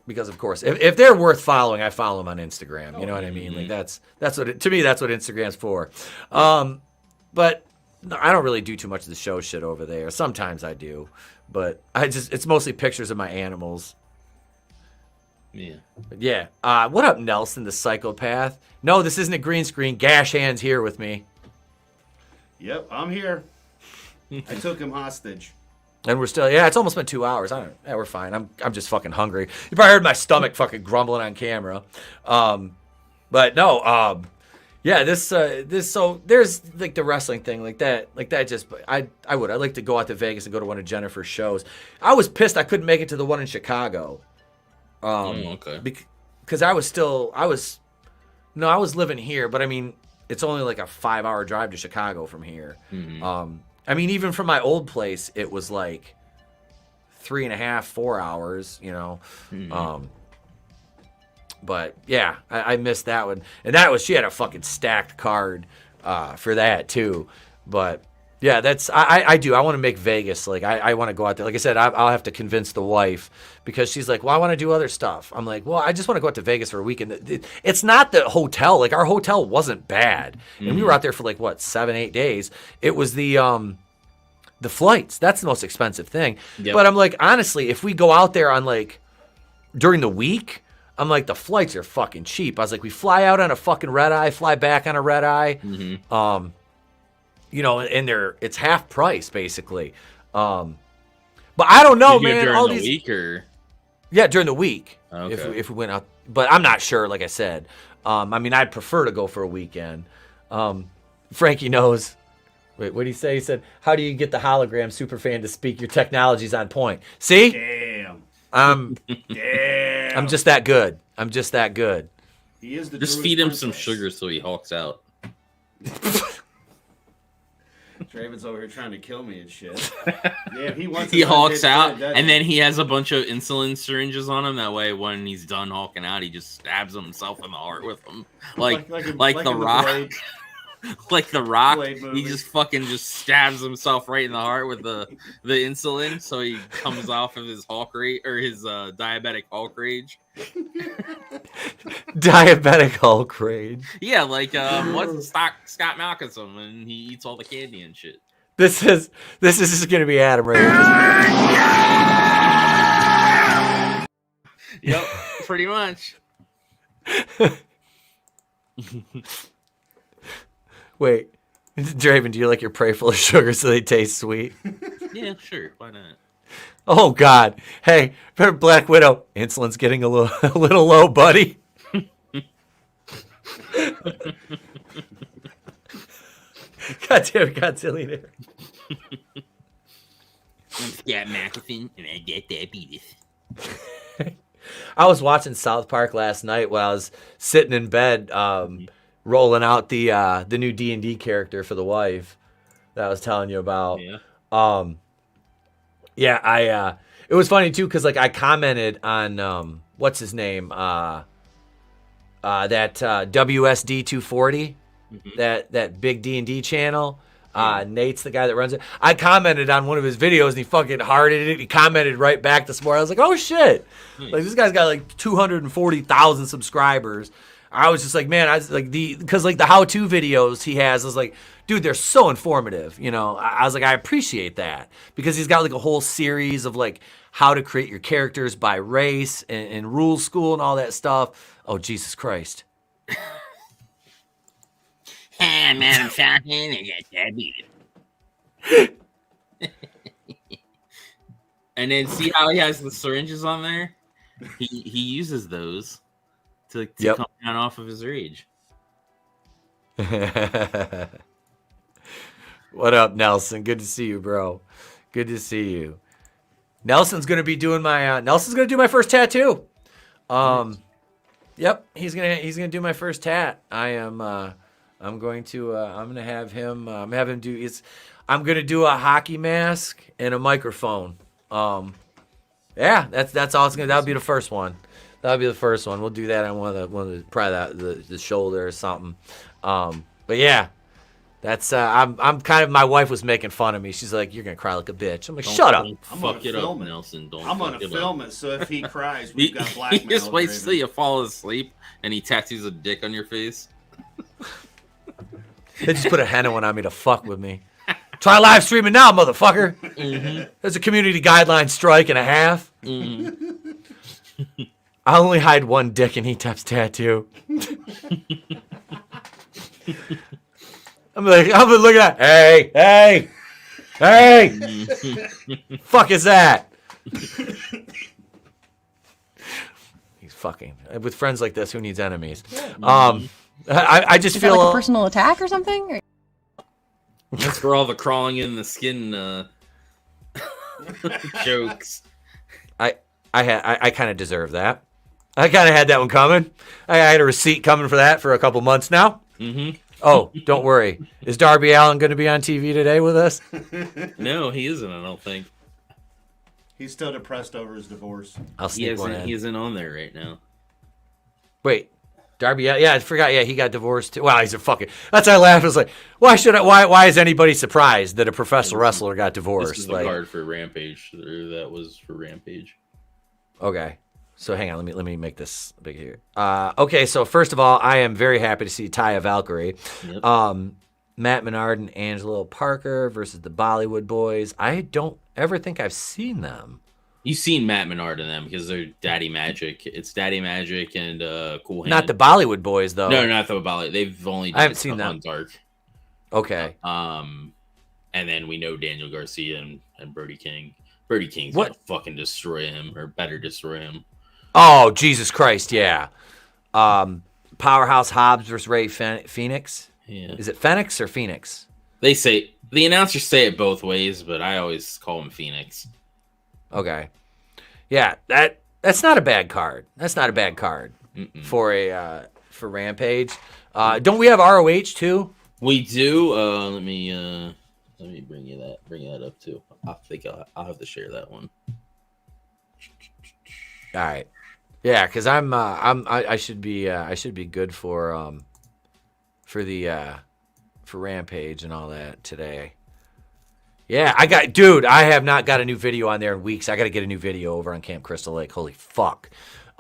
Because of course, if they're worth following, I follow them on Instagram. You know what I mean? Like that's what to me that's what Instagram's for. But no, I don't really do too much of the show shit over there. Sometimes I do, but it's mostly pictures of my animals. Yeah. But yeah. What up, Nelson, the psychopath? No, this isn't a green screen. Gash Hand's here with me. Yep, I'm here. I took him hostage. And we're still, it's almost been 2 hours. We're fine. I'm just fucking hungry. You probably heard my stomach fucking grumbling on camera. But no, so there's like the wrestling thing like that just, I'd like to go out to Vegas and go to one of Jennifer's shows. I was pissed I couldn't make it to the one in Chicago. Okay. Because I was living here, but I mean, it's only like a 5-hour drive to Chicago from here. Mm-hmm. I mean, even from my old place, it was like 3.5, 4 hours, Mm-hmm. But yeah, I missed that one. And she had a fucking stacked card for that too. But yeah, I do. I want to make Vegas. Like, I want to go out there. Like I said, I'll have to convince the wife because she's like, well, I want to do other stuff. I'm like, well, I just want to go out to Vegas for a weekend. It's not the hotel. Like, our hotel wasn't bad. And we were out there for like, 7-8 days. It was the flights. That's the most expensive thing. Yep. But I'm like, honestly, if we go out there on like during the week, I'm like, the flights are fucking cheap. I was like, we fly out on a fucking red eye, fly back on a red eye. Mm-hmm. And it's half price basically. But I don't know, man. During the week or? Yeah, during the week. Okay. If we went out, but I'm not sure. Like I said, I mean, I'd prefer to go for a weekend. Frankie knows. Wait, what did he say? He said, "How do you get the hologram superfan to speak? Your technology's on point." See? Damn. Damn. I'm just that good. He is the Just feed him some sugar so he hulks out. Draven's over here trying to kill me and shit. Yeah, he hulks out, and then he has a bunch of insulin syringes on him. That way, when he's done hulking out, he just stabs himself in the heart with them, like the Rock. Like the Rock, he just fucking stabs himself right in the heart with the insulin, so he comes off of his Hulk rage or his diabetic Hulk rage. Diabetic Hulk rage. Yeah, like what's Scott Malkinson when he eats all the candy and shit. This is just gonna be Adam right here. Yep, pretty much. Wait, Draven, do you like your prey full of sugar so they taste sweet? Yeah, sure. Why not? Oh, God. Hey, Black Widow, insulin's getting a little low, buddy. God damn it, Godzilla there. I'm Scott Malkinson, and I get diabetes. I was watching South Park last night while I was sitting in bed, rolling out the new D&D character for the wife that I was telling you about. Yeah. It was funny too because like I commented on what's his name that WSD 240 that big D&D channel. Nate's the guy that runs it. I commented on one of his videos and he fucking hearted it. He commented right back this morning. I was like, oh shit, like this guy's got like 240,000 subscribers. I was just like, man, because like the how-to videos he has, I was like, dude, they're so informative. You know, I was like, I appreciate that because he's got like a whole series of like how to create your characters by race and rule school and all that stuff. Oh, Jesus Christ. Hey, man, I'm talking. I got diabetes. And then see how he has the syringes on there? He uses those to come down off of his rage. What up, Nelson? Good to see you, bro. Good to see you. Nelson's gonna be doing my Nelson's gonna do my first tattoo. Yep, he's gonna do my first tat. I'm gonna have him do I'm gonna do a hockey mask and a microphone. Yeah, that's all it's gonna. That'll be the first one. That'll be the first one. We'll do that on one of the probably the shoulder or something. But yeah, that's I'm kind of. My wife was making fun of me. She's like, "You're gonna cry like a bitch." I'm like, "Shut up." I'm gonna film it, Nelson. I'm gonna film it. So if he cries, we've got blackmail. He just waits till you fall asleep and he tattoos a dick on your face. They just put a henna one on me to fuck with me. Try live streaming now, motherfucker. Mm-hmm. There's a community guideline strike and a half. Mm-hmm. I only hide one dick in Etep's tattoo. I'm looking at, hey. Fuck is that? He's fucking with friends like this. Who needs enemies? I just feel that like a personal attack or something. Or? That's for all the crawling in the skin jokes. I kind of deserve that. I kind of had that one coming. I had a receipt coming for that for a couple months now. Mm-hmm. Oh, don't worry. Is Darby Allin going to be on TV today with us? No, he isn't. I don't think. He's still depressed over his divorce. I'll sneak one in. He isn't on there right now. Wait. Darby, yeah, I forgot. Yeah, he got divorced too. Wow, he's a fucking. That's why I laughed. I was like, why is anybody surprised that a professional wrestler got divorced? This is the card for Rampage. That was for Rampage. Okay, so hang on. Let me make this big here. Okay, so first of all, I am very happy to see Taya Valkyrie, Matt Menard and Angelo Parker versus the Bollywood Boys. I don't ever think I've seen them. You've seen Matt Menard in them because they're Daddy Magic. It's Daddy Magic and Cool Hand. Not the Bollywood Boys though. No, not the Bollywood. They've only done I haven't seen them on Dark. Okay. And then we know Daniel Garcia and Brody King. Brody King's gonna fucking destroy him, or better destroy him. Oh, Jesus Christ, yeah. Powerhouse Hobbs versus Ray Phoenix. Yeah. Is it Phoenix or Phoenix? They say the announcers say it both ways, but I always call him Phoenix. Okay. Yeah, that's not a bad card. That's not a bad card for Rampage. Don't we have ROH too? We do. Let me bring that up too. I think I'll have to share that one. All right. Yeah, because I should be good for Rampage and all that today. Yeah, I have not got a new video on there in weeks. I got to get a new video over on Camp Crystal Lake. Holy fuck.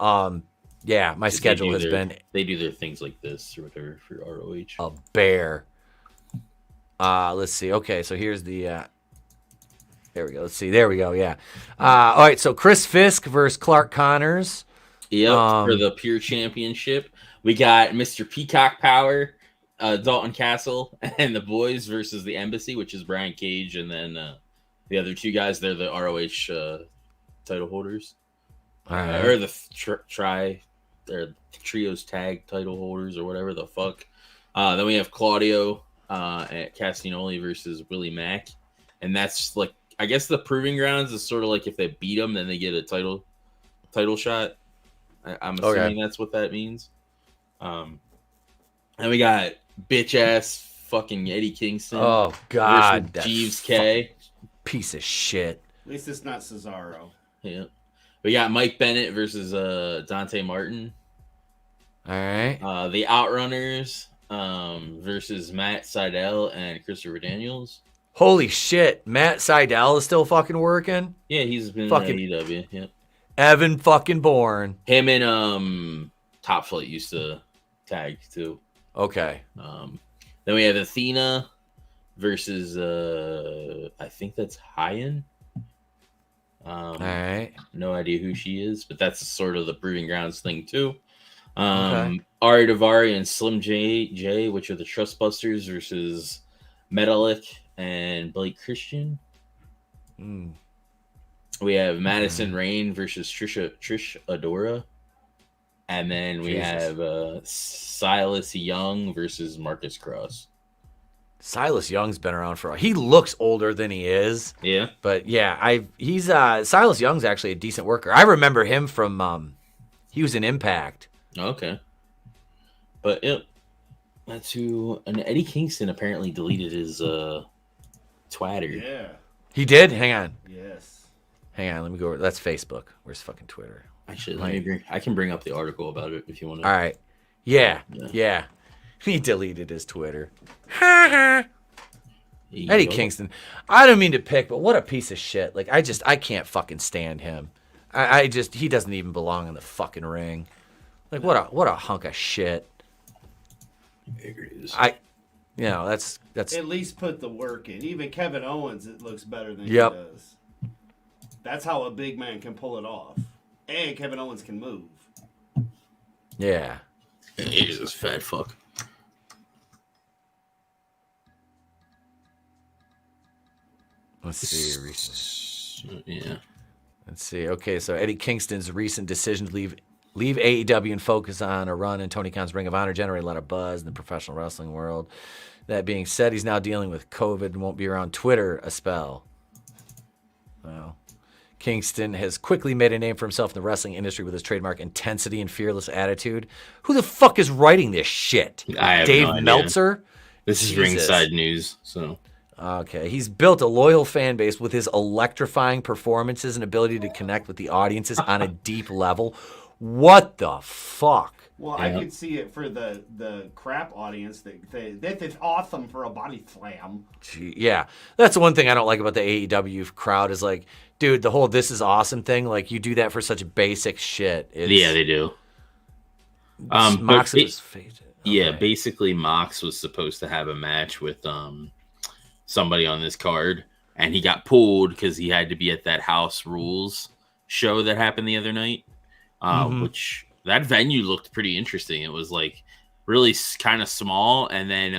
Yeah, my schedule has been. They do their things like this or whatever for ROH. A bear. Let's see. Okay, so here's the. There we go. Let's see. There we go. Yeah. All right. So Chris Fisk versus Clark Connors. Yep. For the Pure Championship, we got Mr. Peacock Power, Dalton Castle, and the Boys versus the Embassy, which is Brian Cage, and then the other two guys. They're the ROH title holders. All right. Or the they're trios tag title holders or whatever the fuck. Then we have Claudio at Castagnoli versus Willie Mack, and that's like, I guess the proving grounds is sort of like if they beat them, then they get a title shot. I'm assuming that's what that means. And we got bitch ass fucking Eddie Kingston. Oh God, Jeeves K. Piece of shit. At least it's not Cesaro. Yeah. We got Mike Bennett versus Dante Martin. All right. The Outrunners versus Matt Sydal and Christopher Daniels. Holy shit, Matt Sydal is still fucking working? Yeah, he's been fucking in AEW. Yeah. Evan fucking Bourne. Him and Top Flight used to tag too. Okay. Then we have Athena versus I think that's Hyan. All right. No idea who she is, but that's sort of the Proving Grounds thing too. Okay. Ari Davari and Slim J, which are the Trustbusters, versus Metalik and Blake Christian. We have Madison Rain versus Trish Adora. And then we have Silas Young versus Marcus Cross. Silas Young's been around for he looks older than he is. Yeah. But yeah, he's Silas Young's actually a decent worker. I remember him from he was in Impact. Okay. But that's who. And Eddie Kingston apparently deleted his Twitter. Yeah. He did? Hang on. Yes. Hang on, let me go over. That's Facebook. Where's fucking Twitter? Actually, I can bring up the article about it if you want to. All right. Yeah. He deleted his Twitter. Eddie Kingston. I don't mean to pick, but what a piece of shit. Like, I can't fucking stand him. He doesn't even belong in the fucking ring. Like, what a hunk of shit. That's at least put the work in. Even Kevin Owens, it looks better than he does. That's how a big man can pull it off. And Kevin Owens can move. Yeah. He's this fat fuck. Let's see. Recent. Yeah. Let's see. Okay, so Eddie Kingston's recent decision to leave AEW and focus on a run in Tony Khan's Ring of Honor generated a lot of buzz in the professional wrestling world. That being said, he's now dealing with COVID and won't be around Twitter a spell. Well, Kingston has quickly made a name for himself in the wrestling industry with his trademark intensity and fearless attitude. Who the fuck is writing this shit? I have Dave no idea. Meltzer? This is ringside news, so. Okay. He's built a loyal fan base with his electrifying performances and ability to connect with the audiences on a deep level. What the fuck? Well, I could see it for the crap audience that is awesome for a body slam. Gee, yeah. That's the one thing I don't like about the AEW crowd is like, dude, the whole "this is awesome" thing, like you do that for such basic shit. Yeah, they do. Mox was faded. Yeah, basically Mox was supposed to have a match with somebody on this card, and he got pulled because he had to be at that House Rules show that happened the other night, which that venue looked pretty interesting. It was like really kind of small, and then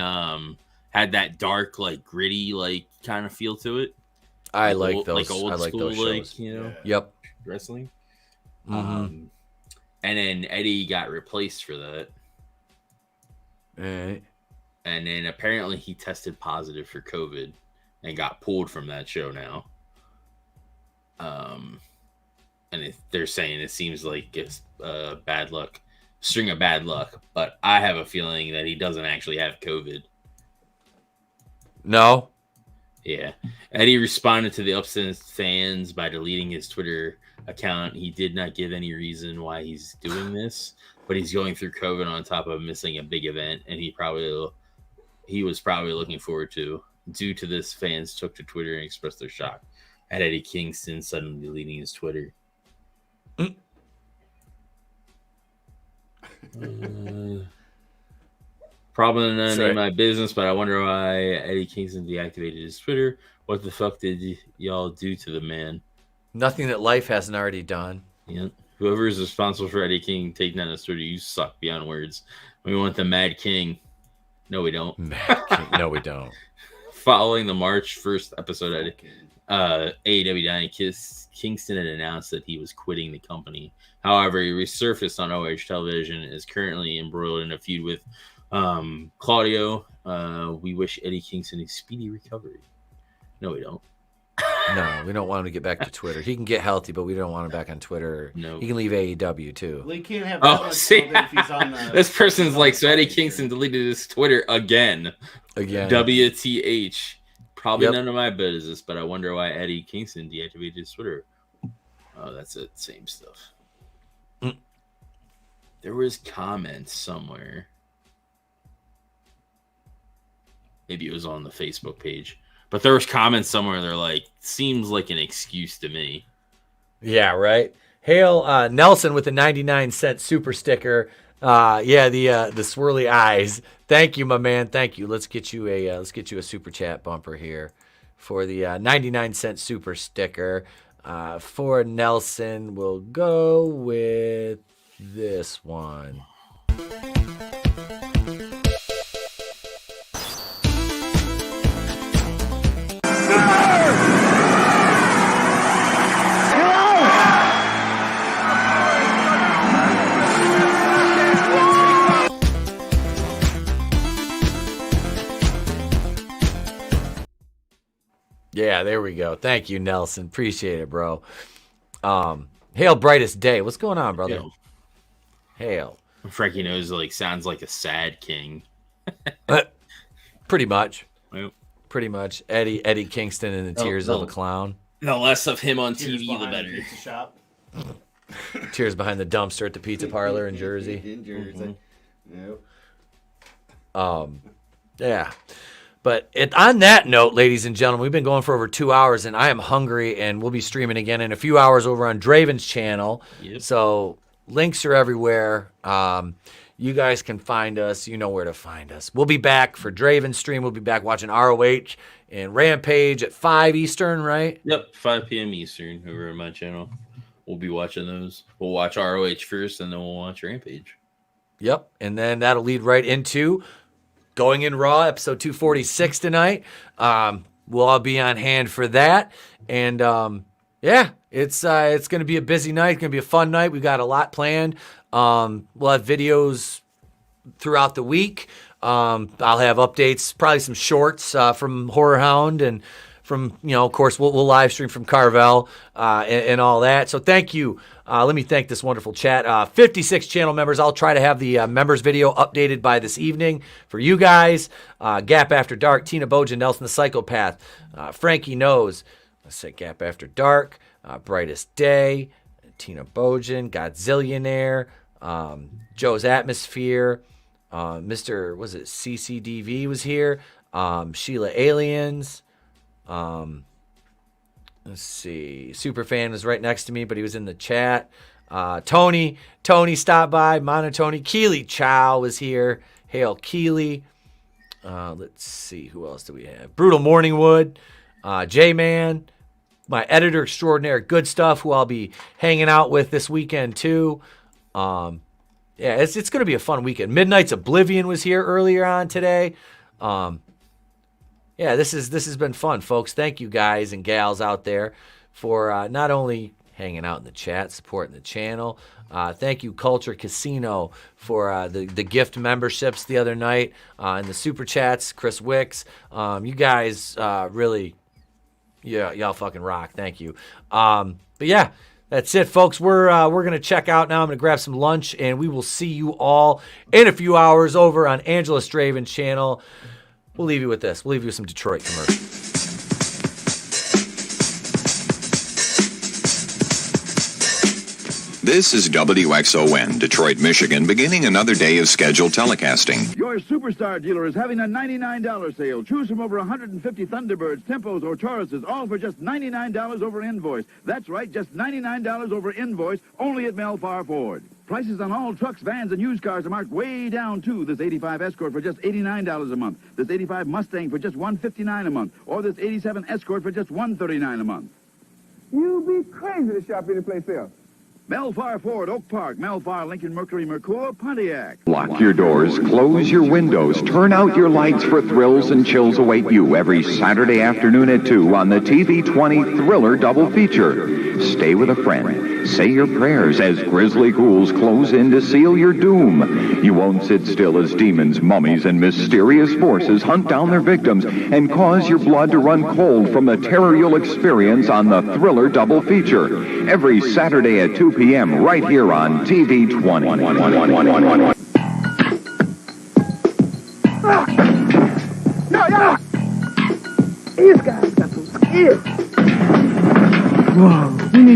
had that dark, like gritty, like kind of feel to it. I like those. Like old I like school, those shows. like, you know, Yep. wrestling. And then Eddie got replaced for that. All right. And then apparently he tested positive for COVID and got pulled from that show now. And they're saying it seems like it's bad luck, string of bad luck. But I have a feeling that he doesn't actually have COVID. No. Yeah. Eddie responded to the upset fans by deleting his Twitter account. He did not give any reason why he's doing this, but he's going through COVID on top of missing a big event, and he was probably looking forward to. Due to this, fans took to Twitter and expressed their shock at Eddie Kingston suddenly deleting his Twitter. Probably none of my business, but I wonder why Eddie Kingston deactivated his Twitter. What the fuck did y'all do to the man? Nothing that life hasn't already done. Yeah. Whoever is responsible for Eddie King taking down his Twitter, you suck beyond words. We want the Mad King. No, we don't. Mad King. No, we don't. Following the March 1st episode at AEW Dynamite, Kingston had announced that he was quitting the company. However, he resurfaced on OH television and is currently embroiled in a feud with Claudio. We wish Eddie Kingston a speedy recovery. No, we don't. No, we don't want him to get back to Twitter. He can get healthy, but we don't want him back on Twitter. No. He can leave AEW too. Well, he can't have that much if he's on the, this person's like, so Eddie Kingston deleted his Twitter again. WTH. Probably none of my business, but I wonder why Eddie Kingston deactivated his Twitter. Oh, that's it. Same stuff. There was comments somewhere. Maybe it was on the Facebook page. But there was comments somewhere. They're like, seems like an excuse to me. Yeah, right. Hail Nelson with a 99-cent super sticker. Yeah, the swirly eyes. Thank you, my man. Thank you. Let's get you a super chat bumper here for the 99-cent super sticker. For Nelson, we'll go with this one. Yeah, there we go. Thank you, Nelson. Appreciate it, bro. Hail brightest day. What's going on, brother? Hail. Frankie knows sounds like a sad king. Pretty much. Yep. Pretty much. Eddie Kingston in the Tears of a Clown. The less of him on Tears TV, the better. The pizza shop. Tears behind the dumpster at the pizza parlor in Jersey. Yeah. But on that note, ladies and gentlemen, we've been going for over 2 hours, and I am hungry, and we'll be streaming again in a few hours over on Draven's channel. Yep. So links are everywhere. You guys can find us. You know where to find us. We'll be back for Draven's stream. We'll be back watching ROH and Rampage at 5 Eastern, right? Yep, 5 p.m. Eastern over on my channel. We'll be watching those. We'll watch ROH first, and then we'll watch Rampage. Yep, and then that'll lead right into Going in Raw, episode 246 tonight. We'll all be on hand for that. And, yeah, it's going to be a busy night. It's going to be a fun night. We've got a lot planned. We'll have videos throughout the week. I'll have updates, probably some shorts from Horror Hound and from, of course, we'll live stream from Carvel and all that. So thank you. Let me thank this wonderful chat. 56 channel members. I'll try to have the members video updated by this evening for you guys. Gap After Dark, Tina Bojan, Nelson the Psychopath, Frankie Knows. Let's say Gap After Dark, Brightest Day, Tina Bojan, Godzillionaire, Joe's Atmosphere, Mr. Was it CCDV was here, Sheila Aliens. Let's see. Superfan was right next to me, but he was in the chat. Tony stopped by. monoTony. Keely Chow was here. Hail Keely. Let's see. Who else do we have? Brutal Morningwood. J-Man. My editor extraordinaire, Goodstuff, who I'll be hanging out with this weekend too. Yeah, it's going to be a fun weekend. Midnight's Oblivion was here earlier on today. Yeah, this has been fun, folks. Thank you guys and gals out there for not only hanging out in the chat, supporting the channel. Thank you, Culture Casino, for the gift memberships the other night and the super chats. Chris Wicks, you guys really, y'all fucking rock. Thank you. But yeah, that's it, folks. We're gonna check out now. I'm gonna grab some lunch, and we will see you all in a few hours over on AngelousDraven's channel. We'll leave you with this. We'll leave you with some Detroit commercials. This is WXON, Detroit, Michigan, beginning another day of scheduled telecasting. Your Superstar dealer is having a $99 sale. Choose from over 150 Thunderbirds, Tempos, or Tauruses, all for just $99 over invoice. That's right, just $99 over invoice, only at Melfar Ford. Prices on all trucks, vans, and used cars are marked way down, too. This 85 Escort for just $89 a month. This 85 Mustang for just $159 a month. Or this 87 Escort for just $139 a month. You'd be crazy to shop any place else. Melfar Ford, Oak Park, Melfar, Lincoln, Mercury, Mercure, Pontiac. Lock your doors, close your windows, turn out your lights, for thrills and chills await you every Saturday afternoon at 2 on the TV20 Thriller Double Feature. Stay with a friend. Say your prayers as grisly ghouls close in to seal your doom. You won't sit still as demons, mummies, and mysterious forces hunt down their victims and cause your blood to run cold from the terror you'll experience on the Thriller Double Feature. Every Saturday at 2 p.m. right here on TV20. He's got